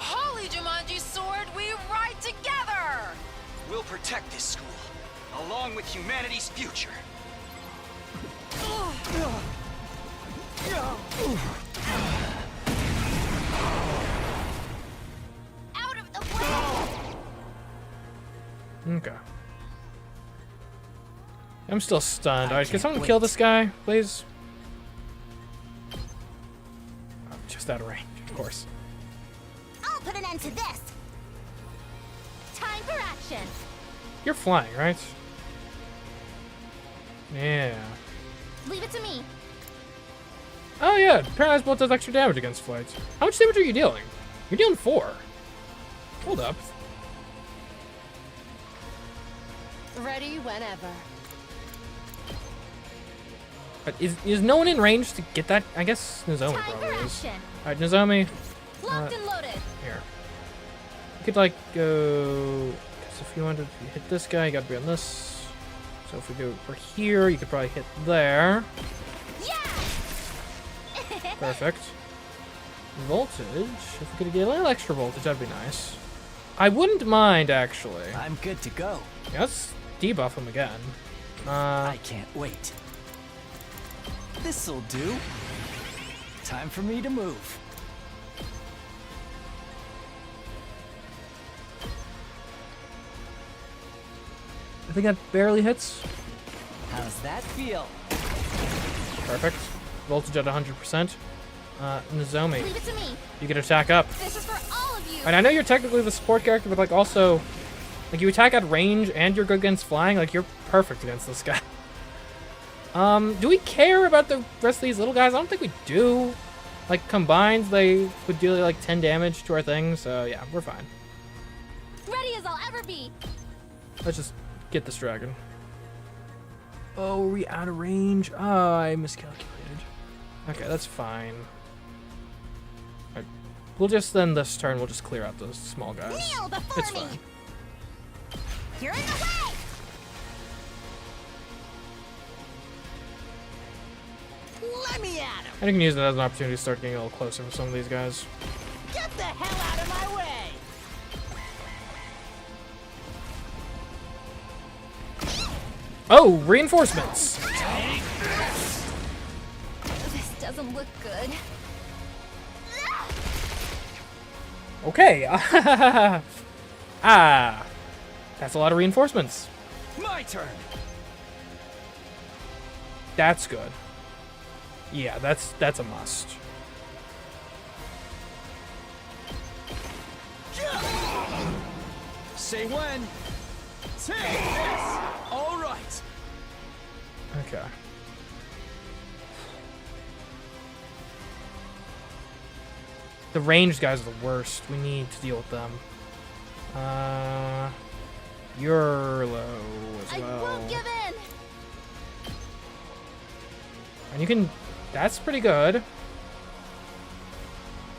Holy Jumanji Sword, we ride together! We'll protect this school, along with humanity's future. Out of the way! Okay. I'm still stunned. Alright, can someone kill this guy, please? Oh, just out of range, of course. I'll put an end to this! Time for action! You're flying, right? Yeah. Leave it to me. Oh yeah, Paralyzed Bolt does extra damage against flight. How much damage are you dealing? You're dealing 4. Hold up. Ready whenever. But is no one in range to get that? I guess Nozomi Time for probably is. action! Alright, Nozomi. Locked and loaded! Here. You could like go... Because if you wanted to hit this guy, you gotta be on this. So if we go over here, you could probably hit there. Yeah! Perfect. Voltage. If we could get a little extra voltage, that'd be nice. I wouldn't mind, actually. I'm good to go. Yeah, let's debuff him again. I can't wait. This'll do. Time for me to move. I think that barely hits. How's that feel? Perfect. Voltage at 100%. Nozomi, Leave it to me. you can attack up. This is for all of you! And I know you're technically the support character, but like also, like you attack at range and you're good against flying. Like you're perfect against this guy. Do we care about the rest of these little guys? I don't think we do. Like combined, they would deal like 10 damage to our thing. So yeah, we're fine. Ready as I'll ever be! Let's just get this dragon. Oh, are we out of range? Oh, I miscalculated. Okay, that's fine. Alright, we'll just then this turn we'll just clear out those small guys. Kneel before It's me! fine. You're in the way! Let me at him! And you can use it as an opportunity to start getting a little closer with some of these guys. Get the hell out of my way! Oh, reinforcements! This doesn't look good. Okay. Ah, that's a lot of reinforcements. My turn. That's good. Yeah, that's a must. Say when. Take this. All right. Okay. The ranged guys are the worst. We need to deal with them. You're low as well. I won't give in! And you can... That's pretty good.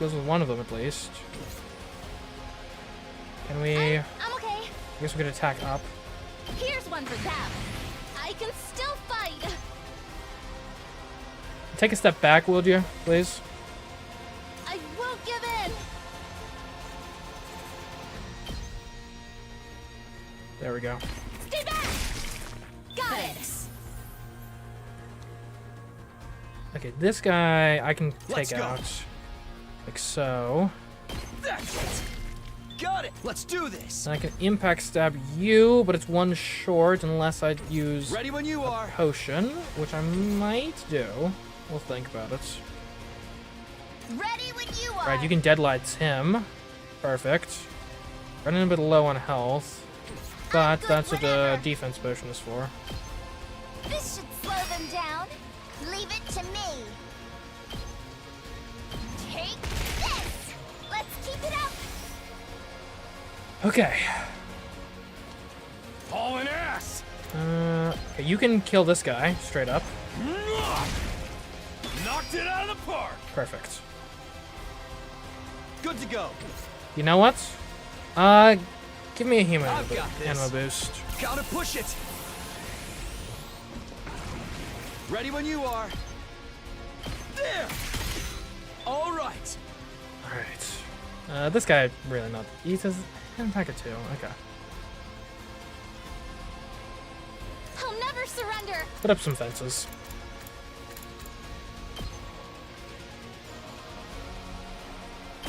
Goes with one of them at least. Can we... I'm okay. I guess we could attack up. Here's one for them. I can still fight. Take a step back, would you, please? I won't give in. There we go. Stay back. Got it. Okay, this guy I can Let's take go. out. Like so. That's it. Got it. Let's do this. And I can impact stab you, but it's one short unless I use Ready when you are. potion, which I might do. We'll think about it. Ready when you are. Right, you can deadlights him. Perfect. Running a bit low on health. But that's what the defense potion is for. This should slow them down. Leave it to me. Take this! Let's keep it up! Okay. Hauling ass! Okay, you can kill this guy, straight up. Knocked it out of the park! Perfect. Good to go. You know what? Give me a human I've got this. ammo boost. Gotta push it. Ready when you are. There. All right. Alright. This guy really not. He says attack it too. Okay. I'll never surrender. Put up some fences.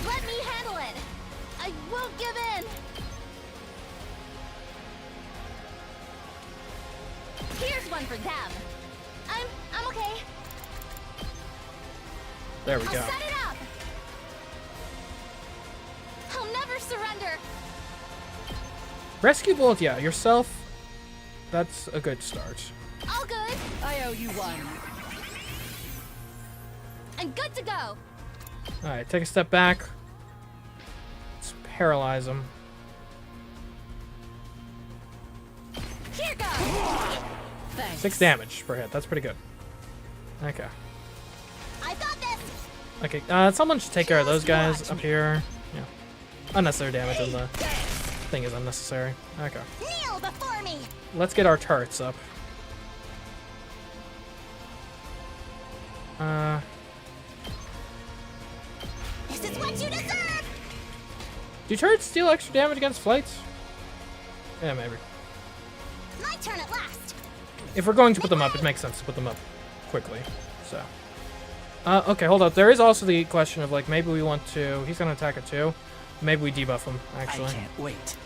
Let me handle it. I won't give in. Here's one for them. I'm okay. There we I'll go. set it up. I'll never surrender. Rescue bolt, yeah, yourself. That's a good start. All good. I owe you one. I'm good to go. Alright, take a step back. Let's paralyze him. Here goes. Thanks. 6 damage per hit. That's pretty good. Okay. I got this. Okay, someone should take care of those guys up here. Yeah. Unnecessary damage and the thing is unnecessary. Okay. Kneel before me. Let's get our turrets up. This is what you deserve. Do turrets deal extra damage against flights? Yeah, maybe. My turn at last. If we're going to put them up, it makes sense to put them up quickly. So. Okay, hold up. There is also the question of, like, maybe we want to... He's gonna attack it too. Maybe we debuff him, actually. I can't wait.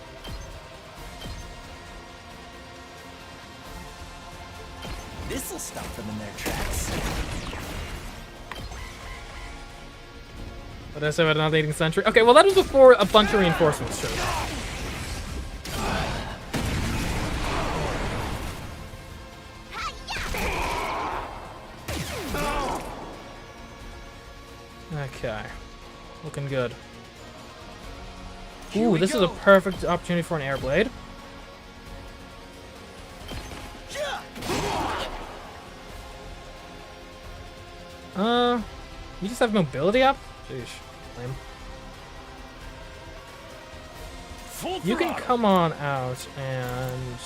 This'll stop them in their tracks. What did I say about not needing sentry? Okay, well that was before a bunch of reinforcements showed up. Okay. Looking good. Ooh, this is a perfect opportunity for an air blade. You just have mobility up? Sheesh. Lame. You can come on out and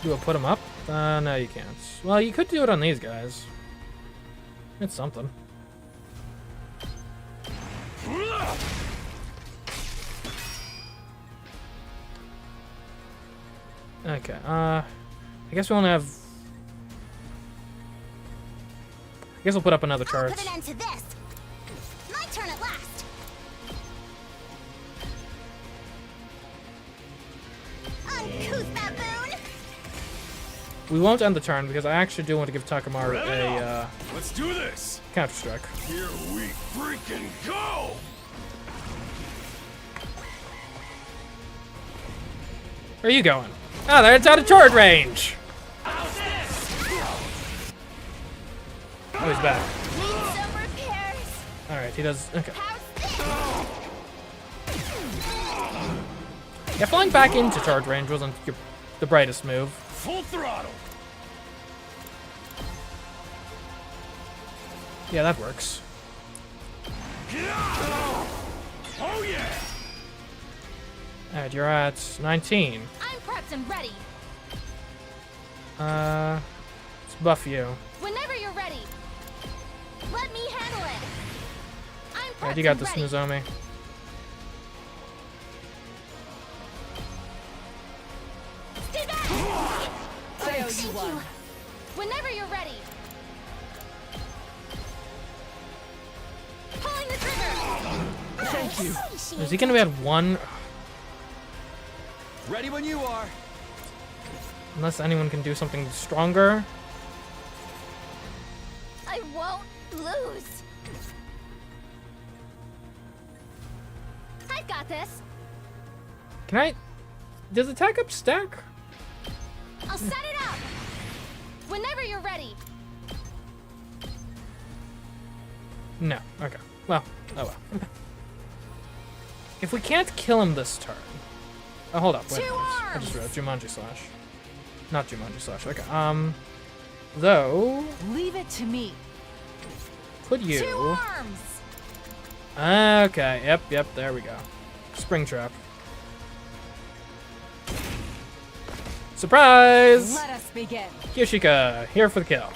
do a put them up. No, you can't. Well, you could do it on these guys. It's something. Okay. I guess we only have. I guess we'll put up another turret. Put an end to this. My turn at last. Uncouth baboon. We won't end the turn because I actually do want to give Takamaru a Let's do this. counter strike. Here we freaking go. Where are you going? Oh, there, it's out of turret range. Oh, he's back. Need some repairs. All right, he does. Okay. Yeah, flying back into charge range wasn't the brightest move. Full throttle. Yeah, that works. Oh yeah. All right, you're at 19. I'm prepped and ready. Let's buff you. Whenever you're ready. Let me handle it. I'm prepped Alright, you got and this, ready. Nozomi. Stay back. I owe you one. Whenever you're ready. Pulling the trigger. Thank you. Is he gonna be at 1? Ready when you are. Unless anyone can do something stronger. I won't lose. I've got this. Can I? Does attack up stack? I'll set it up! Whenever you're ready. No. Okay. Well, oh well. If we can't kill him this turn... Oh, hold up. Wait a minute. I just realized Jumanji slash. Not Jumanji slash. Okay. Though... Leave it to me. Could you... 2 arms! Okay. Yep. There we go. Spring trap. Surprise! Let us begin. Yoshika, here for the kill.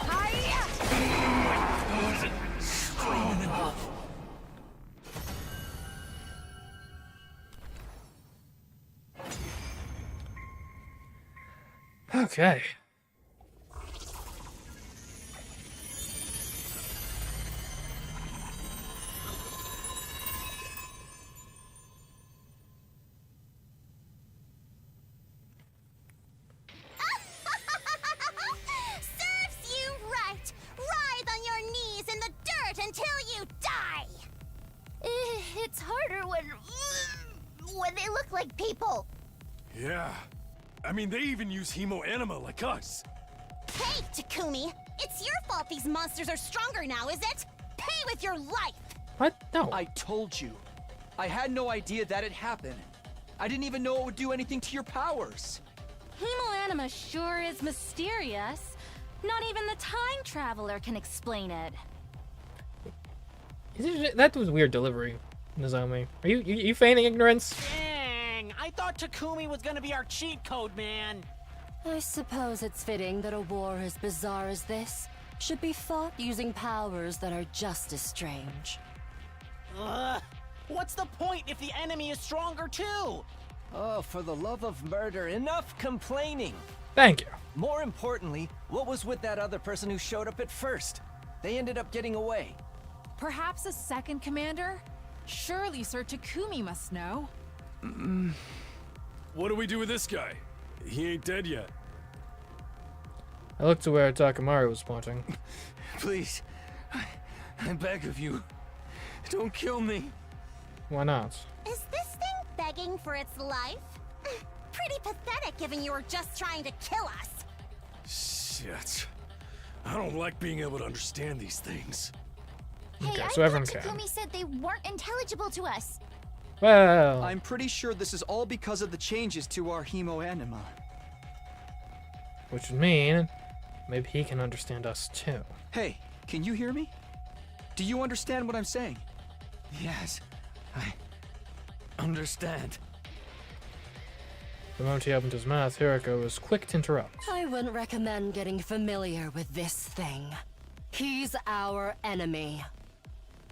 Okay. Serves you right. Writhe on your knees in the dirt until you die. It's harder when they look like people. Yeah. I mean, they even use hemo anima like us. Hey, Takumi, it's your fault these monsters are stronger now, is it? Pay with your life. What? No. I told you. I had no idea that it happened. I didn't even know it would do anything to your powers. Hemoanima sure is mysterious. Not even the time traveler can explain it. That was weird delivery, Nozomi. Are you feigning ignorance? Dang, I thought Takumi was gonna be our cheat code, man. I suppose it's fitting that a war as bizarre as this should be fought using powers that are just as strange. Ugh. What's the point if the enemy is stronger too? Oh, for the love of murder, enough complaining. Thank you. More importantly, what was with that other person who showed up at first? They ended up getting away. Perhaps a second commander? Surely Sir Takumi must know. What do we do with this guy? He ain't dead yet. I looked to where Takamari was pointing. Please, I beg of you, don't kill me. Why not? Is this thing begging for its life? Pretty pathetic given you were just trying to kill us. Shit. I don't like being able to understand these things. Okay, Hey, so I everyone thought can. Takumi said they weren't intelligible to us. Well, I'm pretty sure this is all because of the changes to our hemo anima. which would mean maybe he can understand us too. Hey, can you hear me? Do you understand what I'm saying? Yes, I understand. The moment he opened his mouth, Hiroko was quick to interrupt. I wouldn't recommend getting familiar with this thing. He's our enemy.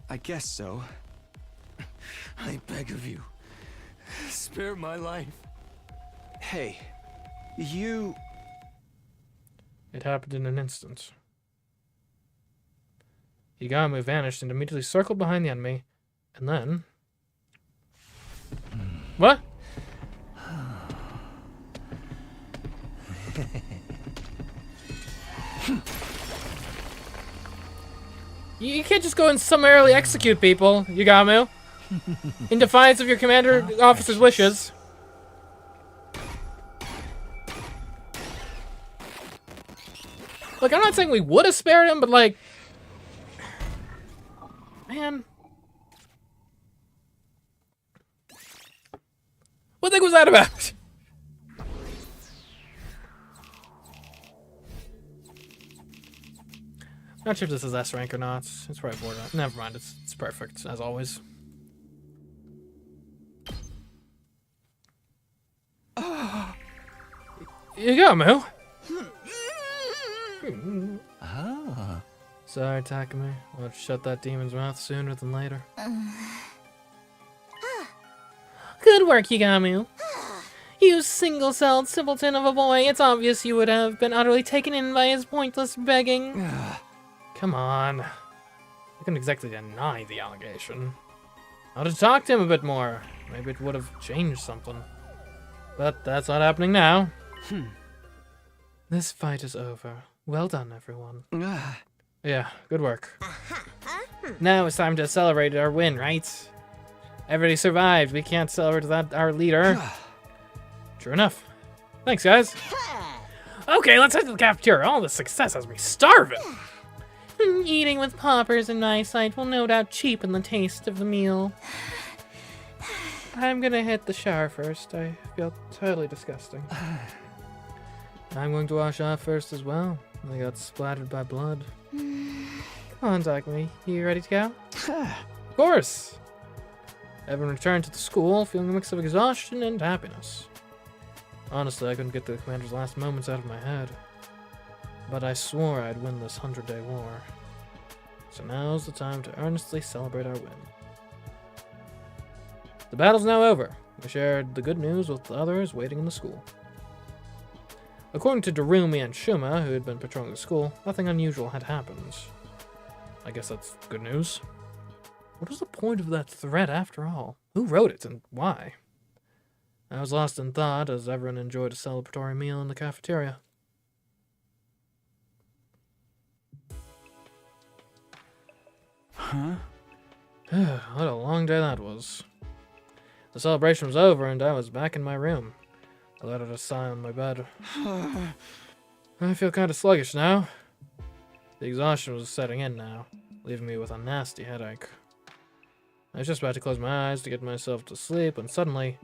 I guess so. I beg of you, spare my life. Hey, you... It happened in an instant. Higami vanished and immediately circled behind the enemy, and then... What? You can't just go and summarily execute people, Yagamu. In defiance of your commander officer's wishes. Look, I'm not saying we would have spared him, but like... Man. What the heck was that about? Not sure if this is S rank or not. It's probably border. Never mind, it's perfect, as always. You go, Moo. Ah. Sorry, Takumi. We'll have to shut that demon's mouth sooner than later. Good work, Yagamu. You single-celled simpleton of a boy. It's obvious you would have been utterly taken in by his pointless begging. Come on. You couldn't exactly deny the allegation. I would have talked to him a bit more. Maybe it would have changed something. But that's not happening now. This fight is over. Well done, everyone. Yeah, good work. Now it's time to celebrate our win, right? Everybody survived. We can't celebrate without our leader. True enough. Thanks, guys. Okay, let's head to the cafeteria. All this success has me starving. Eating with paupers in my sight will no doubt cheapen the taste of the meal. I'm gonna hit the shower first. I feel totally disgusting. I'm going to wash off first as well. I got splattered by blood. Come on, Takumi. You ready to go? Of course! Everyone returned to the school, feeling a mix of exhaustion and happiness. Honestly, I couldn't get the commander's last moments out of my head. But I swore I'd win this 100-day war. So now's the time to earnestly celebrate our win. The battle's now over. We shared the good news with the others waiting in the school. According to Darumi and Shuma, who had been patrolling the school, nothing unusual had happened. I guess that's good news. What was the point of that threat after all? Who wrote it and why? I was lost in thought as everyone enjoyed a celebratory meal in the cafeteria. Huh? What a long day that was. The celebration was over and I was back in my room. I let out a sigh on my bed. I feel kind of sluggish now. The exhaustion was setting in now, leaving me with a nasty headache. I was just about to close my eyes to get myself to sleep when suddenly,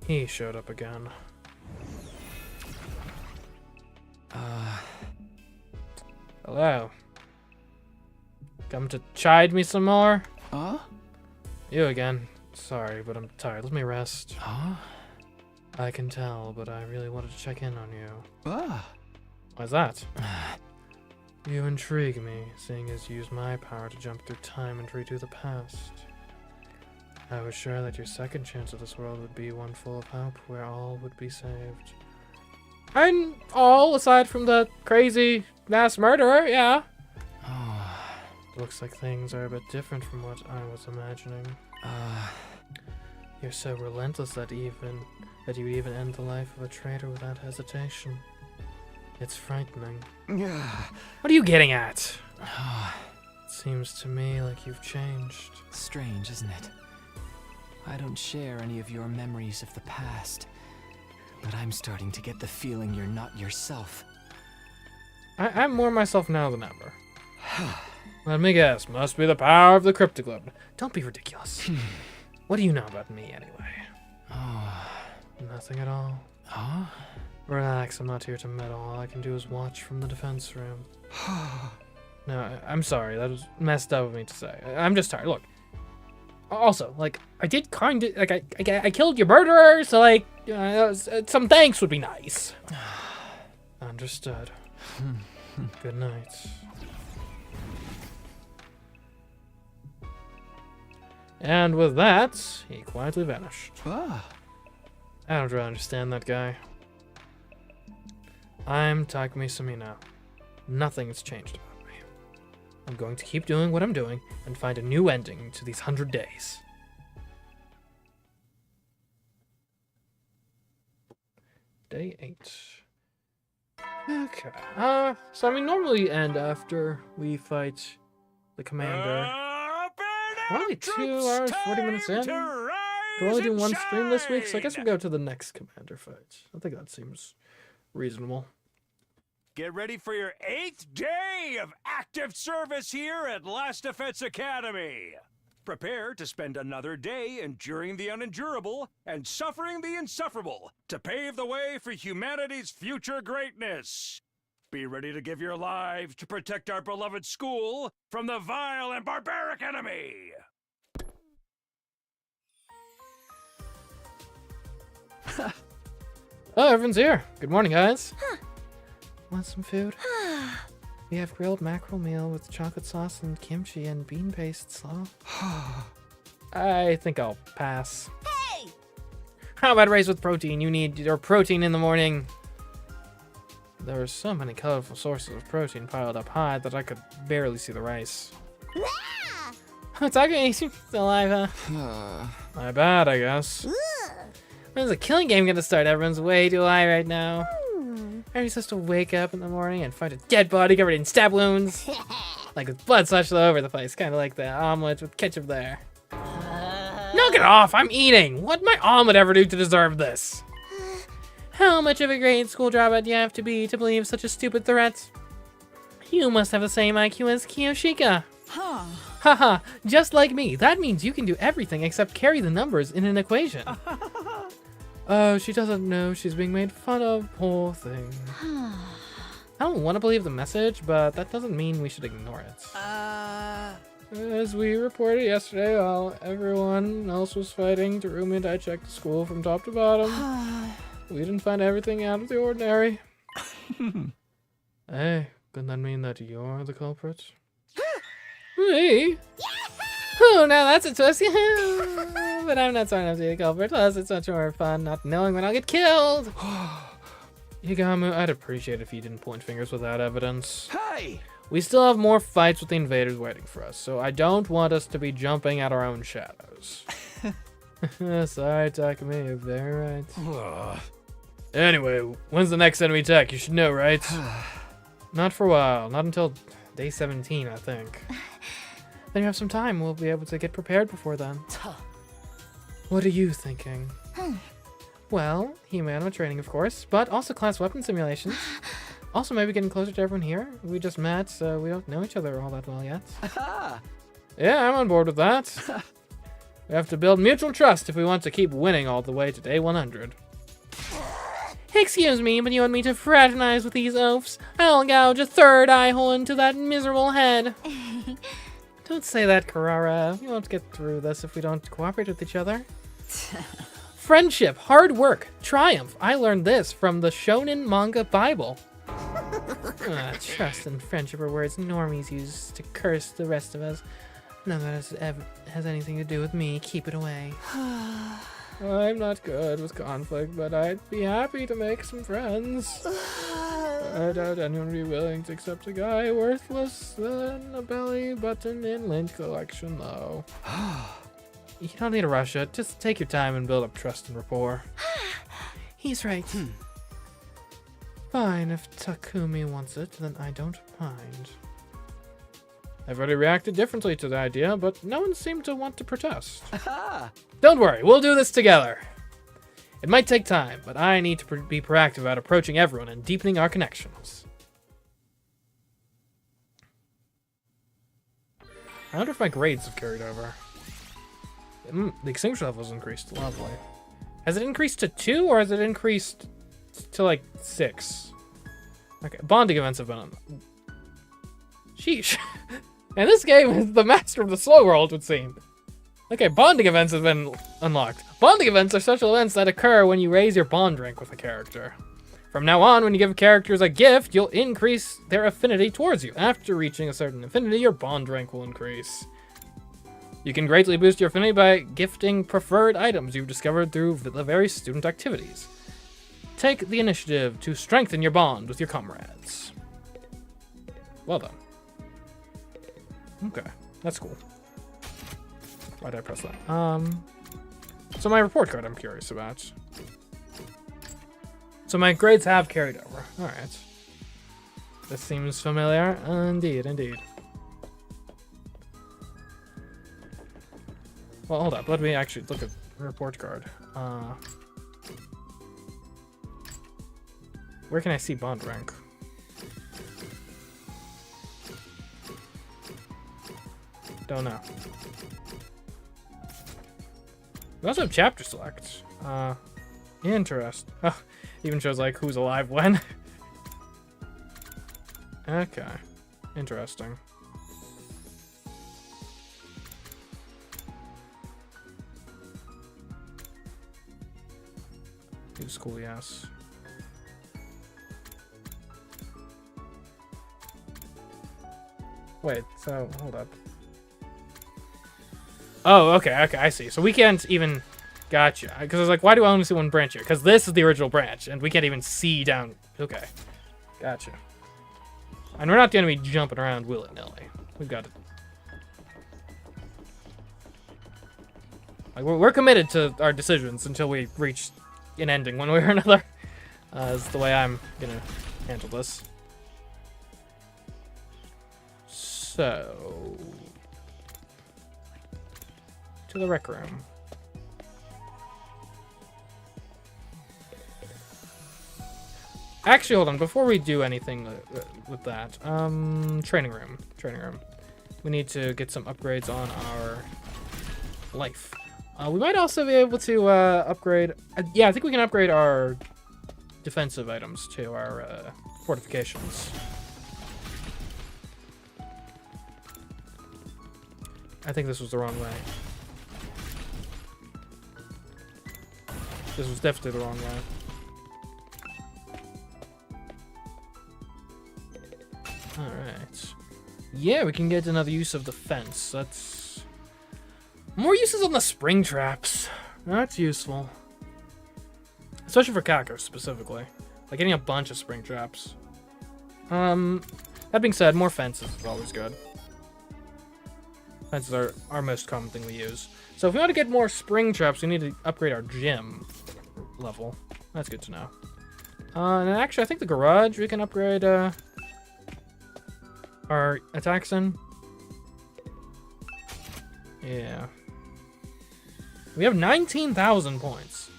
he showed up again. Hello. Come to chide me some more? Huh? You again. Sorry, but I'm tired. Let me rest. Huh? I can tell, but I really wanted to check in on you. Ah. Why's that? You intrigue me, seeing as you use my power to jump through time and redo the past. I was sure that your second chance of this world would be one full of hope, where all would be saved. And all, aside from the crazy mass murderer, yeah. Looks like things are a bit different from what I was imagining. You're so relentless that you even end the life of a traitor without hesitation. It's frightening. What are you getting at? It seems to me like you've changed. Strange, isn't it? I don't share any of your memories of the past, but I'm starting to get the feeling you're not yourself. I'm more myself now than ever. Let me guess, must be the power of the cryptoglobe. Don't be ridiculous. What do you know about me, anyway? Nothing at all. Relax, I'm not here to meddle. All I can do is watch from the defense room. No, I'm sorry, that was messed up of me to say. I'm just tired. Look. Also, like, I did kind of, like, I killed your murderer, so, like, some thanks would be nice. Understood. Good night. And with that, he quietly vanished. I don't really understand that guy. I'm Takumi Sumino. Nothing has changed about me. I'm going to keep doing what I'm doing and find a new ending to these 100 days. Day 8. Okay. So I mean, normally end after we fight the commander. We're only 2 hours, 40 minutes in. We're only doing one stream this week, so I guess we'll go to the next commander fight. I think that seems reasonable. Get ready for your 8th day of active service here at Last Defense Academy. Prepare to spend another day enduring the unendurable and suffering the insufferable to pave the way for humanity's future greatness. Be ready to give your lives to protect our beloved school from the vile and barbaric enemy. Oh, everyone's here. Good morning, guys. Want some food? We have grilled mackerel meal with chocolate sauce and kimchi and bean paste slaw. I think I'll pass. Hey! How about rice with protein? You need your protein in the morning. There were so many colorful sources of protein piled up high that I could barely see the rice. It's okay, still alive, huh? My bad, I guess. When's the killing game gonna start? Everyone's way too high right now. Are you supposed to wake up in the morning and find a dead body covered in stab wounds? Like with blood splashed all over the place, kind of like the omelet with ketchup there. Knock it off, I'm eating! What'd my omelet ever do to deserve this? How much of a grade school dropout do you have to be to believe such a stupid threat? You must have the same IQ as Kiyoshika. Huh. Haha, just like me. That means you can do everything except carry the numbers in an equation. Oh, she doesn't know she's being made fun of, poor thing. I don't want to believe the message, but that doesn't mean we should ignore it. As we reported yesterday, while everyone else was fighting to room it, I checked the school from top to bottom. We didn't find everything out of the ordinary. Hey, could that mean that you're the culprit? Me? Oh, now that's a twist. But I'm not smart enough to be the culprit. Plus, it's much more fun not knowing when I'll get killed. Higamu, I'd appreciate if you didn't point fingers without evidence. Hey! We still have more fights with the invaders waiting for us, so I don't want us to be jumping at our own shadows. Sorry, Takumi, you're very right. Anyway, when's the next enemy attack? You should know, right? Not for a while. Not until day 17, I think. Then you have some time. We'll be able to get prepared before then. What are you thinking? Well, human training, of course, but also class weapon simulations. Also, maybe getting closer to everyone here. We just met, so we don't know each other all that well yet. Yeah, I'm on board with that. We have to build mutual trust if we want to keep winning all the way to day 100. Excuse me, but you want me to fraternize with these oafs? I'll gouge a third eye hole into that miserable head. Don't say that, Karara. We won't get through this if we don't cooperate with each other. Friendship, hard work, triumph. I learned this from the Shonen Manga Bible. Trust and friendship are words normies use to curse the rest of us. None of that has anything to do with me. Keep it away. I'm not good with conflict, but I'd be happy to make some friends. I doubt anyone would be willing to accept a guy worthless than a belly button in lint collection, though. You don't need to rush it. Just take your time and build up trust and rapport. He's right. Fine, if Takumi wants it, then I don't mind. I've already reacted differently to the idea, but no one seemed to want to protest. Don't worry, we'll do this together. It might take time, but I need to be proactive about approaching everyone and deepening our connections. I wonder if my grades have carried over. The extinguisher level's increased. Lovely. Has it increased to 2 or has it increased to like 6? Okay, bonding events have been on. Sheesh. And this game is the master of the slow world, it would seem. Okay, bonding events have been unlocked. Bonding events are social events that occur when you raise your bond rank with a character. From now on, when you give characters a gift, you'll increase their affinity towards you. After reaching a certain affinity, your bond rank will increase. You can greatly boost your affinity by gifting preferred items you've discovered through the various student activities. Take the initiative to strengthen your bond with your comrades. Well done. Okay, that's cool. Why did I press that? So my report card I'm curious about. So my grades have carried over. Alright. This seems familiar. Indeed, indeed. Well, hold up. Let me actually look at the report card. Where can I see bond rank? Don't know. We also have chapter select. Interest. Oh, even shows like who's alive when. Okay. Interesting. New school, yes. Wait, so hold up. Oh, okay, I see. So we can't even... Gotcha. Because I was like, why do I only see one branch here? Because this is the original branch, and we can't even see down... Okay. Gotcha. And we're not going to be jumping around willy-nilly. We've got to... Like, we're committed to our decisions until we reach an ending one way or another. Is the way I'm going to handle this. So... to the rec room. Actually, hold on. Before we do anything with that, training room. We need to get some upgrades on our life. We might also be able to upgrade. Yeah, I think we can upgrade our defensive items to our fortifications. I think this was the wrong way. This was definitely the wrong way. Alright. Yeah, we can get another use of the fence. That's... More uses on the spring traps. That's useful. Especially for Kako, specifically. Like, getting a bunch of spring traps. That being said, more fences is always good. Fences are our most common thing we use. So if we want to get more spring traps, we need to upgrade our gym level. That's good to know. And actually, I think the garage we can upgrade our attacks in. Yeah. We have 19,000 points.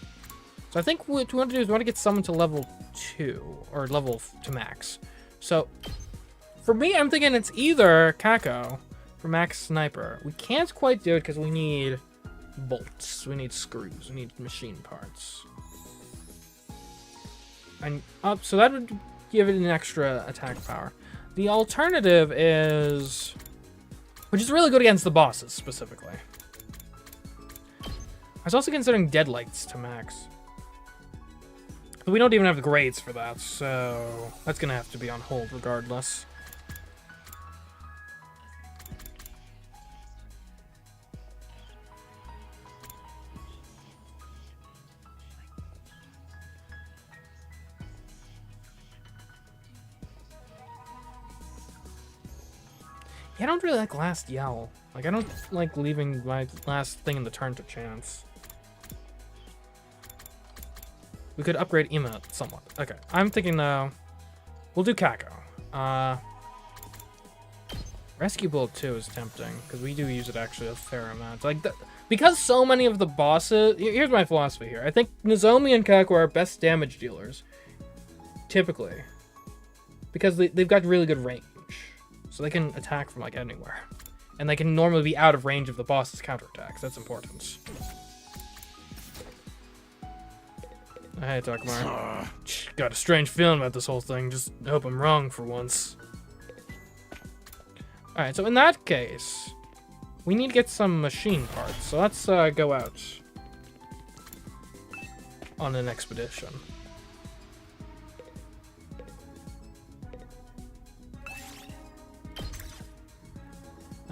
So I think what we want to do is we want to get someone to level 2, or level to max. So, for me, I'm thinking it's either Kako for max sniper. We can't quite do it because we need bolts, we need screws, we need machine parts. And so that would give it an extra attack power. The alternative is, which is really good against the bosses specifically. I was also considering deadlights to max. But we don't even have the grades for that, so that's gonna have to be on hold regardless. Yeah, I don't really like last yell. Like, I don't like leaving my last thing in the turn to chance. We could upgrade emote somewhat. Okay, I'm thinking though, we'll do Kako. Rescue Bullet 2 is tempting, because we do use it actually a fair amount. Like, because so many of the bosses... Here's my philosophy here. I think Nozomi and Kako are our best damage dealers. Typically. Because they've got really good range. So they can attack from, like, anywhere. And they can normally be out of range of the boss's counterattacks. That's important. Hey, Takamar. Got a strange feeling about this whole thing. Just hope I'm wrong for once. Alright, so in that case, we need to get some machine parts. So let's go out on an expedition.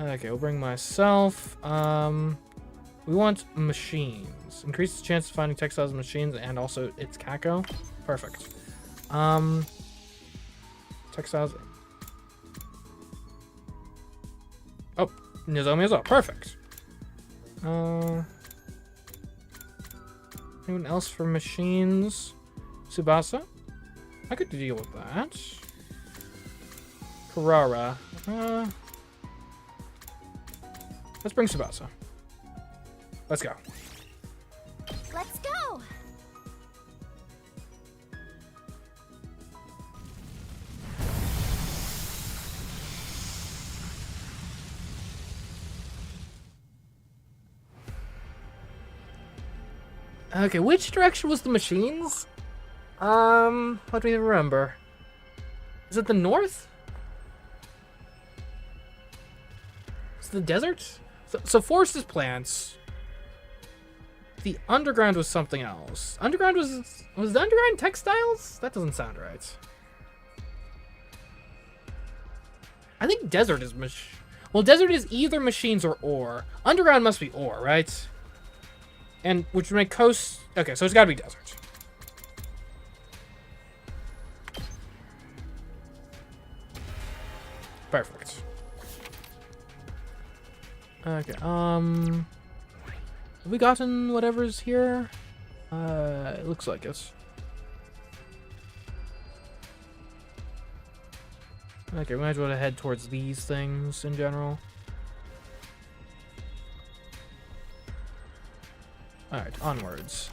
Okay, we'll bring myself. We want machines. Increases the chance of finding textiles and machines, and also it's Kako. Perfect. Textiles. Oh, Nozomi as well. Perfect. Anyone else for machines? Tsubasa? I could deal with that. Carrara. Let's bring Tsubasa. Let's go. Let's go. Okay, which direction was the machines? Let me remember. Is it the north? Is it the desert? So forest is plants. The underground was something else. Underground was the underground textiles? That doesn't sound right. I think desert is well, desert is either machines or ore. Underground must be ore, right? And which would make coast. Okay, so it's got to be desert. Perfect. Okay. Have we gotten whatever's here? It looks like it. Okay, we might as well head towards these things in general. Alright, onwards.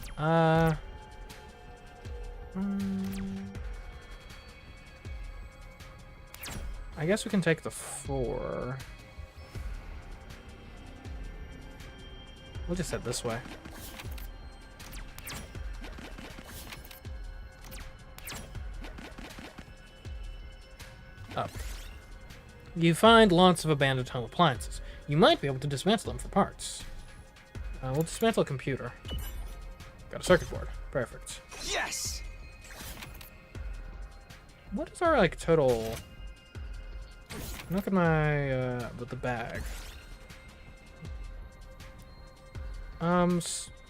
I guess we can take the 4. We'll just head this way. Up. You find lots of abandoned home appliances. You might be able to dismantle them for parts. We'll dismantle a computer. Got a circuit board. Perfect. Yes! What is our, like, total... Look at my, with the bag.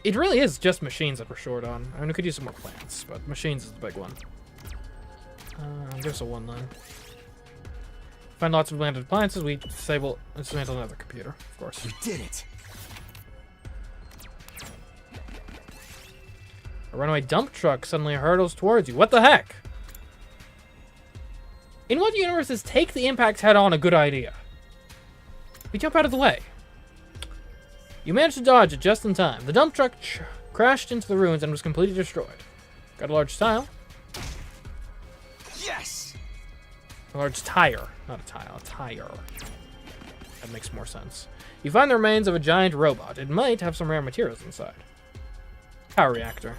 It really is just machines that we're short on. I mean, we could use some more plants, but machines is the big one. Give us a 1 then. Find lots of abandoned appliances, we dismantle another computer, of course. We did it! A runaway dump truck suddenly hurtles towards you. What the heck? In what universe is take the impact head on a good idea? We jump out of the way. You managed to dodge it just in time. The dump truck crashed into the ruins and was completely destroyed. Got a large tile. Yes! A large tire. Not a tile, a tire. That makes more sense. You find the remains of a giant robot. It might have some rare materials inside. Power reactor.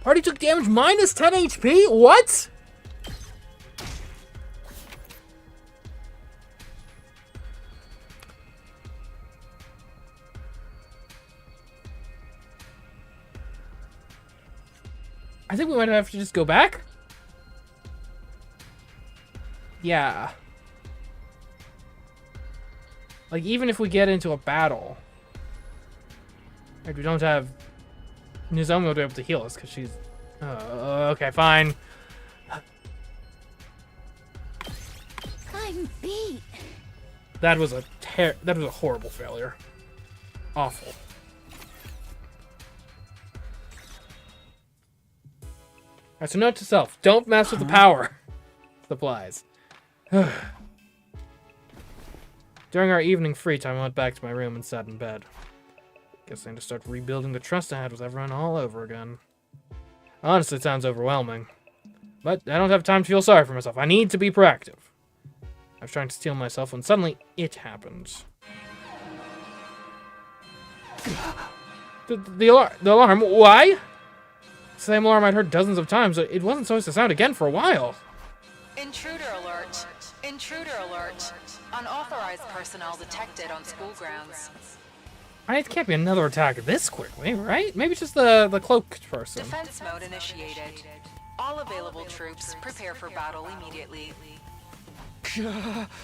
Party took damage minus 10 HP? What? I think we might have to just go back. Yeah. Like, even if we get into a battle, like, we don't have Nozomi will be able to heal us because she's... okay, fine. I'm beat. That was a horrible failure. Awful. Alright, so note to self: don't mess with the power supplies. During our evening free time, I went back to my room and sat in bed. Guess I need to start rebuilding the trust I had with everyone all over again. Honestly, it sounds overwhelming. But I don't have time to feel sorry for myself. I need to be proactive. I was trying to steel myself when suddenly it happened. The alarm. Why? Same alarm I'd heard dozens of times. It wasn't supposed to sound again for a while. Intruder alert. Intruder alert. Unauthorized personnel detected on school grounds. It can't be another attack this quickly, right? Maybe just the cloaked person. Defense mode initiated. All available troops prepare for battle immediately.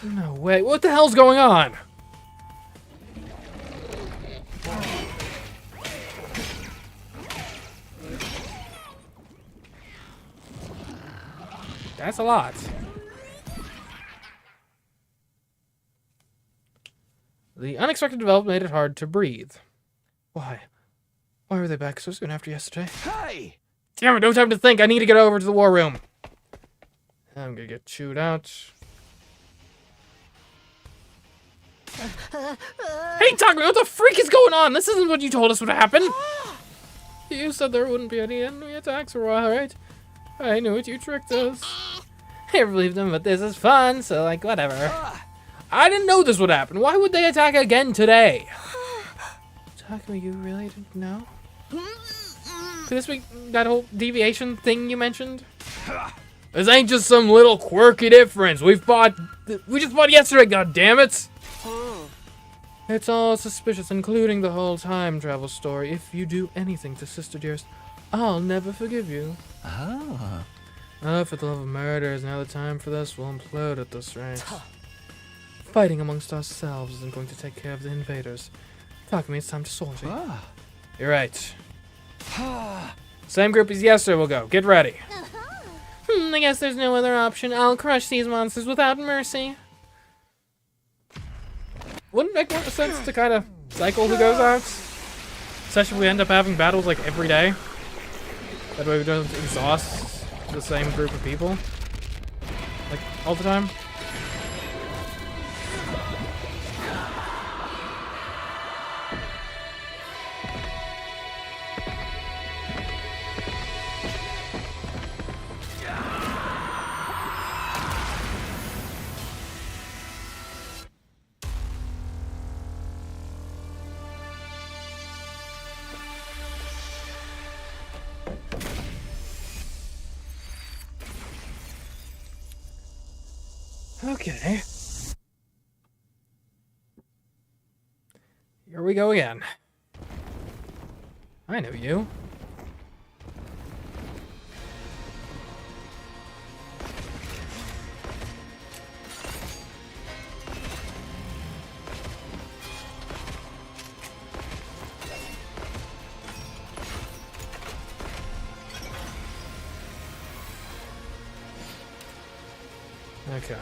No way. What the hell's going on? That's a lot. The unexpected development made it hard to breathe. Why? Why were they back so soon after yesterday? Hey! Damn it, no time to think. I need to get over to the war room. I'm gonna get chewed out. Hey, Takumi, what the freak is going on? This isn't what you told us would happen. You said there wouldn't be any enemy attacks for a while, right? I knew it, you tricked us. I never believed them, but this is fun, so, like, whatever. I didn't know this would happen. Why would they attack again today? Takumi, you really didn't know? Could this be that whole deviation thing you mentioned? This ain't just some little quirky difference. We just fought yesterday, goddammit! It's all suspicious, including the whole time travel story. If you do anything to Sister Dearest, I'll never forgive you. Oh. Oh, for the love of murder, is now the time for this? We'll implode at this rate. Fighting amongst ourselves isn't going to take care of the invaders. Takumi, it's time to sort it. You're right. Same group as yesterday will go. Get ready. I guess there's no other option. I'll crush these monsters without mercy. Wouldn't it make more sense to kind of cycle who goes out? Especially if we end up having battles like every day. That way we don't exhaust the same group of people. Like, all the time. Okay. Here we go again. I know you. Okay.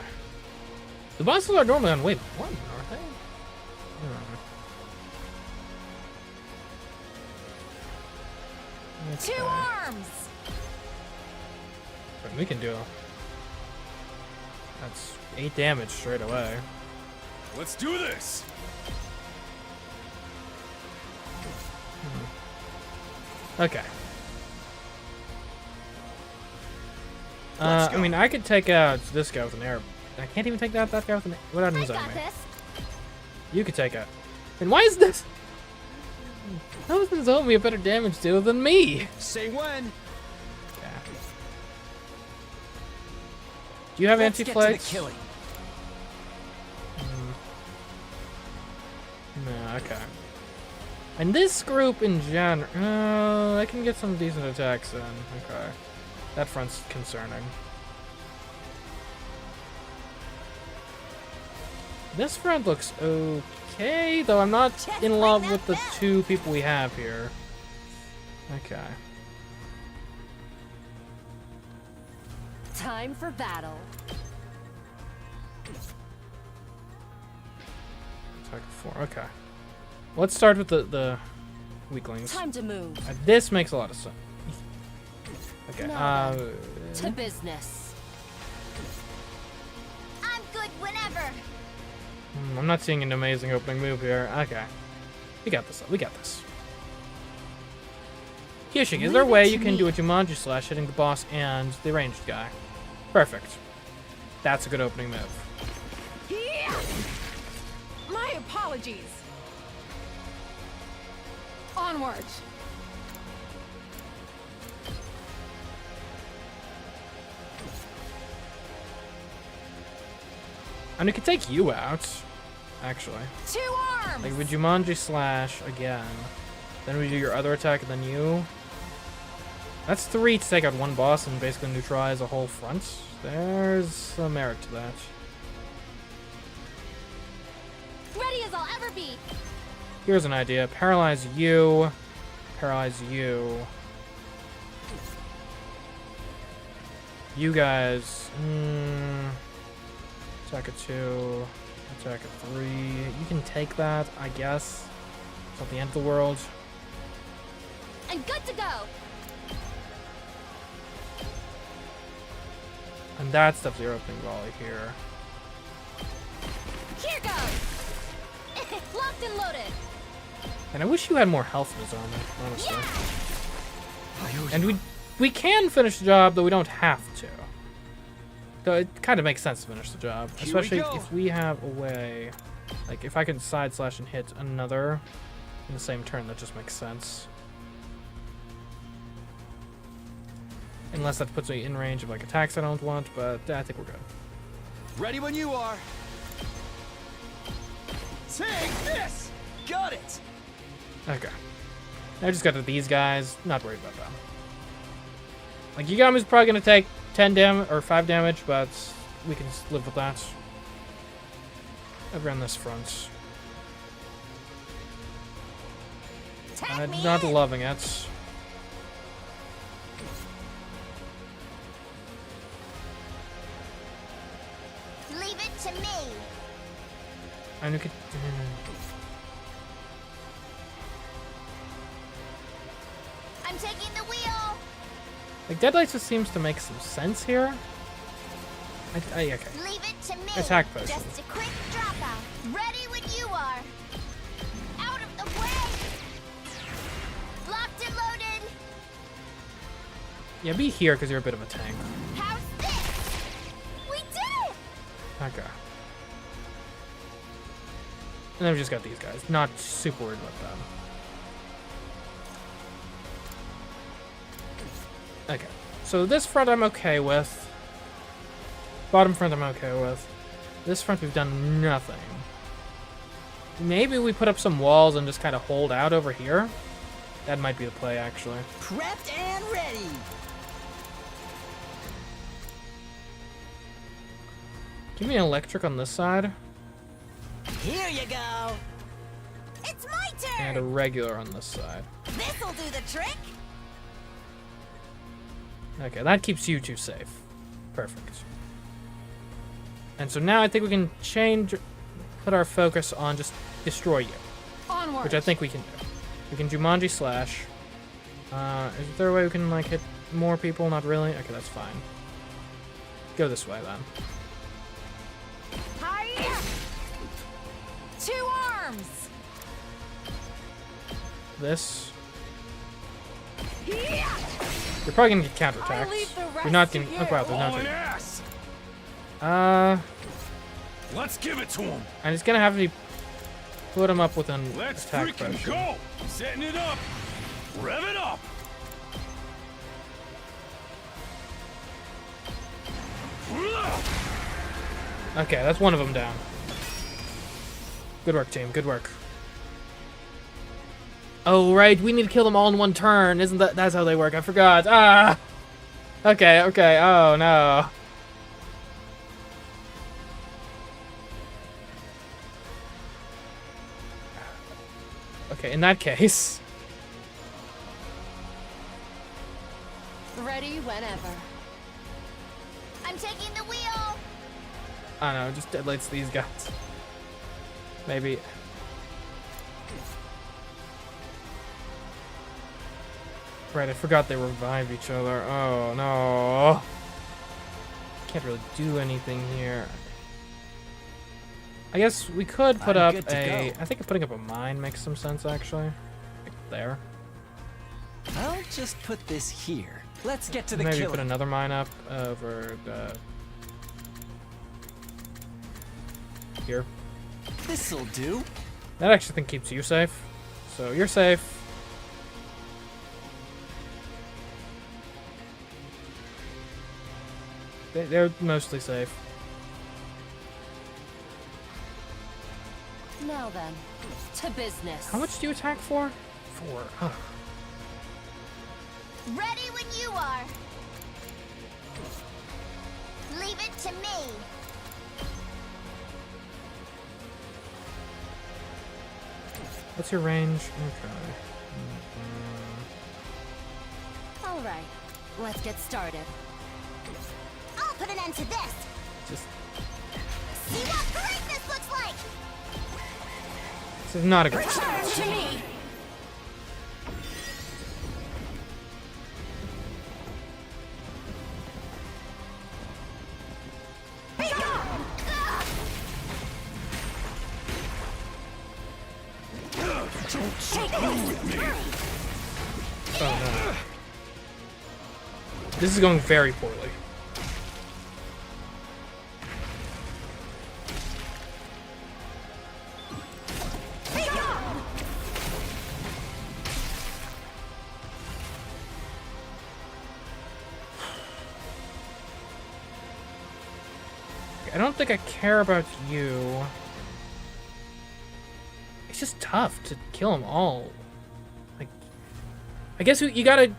The bosses are normally on wave 1, aren't they? Okay. Two arms! But we can do. That's 8 damage straight away. Let's do this. Okay. I mean, I could take out this guy with an arrow. I can't even take out that guy with an. What happens on me? You could take out. And why is this? How is Zomi a better damage dealer than me? Say when. Yeah. Do you have Let's get to the anti-flags? killing. No, okay. And this group in general, I can get some decent attacks in. Okay. That front's concerning. This front looks okay, though I'm not in love with the 2 people we have here. Okay. Time for battle. Attack 4, okay. Let's start with the weaklings. Time to move. This makes a lot of sense. Okay, Now to business. I'm good whenever. I'm not seeing an amazing opening move here. Okay. We got this. We got this. Kyushik, is there a way you can do a Jumanji slash hitting the boss and the ranged guy? Perfect. That's a good opening move. Yeah! My apologies. Onward. And we could take you out, actually. 2 arms! Like, would Jumanji slash again. Then we do your other attack and then you. That's 3 to take out 1 boss and basically neutralize a whole front. There's some merit to that. Ready as I'll ever be. Here's an idea. Paralyze you. Paralyze you. You guys. Attack at 2. Attack at 3. You can take that, I guess. It's not the end of the world. I'm good to go. And that's definitely your opening volley here. Here goes. Locked and loaded. And I wish you had more health in his armor, honestly. And we can finish the job, though we don't have to. So it kind of makes sense to finish the job, especially if we have a way. Like, if I can side slash and hit another in the same turn, that just makes sense. Unless that puts me in range of like attacks I don't want, but I think we're good. Ready when you are. Take this! Got it! Okay. I just got to these guys. Not worried about them. Like, Yagami's probably going to take 10 damage or 5 damage, but we can just live with that. Over on this front. Not loving it. Leave it to me. And we could. I'm taking the wheel. Like, Deadlight just seems to make some sense here. Okay. Leave it to me. Attack potion. Just a quick drop out. Ready when you are. Out of the way. Locked and loaded. Yeah, be here because you're a bit of a tank. How's this? We did it. Okay. And then we just got these guys. Not super worried about them. Okay. So this front I'm okay with. Bottom front I'm okay with. This front we've done nothing. Maybe we put up some walls and just kind of hold out over here. That might be the play, actually. Prepped and ready. Give me an electric on this side. Here you go. It's my turn. And a regular on this side. This'll do the trick. Okay, that keeps you two safe. Perfect. And so now I think we can put our focus on just destroy you. Onward. Which I think we can do. We can Jumanji slash. Is there a way we can, like, hit more people? Not really? Okay, that's fine. Go this way, then. Hiya! 2 arms! This. Yeah! You're probably gonna get I'll counterattacks. leave the You're not rest to gonna. you. Oh, wow, there's All in nothing. ass. Let's give it to him. And it's gonna have to put him up with an Let's attack freaking pressure. go. Setting it up. Rev it up. Okay, that's one of them down. Good work, team. Good work. Oh, right. We need to kill them all in one turn. Isn't that's how they work? I forgot. Ah! Okay, okay. Oh, no. Okay, in that case... Ready whenever. I'm taking the wheel. I don't know, just deadlights these guys. Maybe. Right, I forgot they revive each other. Oh, no. Can't really do anything here. I guess we could put up a... I think putting up a mine makes some sense, actually. Like there. I'll just put this here. Let's get to the Maybe killing. put another mine up over the... here. This'll do. That actually think keeps you safe. So you're safe. They're mostly safe. Now then, to business. How much do you attack for? 4. Huh. Ready when you are. Leave it to me. What's your range? Okay. All right, let's get started. I'll put an end to this. Just... See what greatness looks like. This is not a great Return start. to me. Be gone. Don't Take screw this. with me. Oh no. This is going very poorly. Be gone. I don't think I care about you. It's just tough to kill them all. Like, I guess you gotta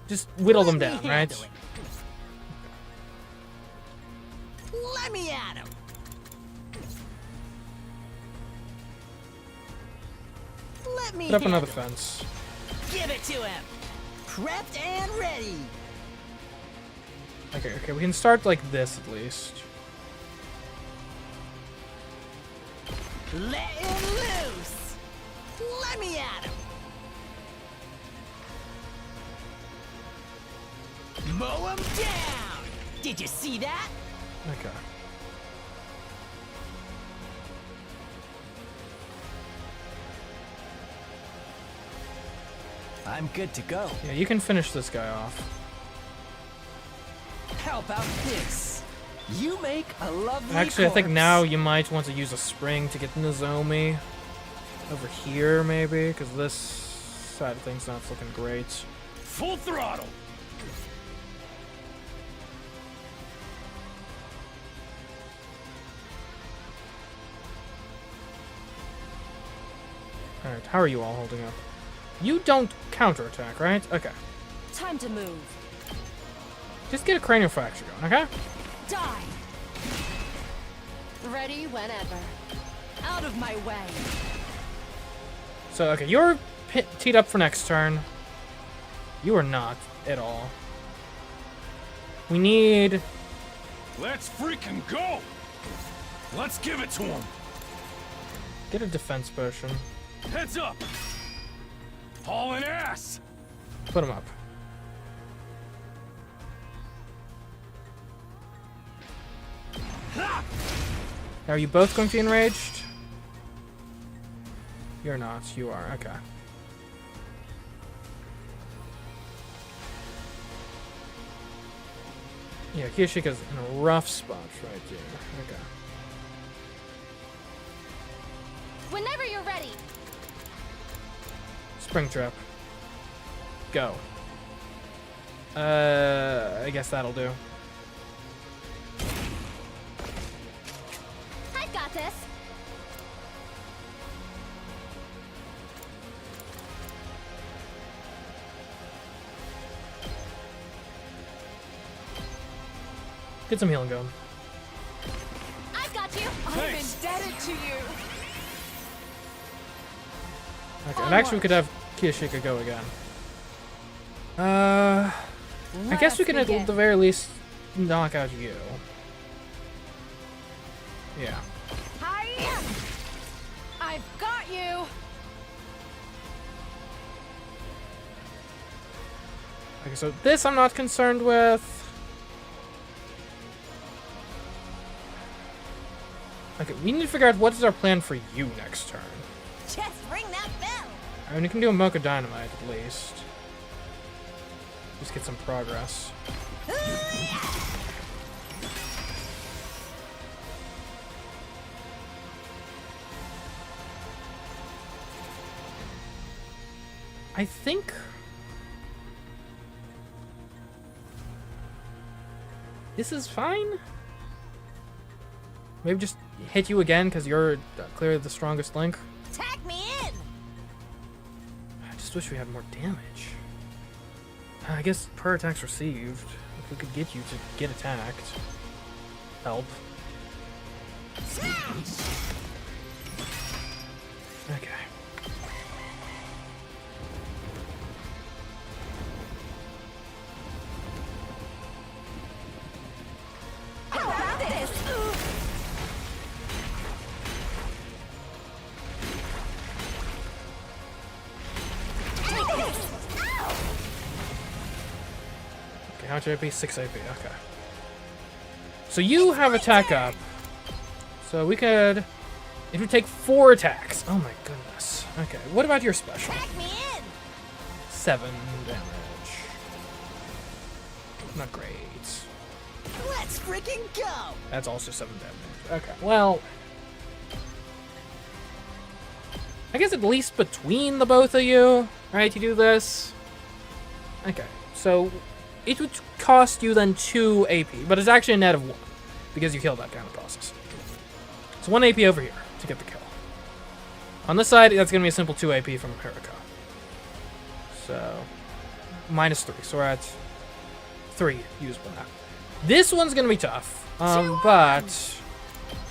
just whittle them down, right? Let me at him. Let me Put up another handle fence. it. Give it to him. Prepped and ready. Okay, okay, we can start like this at least. Let him loose. Let me at him. Mow him down. Did you see that? Okay. I'm good to go. Yeah, you can finish this guy off. How about this? You make a lovely Actually, I think corpse. now you might want to use a spring to get Nozomi over here, maybe, because this side of things not looking great. Full throttle. Alright, how are you all holding up? You don't counterattack, right? Okay. Time to move. Just get a cranial fracture going, okay? Die! Ready whenever. Out of my way. So, okay, you're teed up for next turn. You are not at all. We need... Let's freaking go! Let's give it to him! Get a defense potion. Heads up! Hauling ass! Put him up. Are you both going to be enraged? You're not. You are. Okay. Yeah, Kyoshika's in a rough spot right there. Okay. Whenever you're ready. Spring Trap. Go. I guess that'll do. I've got this. Get some healing going. I've got you. I'm indebted to you. Okay, and actually we could have Kyoshika go again. I guess we can at the very least knock out you. Yeah. Hi! I've got you! Okay, so this I'm not concerned with. Okay, we need to figure out what is our plan for you next turn. Just ring that bell. I mean, you can do a Mocha Dynamite at least. Just get some progress. I think... this is fine? Maybe just hit you again because you're clearly the strongest link. Tag me in. I just wish we had more damage. I guess per attacks received. If we could get you to get attacked. Help. Okay. How about this? Okay, how much AP? 6 AP, okay. So you have attack up. So we could... it would take 4 attacks. Oh my goodness. Okay, what about your special? Tag me in. 7 damage. Not great. Let's freaking go. That's also 7 damage. Okay, well... I guess at least between the both of you, right, you do this. Okay, so it would cost you then 2 AP, but it's actually a net of 1, because you killed that guy in the process. So 1 AP over here to get the kill. On this side, that's going to be a simple 2 AP from Hiriko. So, -3, so we're at 3 usable now. This one's going to be tough, but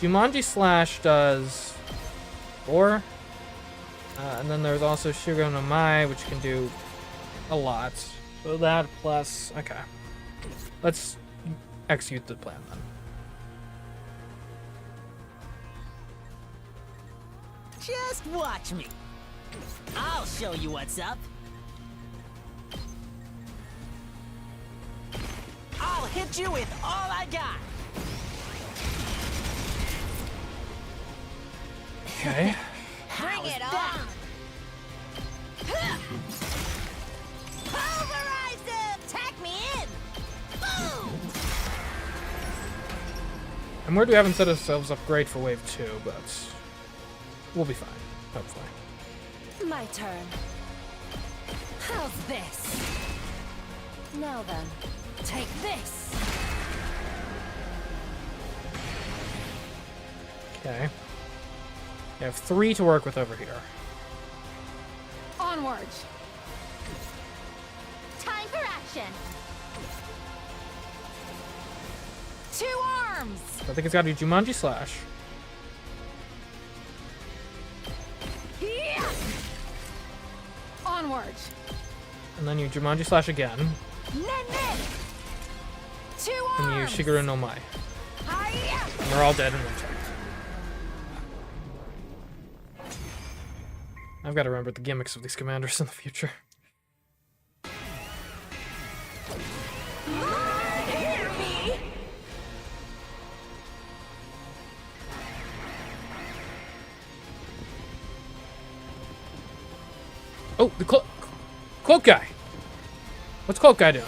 Jumanji Slash does 4. And then there's also Shigo no Mai, which can do a lot. So that plus... okay. Let's execute the plan then. Just watch me. I'll show you what's up. I'll hit you with all I got. Okay. Bring it on. Pulverize them. Tag me in. Boom. And where do we haven't set ourselves up great for wave 2, but we'll be fine, hopefully. My turn. How's this? Now then, take this. Okay. You have 3 to work with over here. Onward! Time for action. 2 arms! I think it's got to be Jumanji Slash. Yeah! Onward! And then you Jumanji Slash again. Nen nen! 2 And you arms! Shigeru no Mai. Hi-ya! And they're all dead in one turn. I've got to remember the gimmicks of these commanders in the future. Hear me! Oh, the cloak guy. What's cloak guy doing?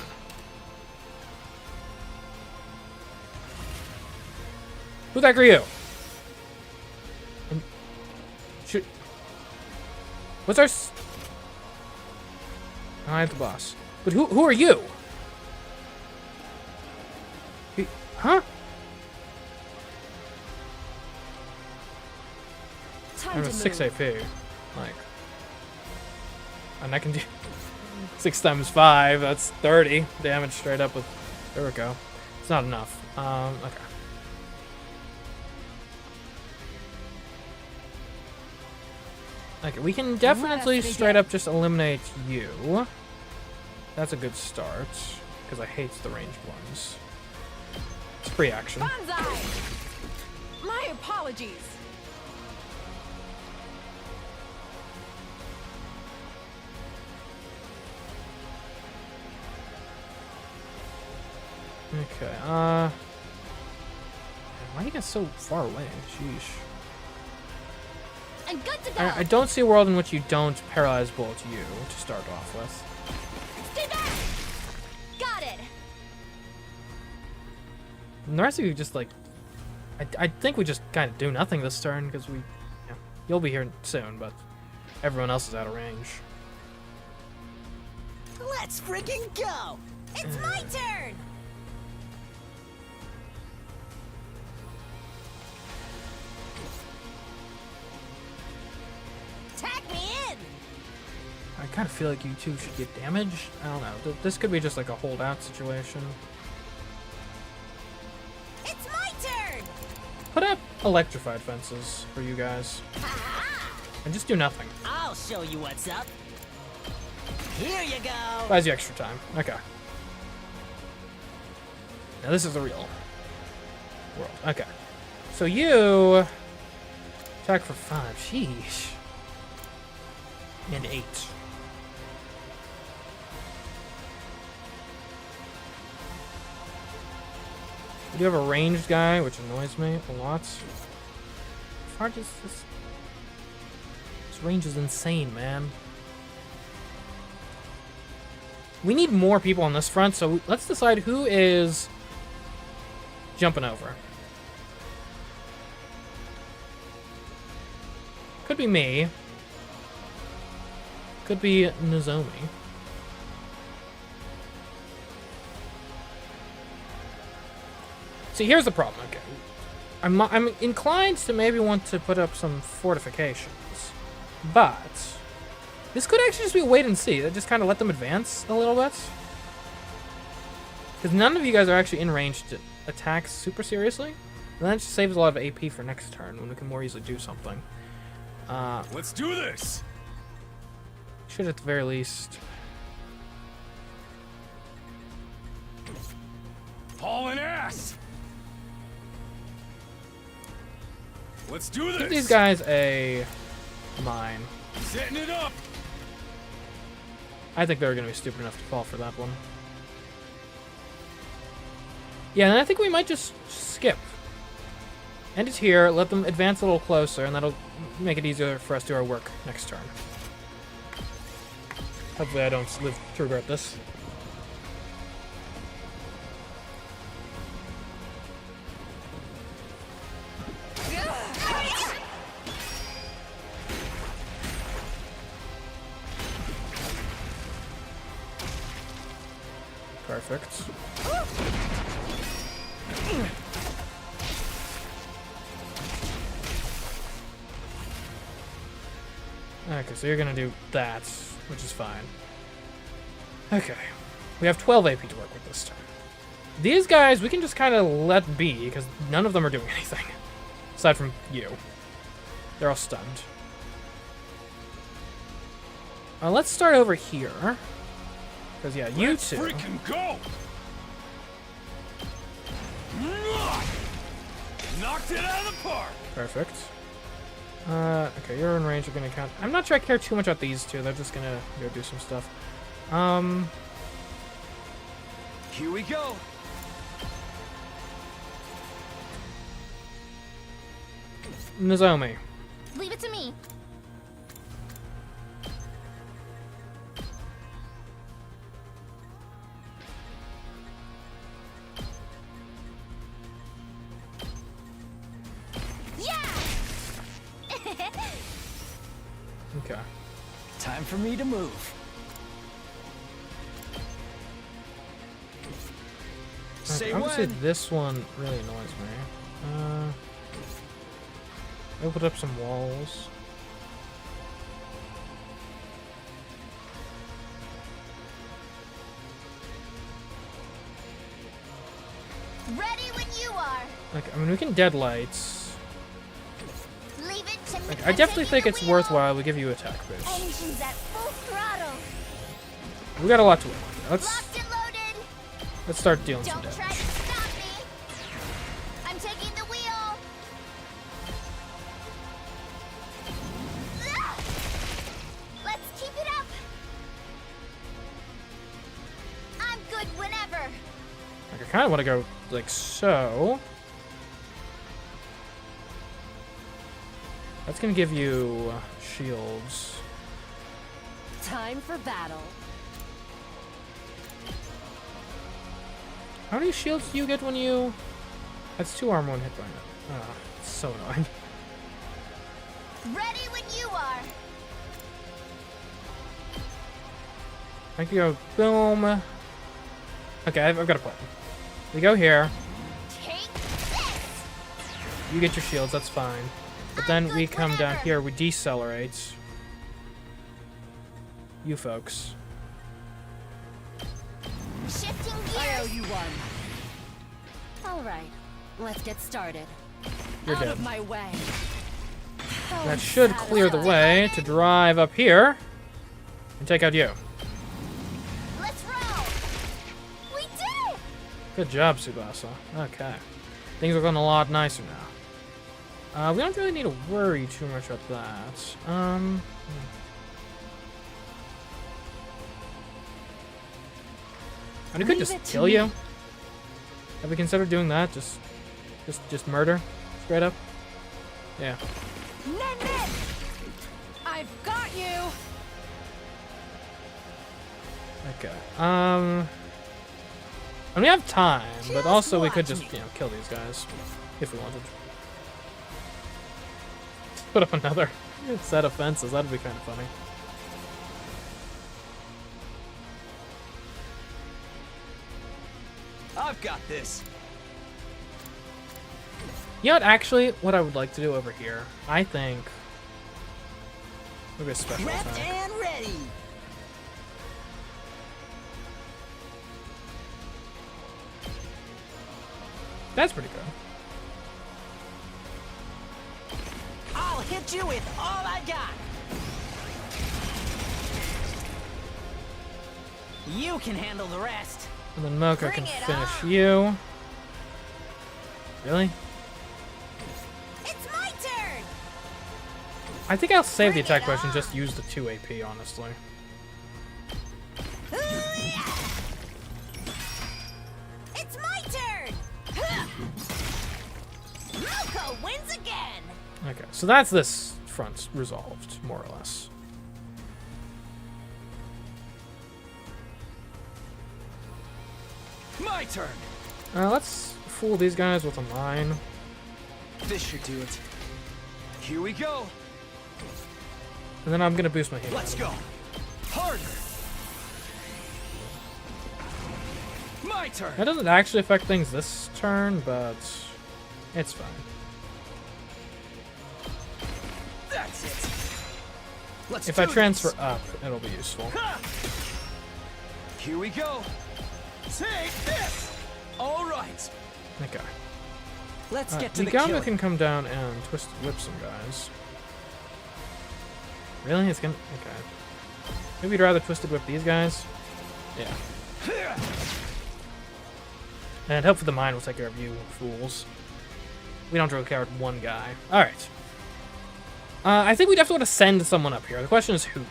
Who the heck are you? And what's our? I'm the boss. But who are you? Huh? I have a 6 AP. Like, and I can do 6 times 5. That's 30 damage straight up with. There we go. It's not enough. Okay. Okay, we can definitely straight up just eliminate you. That's a good start, because I hate the ranged ones. It's free action. Banzai! My apologies. Okay, why are you guys so far away? Sheesh. I'm good to go. I don't see a world in which you don't paralyze bolt you to start off with. Stay back. Got it. And the rest of you just like, I think we just kind of do nothing this turn because we, you'll be here soon, but everyone else is out of range. Let's freaking go! It's my turn. Tag me in. I kind of feel like you two should get damaged. I don't know. This could be just like a holdout situation. It's my turn. Put up electrified fences for you guys. And just do nothing. I'll show you what's up. Here you go. Buys you extra time. Okay. Now this is the real world. Okay. So you attack for 5. Sheesh. And 8. We do have a ranged guy, which annoys me a lot. How far does this? This range is insane, man. We need more people on this front, so let's decide who is jumping over. Could be me. Could be Nozomi. See, here's the problem. Okay, I'm inclined to maybe want to put up some fortifications, but this could actually just be a wait and see. Just kind of let them advance a little bit, because none of you guys are actually in range to attack super seriously. And that just saves a lot of AP for next turn when we can more easily do something. Let's do this. Should at the very least. Hauling ass. Let's do this. Give these guys a mine. Setting it up. I think they're going to be stupid enough to fall for that one. Yeah, and I think we might just skip. End it here, let them advance a little closer, and that'll make it easier for us to do our work next turn. Hopefully I don't live to regret this. Perfect. Okay, so you're gonna do that, which is fine. Okay. We have 12 AP to work with this time. These guys, we can just kind of let be, because none of them are doing anything. Aside from you. They're all stunned. Let's start over here. Because, yeah, you two. Freaking go! Knocked it out of the park! Perfect. Okay, you're in range. You're gonna count. I'm not sure I care too much about these two. They're just gonna go do some stuff. Here we go. Nozomi. Leave it to me. Okay. Time for me to move. Say Obviously, when. this one really annoys me. Open up some walls. Ready when you are. Like, I mean, we can dead lights. Leave it to me. Like, I definitely think it's worthwhile we give you attack boost. Engines at full throttle. We got a lot to work with. Locked and loaded. Let's start dealing some Don't try damage. to stop me. I'm taking the wheel. Ah! Let's keep it up. I'm good whenever. Like, I kind of want to go like so. That's gonna give you shields. Time for battle. How many shields do you get when you? That's 2 armor, 1 hit by it. Oh, it's so annoying. Ready when you are. I can go boom. Okay, I've got a plan. We go here. Take this. You get your shields. That's fine. But then we come down here. We decelerate. You folks. Shifting I owe gears. you one. All right, let's get started. You're Out dead. of my way. That should clear the way to drive up here and take out you. Let's roll. We did it. Good job, Tsubasa. Okay. Things are going a lot nicer now. We don't really need to worry too much about that. I mean, we could Leave just it to kill me. you. Have we considered doing that? Just murder? Straight up? Yeah. I've got you. Okay. And we have time, but also we could just, watch you know, kill these guys if we wanted. Put up another set of fences. That'd be kind of funny. I've got this. You know what, actually, what I would like to do over here, I think... Maybe a special Prepped attack. and ready. That's pretty good. I'll hit you with all I got. You can handle the rest. And then Mocha Bring can it finish on. you. Really? It's my turn. I think I'll save the Bring attack it potion, on. just use the 2 AP, honestly. It's my turn. Moko wins again. Okay, so that's this front resolved, more or less. My turn. Let's fool these guys with a mine. This should do it. Here we go. And then I'm gonna boost my healing. Let's go. Harder. My turn. That doesn't actually affect things this turn, but it's fine. That's it. If I transfer up, it'll be useful. Here we go. Take this. All right. Okay. Let's get to the the Gamma killing. can come down and twisted whip some guys. Really? It's gonna... Okay. Maybe you'd rather twisted whip these guys? Yeah. And hopefully the mine will take care of you fools. We don't really care with one guy. Alright. I think we definitely want to send someone up here. The question is who?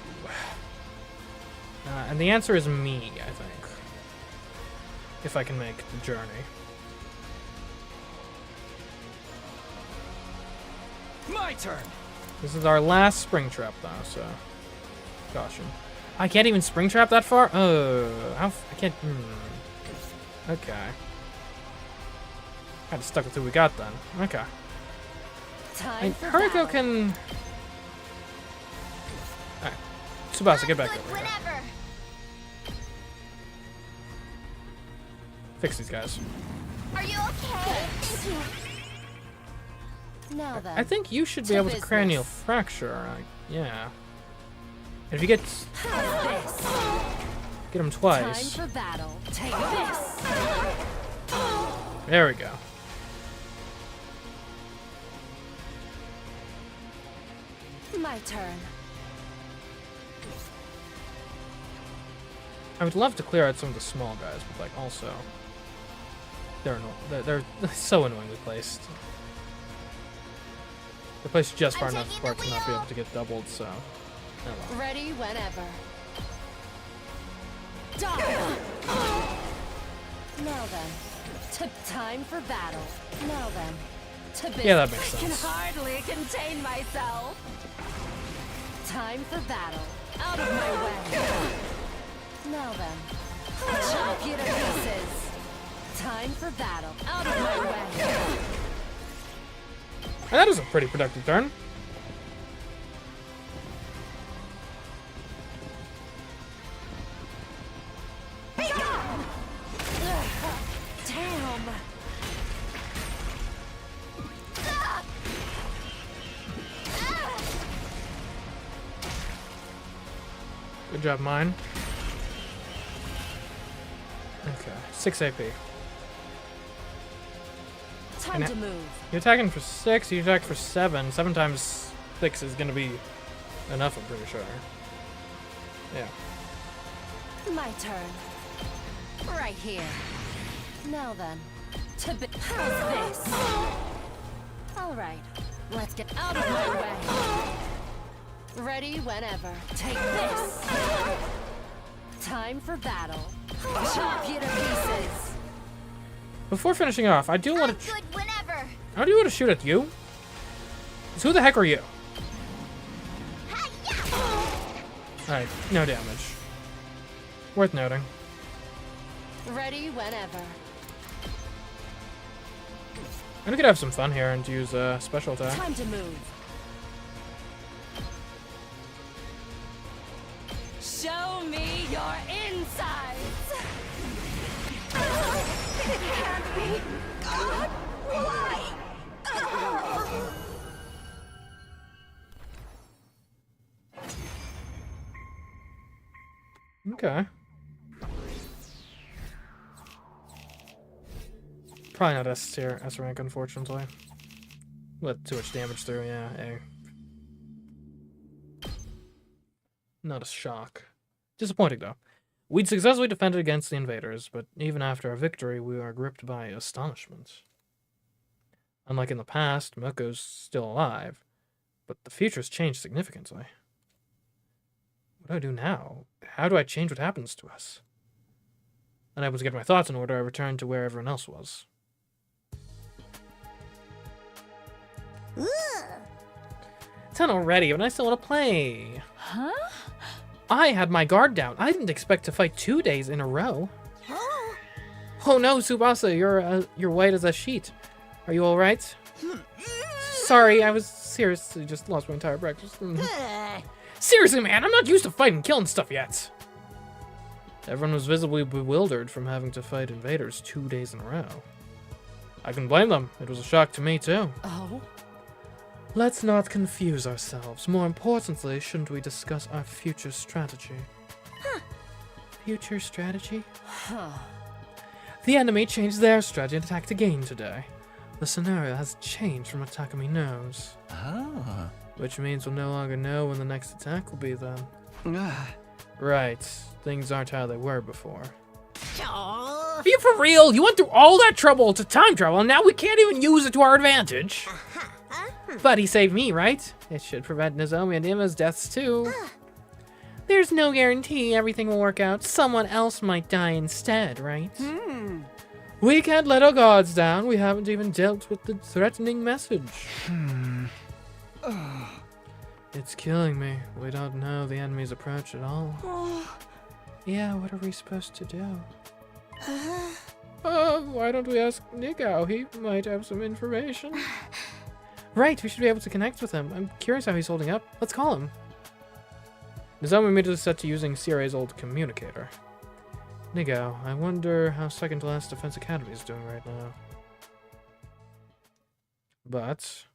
And the answer is me, I think. If I can make the journey. My turn. This is our last spring trap, though, so caution. I can't even spring trap that far? Oh, I can't. Okay. Kind of stuck with who we got then. Okay. Time for Hurricane battle. can. Alright. Tsubasa, get back Good over here. whenever. Fix these guys. Are you okay? Thank you. Now then. I think you should be To able to business. cranial fracture. Yeah. If you get This. him Time twice. for battle. Take this. There we go. My turn. I would love to clear out some of the small guys, but like also they're so annoyingly placed. They're placed just far I'm enough taking for the it to not be wheel. able to get doubled, so oh well. Ready whenever. Die. Now then. Time for battle. Now then. To business. Yeah, that makes I can sense. hardly contain myself. Time for battle. Out of my way. Now then. I'll chop you to pieces. Time for battle. Out of my way. And that was a pretty productive turn. Damn. Good job, mine. Okay, 6 AP. Time And to move. You're attacking for 6, you attack for 7. 7 times 6 is gonna be enough, I'm pretty sure. Yeah. My turn. Right here. Now then. How's this? Alright. Let's get out of my way. Ready whenever. Take this. Time for battle. Chop you to pieces. Before finishing off, I do want to. Good whenever. I do want to shoot at you. 'Cause who the heck are you? Alright, no damage. Worth noting. Ready whenever. And we could have some fun here and use a special attack. Time to move. Show me your insides. It can't be. God, why? Okay. Probably not S tier, S rank, unfortunately. Let too much damage through, yeah, A. Not a shock. Disappointing, though. We'd successfully defended against the invaders, but even after our victory, we are gripped by astonishment. Unlike in the past, Moko's still alive, but the future's changed significantly. What do I do now? How do I change what happens to us? Unable to get my thoughts in order, I returned to where everyone else was. 10 already, but I still want to play. Huh? I had my guard down. I didn't expect to fight 2 days in a row. Oh no, Tsubasa, you're white as a sheet. Are you all right? Sorry, I was seriously just lost my entire breakfast. Seriously, man, I'm not used to fighting, killing stuff yet. Everyone was visibly bewildered from having to fight invaders 2 days in a row. I can blame them. It was a shock to me, too. Oh? Let's not confuse ourselves. More importantly, shouldn't we discuss our future strategy? Huh. Future strategy? Huh. The enemy changed their strategy and attacked again today. The scenario has changed from what Takumi knows. Ah. Which means we'll no longer know when the next attack will be then. Ah. Right. Things aren't how they were before. Aw. Are you for real? You went through all that trouble to time travel, and now we can't even use it to our advantage. But he saved me, right? It should prevent Nozomi and Ima's deaths too. There's no guarantee everything will work out. Someone else might die instead, right? We can't let our guards down. We haven't even dealt with the threatening message. It's killing me. We don't know the enemy's approach at all. Yeah, what are we supposed to do? Why don't we ask Nigao? He might have some information. Right, we should be able to connect with him. I'm curious how he's holding up. Let's call him. Nozomi immediately set to using CRA's old communicator. Nigao, I wonder how Second to Last Defense Academy is doing right now. But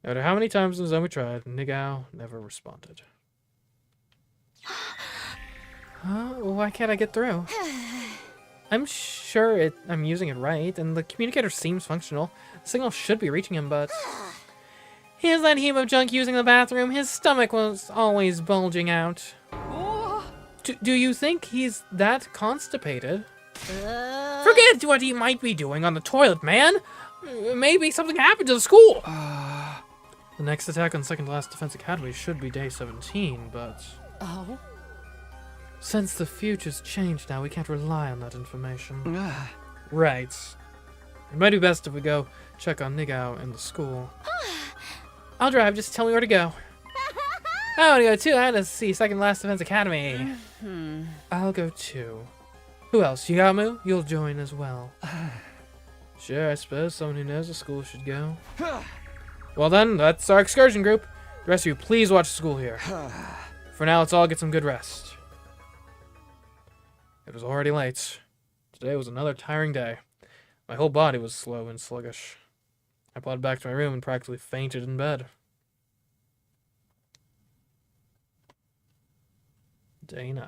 no matter how many times Nozomi tried, Nigao never responded. Why can't I get through? I'm sure I'm using it right, and the communicator seems functional. The signal should be reaching him, but... Here's that heap of junk using the bathroom. His stomach was always bulging out. Do you think he's that constipated? Forget what he might be doing on the toilet, man! Maybe something happened to the school! The next attack on Second to Last Defense Academy should be day 17, but... Oh? Since the future's changed now, we can't rely on that information. Right. It might be best if we go check on Nigao in the school. I'll drive, just tell me where to go. I want to go too. I want to see Second Last Defense Academy. I'll go too. Who else? Yamu? You'll join as well. Sure, I suppose someone who knows the school should go. Well then, that's our excursion group. The rest of you, please watch the school here. For now, let's all get some good rest. It was already late. Today was another tiring day. My whole body was slow and sluggish. I plodded back to my room and practically fainted in bed. Day 9.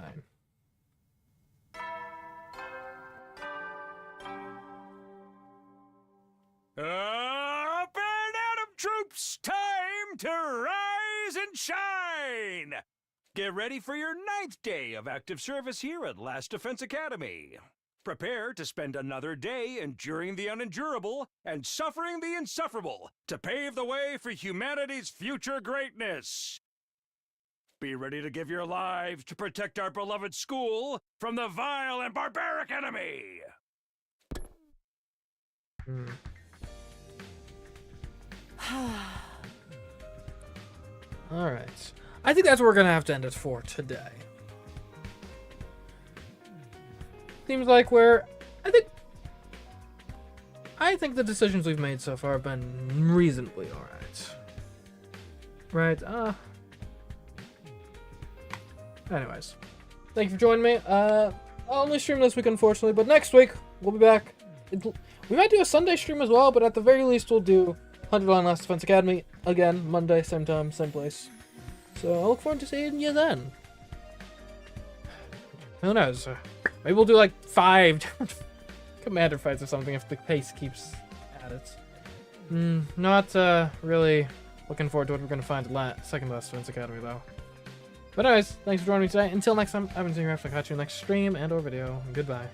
Up and Atom troops, time to rise and shine! Get ready for your 9th day of active service here at Last Defense Academy. Prepare to spend another day enduring the unendurable and suffering the insufferable to pave the way for humanity's future greatness. Be ready to give your lives to protect our beloved school from the vile and barbaric enemy! Alright. I think that's where we're going to have to end it for today. Seems like we're... I think the decisions we've made so far have been reasonably alright. Right, anyways. Thank you for joining me. I'll only stream this week, unfortunately, but next week, we'll be back. We might do a Sunday stream as well, but at the very least, we'll do 100 Line Last Defense Academy again, Monday, same time, same place. So I look forward to seeing you then. Who knows? Maybe we'll do like 5 different commander fights or something if the pace keeps at it. Not really looking forward to what we're going to find at Second Last Defense Academy though. But anyways, thanks for joining me today. Until next time, I've been CMeeCraft. I'll catch you in the next stream and or video. Goodbye.